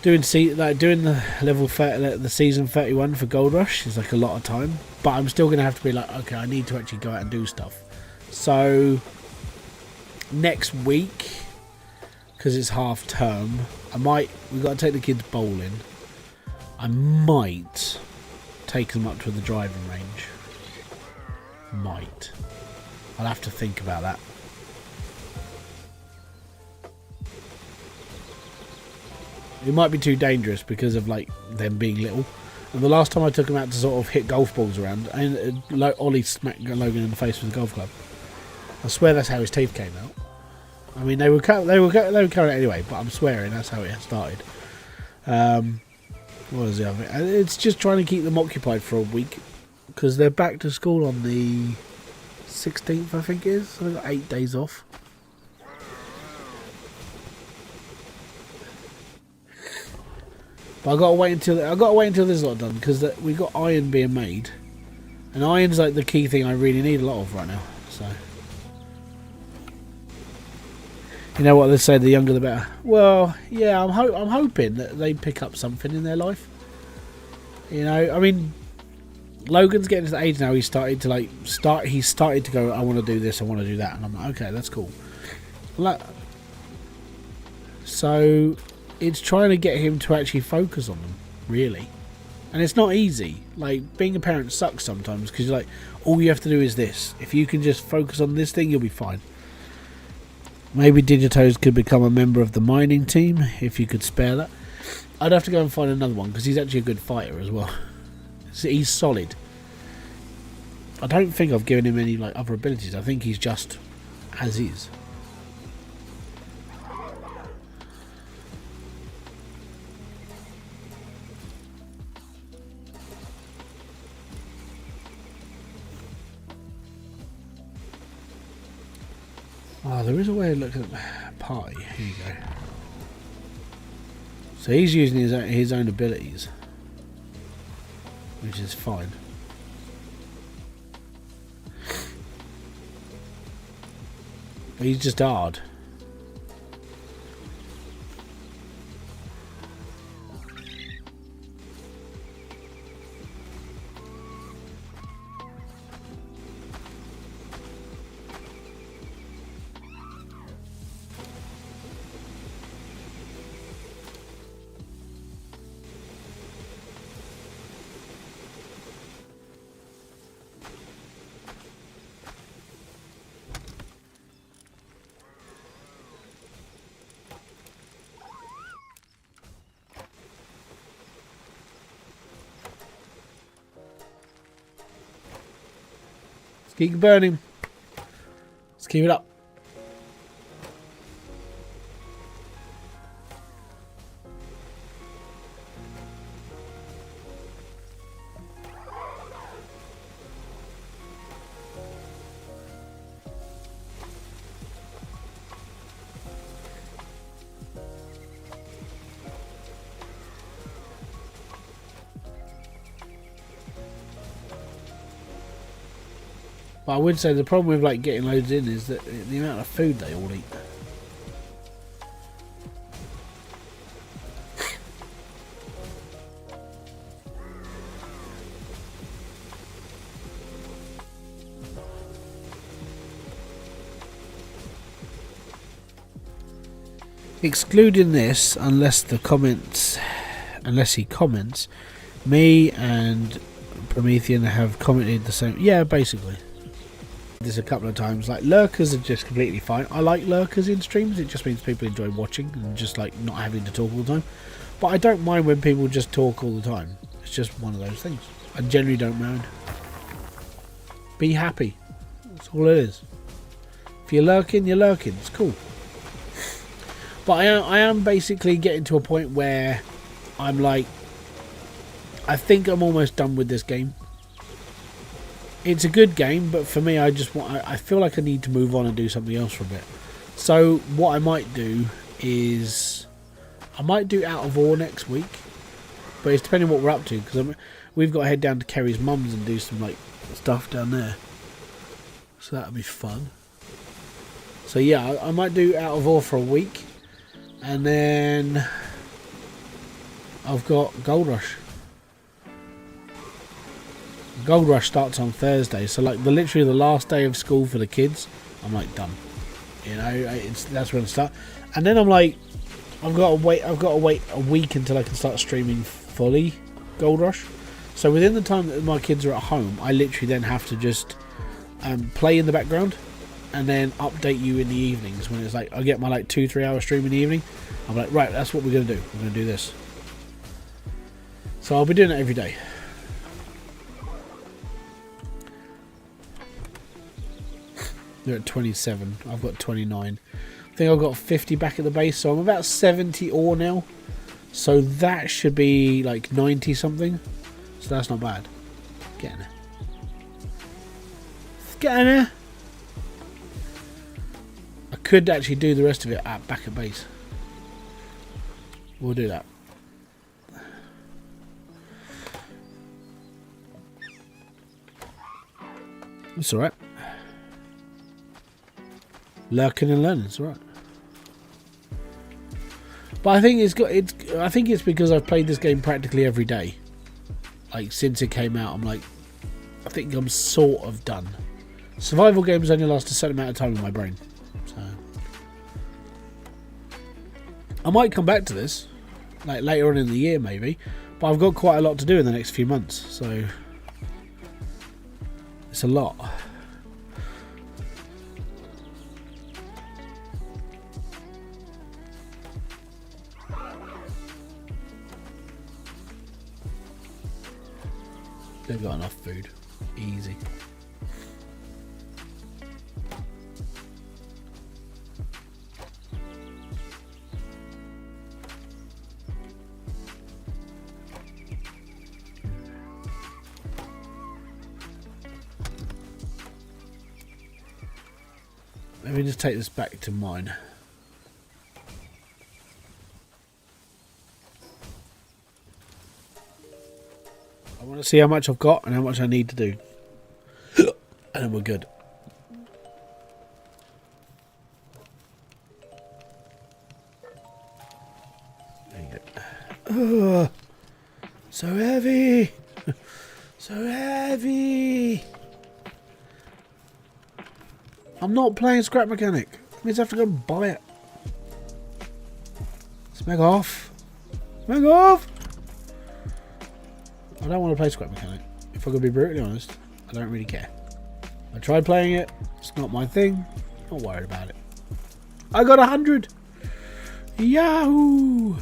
doing the level 30, the season 31 for Gold Rush is like a lot of time. But I'm still going to have to be like, okay, I need to actually go out and do stuff. So next week, because it's half term, we've got to take the kids bowling. I might take them up to the driving range. Might. I'll have to think about that. It might be too dangerous because of like them being little. And the last time I took them out to sort of hit golf balls around, and Ollie smacked Logan in the face with a golf club. I swear that's how his teeth came out. I mean, they were carrying it anyway, but I'm swearing that's how it started. What was the other thing? It's just trying to keep them occupied for a week because they're back to school on the 16th, I think it is. So they've got 8 days off. But I gotta wait until this is all done because we got iron being made, and iron's like the key thing I really need a lot of right now. So you know what they say: the younger the better. Well, yeah, I'm hoping that they pick up something in their life. You know, I mean, Logan's getting to the age now. He's started to go. I want to do this. I want to do that, and I'm like, okay, that's cool. So it's trying to get him to actually focus on them, really. And it's not easy. Like, being a parent sucks sometimes because you're like, all you have to do is this. If you can just focus on this thing, you'll be fine. Maybe Digitoes could become a member of the mining team if you could spare that. I'd have to go and find another one because he's actually a good fighter as well. He's solid. I don't think I've given him any like other abilities. I think he's just as is. Oh, there is a way of looking at the party. Here you go. So he's using his own abilities, which is fine. But he's just hard. Let's keep burning. Let's keep it up. But I would say the problem with like getting loads in is that the amount of food they all eat. Excluding this, unless he comments, me and Promethean have commented the same. Yeah, basically. There's a couple of times like lurkers are just completely fine. I like lurkers in streams. It just means people enjoy watching and just like not having to talk all the time. But I don't mind when people just talk all the time. It's just one of those things. I generally don't mind. Be happy. That's all it is. If you're lurking, you're lurking. It's cool. But I am basically getting to a point where I'm like, I think I'm almost done with this game. It's a good game, but for me, I feel like I need to move on and do something else for a bit. So what I might do is, I might do Out of Ore next week, but it's depending on what we're up to, because we've got to head down to Kerry's mum's and do some like stuff down there. So that'll be fun. So yeah, I might do Out of Ore for a week, and then I've got Gold Rush. Gold Rush starts on Thursday, so like literally the last day of school for the kids, I'm like done. You know, that's when I start, and then I'm like, I've got to wait a week until I can start streaming fully Gold Rush. So within the time that my kids are at home, I literally then have to just play in the background, and then update you in the evenings when it's like I get my like 2-3 hour stream in the evening. I'm like, right, that's what we're gonna do. We're gonna do this. So I'll be doing it every day. They're at 27. I've got 29. I think I've got 50 back at the base, so I'm about 70 ore now. So that should be like 90 something. So that's not bad. Get in there. Get in there. I could actually do the rest of it back at base. We'll do that. It's alright. Lurking and learning, it's alright. But I think I think it's because I've played this game practically every day. Like since it came out, I'm like, I think I'm sort of done. Survival games only last a certain amount of time in my brain. So I might come back to this, like later on in the year maybe. But I've got quite a lot to do in the next few months, so it's a lot. They've got enough food. Easy. Let me just take this back to mine. I want to see how much I've got and how much I need to do. And then we're good. There you go. Ugh, so heavy. So heavy. I'm not playing Scrap Mechanic. It means I have to go and buy it. Smeg off. Smeg off. I don't want to play Scrap Mechanic. If I'm going to be brutally honest, I don't really care. I tried playing it. It's not my thing. Not worried about it. I got 100. Yahoo!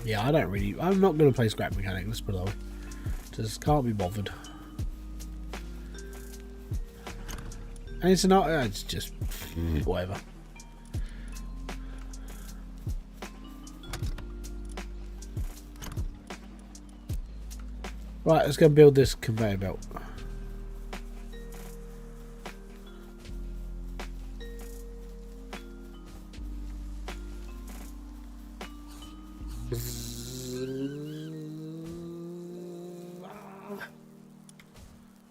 Yeah, I'm not going to play scrap mechanic, let's put it on. Just can't be bothered. And it's not, it's just whatever. Right, let's go build this conveyor belt.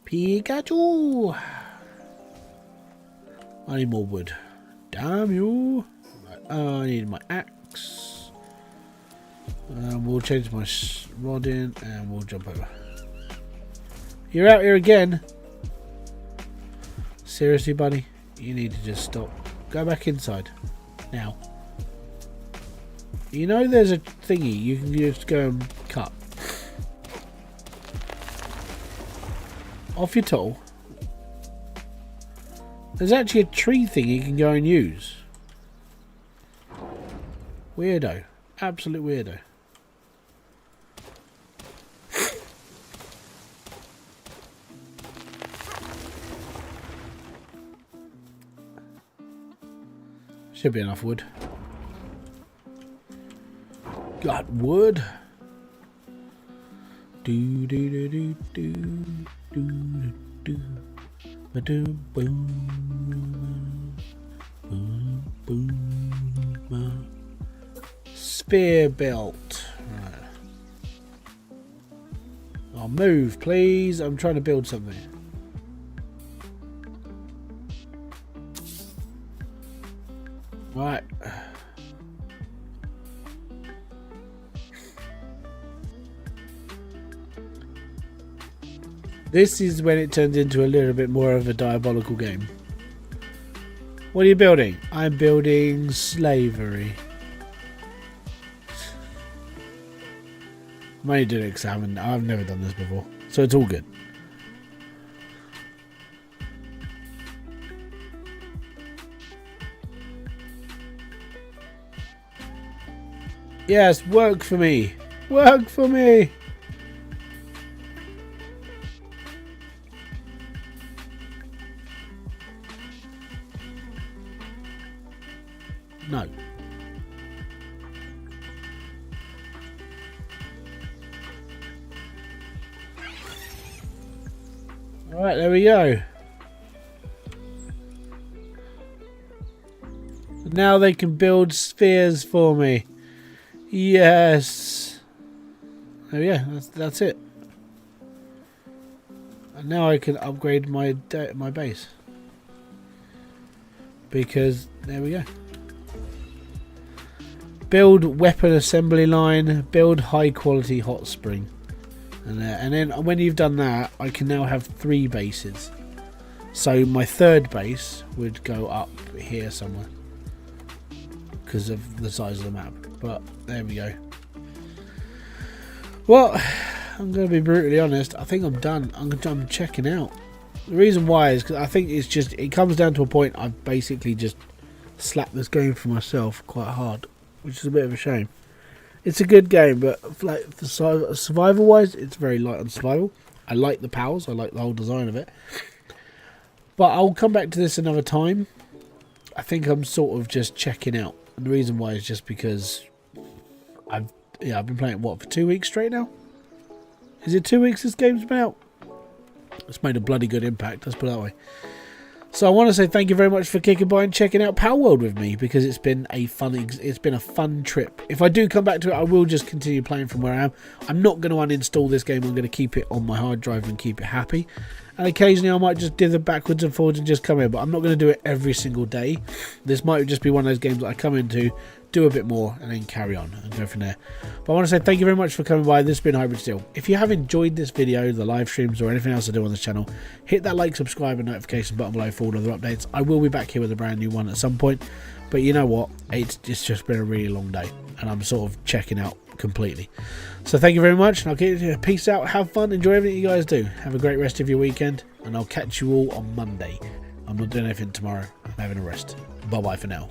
Pikachu! I need more wood. Damn you! I need my axe. We'll change my rod in and we'll jump over. You're out here again? Seriously, buddy? You need to just stop. Go back inside. Now. You know there's a thingy you can just go and cut. Off your tool. There's actually a tree thing you can go and use. Weirdo. Absolute weirdo. Should be enough wood. Got wood. Do do do do do do do do boom boom boom. Spear belt. Right. I'll move, please. I'm trying to build something. Right. This is when it turns into a little bit more of a diabolical game. What are you building? I'm building slavery. I'm only doing it because I've never done this before. So it's all good. Yes, work for me. Work for me. No. Alright, there we go. Now they can build spheres for me. Yes. Oh yeah, that's it. And now I can upgrade my base. Because there we go. Build weapon assembly line, build high quality hot spring. And then when you've done that, I can now have 3 bases. So my third base would go up here somewhere. Because of the size of the map. But there we go. Well, I'm going to be brutally honest. I think I'm done. I'm checking out. The reason why is because I think it comes down to a point I've basically just slapped this game for myself quite hard. Which is a bit of a shame. It's a good game, but like for survival wise, it's very light on survival. I like the pals, I like the whole design of it. But I'll come back to this another time. I think I'm sort of just checking out. And the reason why is just because I've been playing it, what, for 2 weeks straight now? Is it 2 weeks this game's been out? It's made a bloody good impact, let's put it that way. So I want to say thank you very much for kicking by and checking out Palworld with me, because it's been a fun trip. If I do come back to it, I will just continue playing from where I am. I'm not going to uninstall this game. I'm going to keep it on my hard drive and keep it happy. And occasionally I might just dither backwards and forwards and just come in, but I'm not going to do it every single day. This might just be one of those games that I come into, do a bit more, and then carry on and go from there. But I want to say thank you very much for coming by. This has been Hybridsteel. If you have enjoyed this video, the live streams, or anything else I do on this channel, hit that like, subscribe, and notification button below for all other updates. I will be back here with a brand new one at some point. But you know what? It's just been a really long day, and I'm sort of checking out completely. So thank you very much, and I'll get you. Peace out, have fun, enjoy everything you guys do. Have a great rest of your weekend, and I'll catch you all on Monday. I'm not doing anything tomorrow. I'm having a rest. Bye bye for now.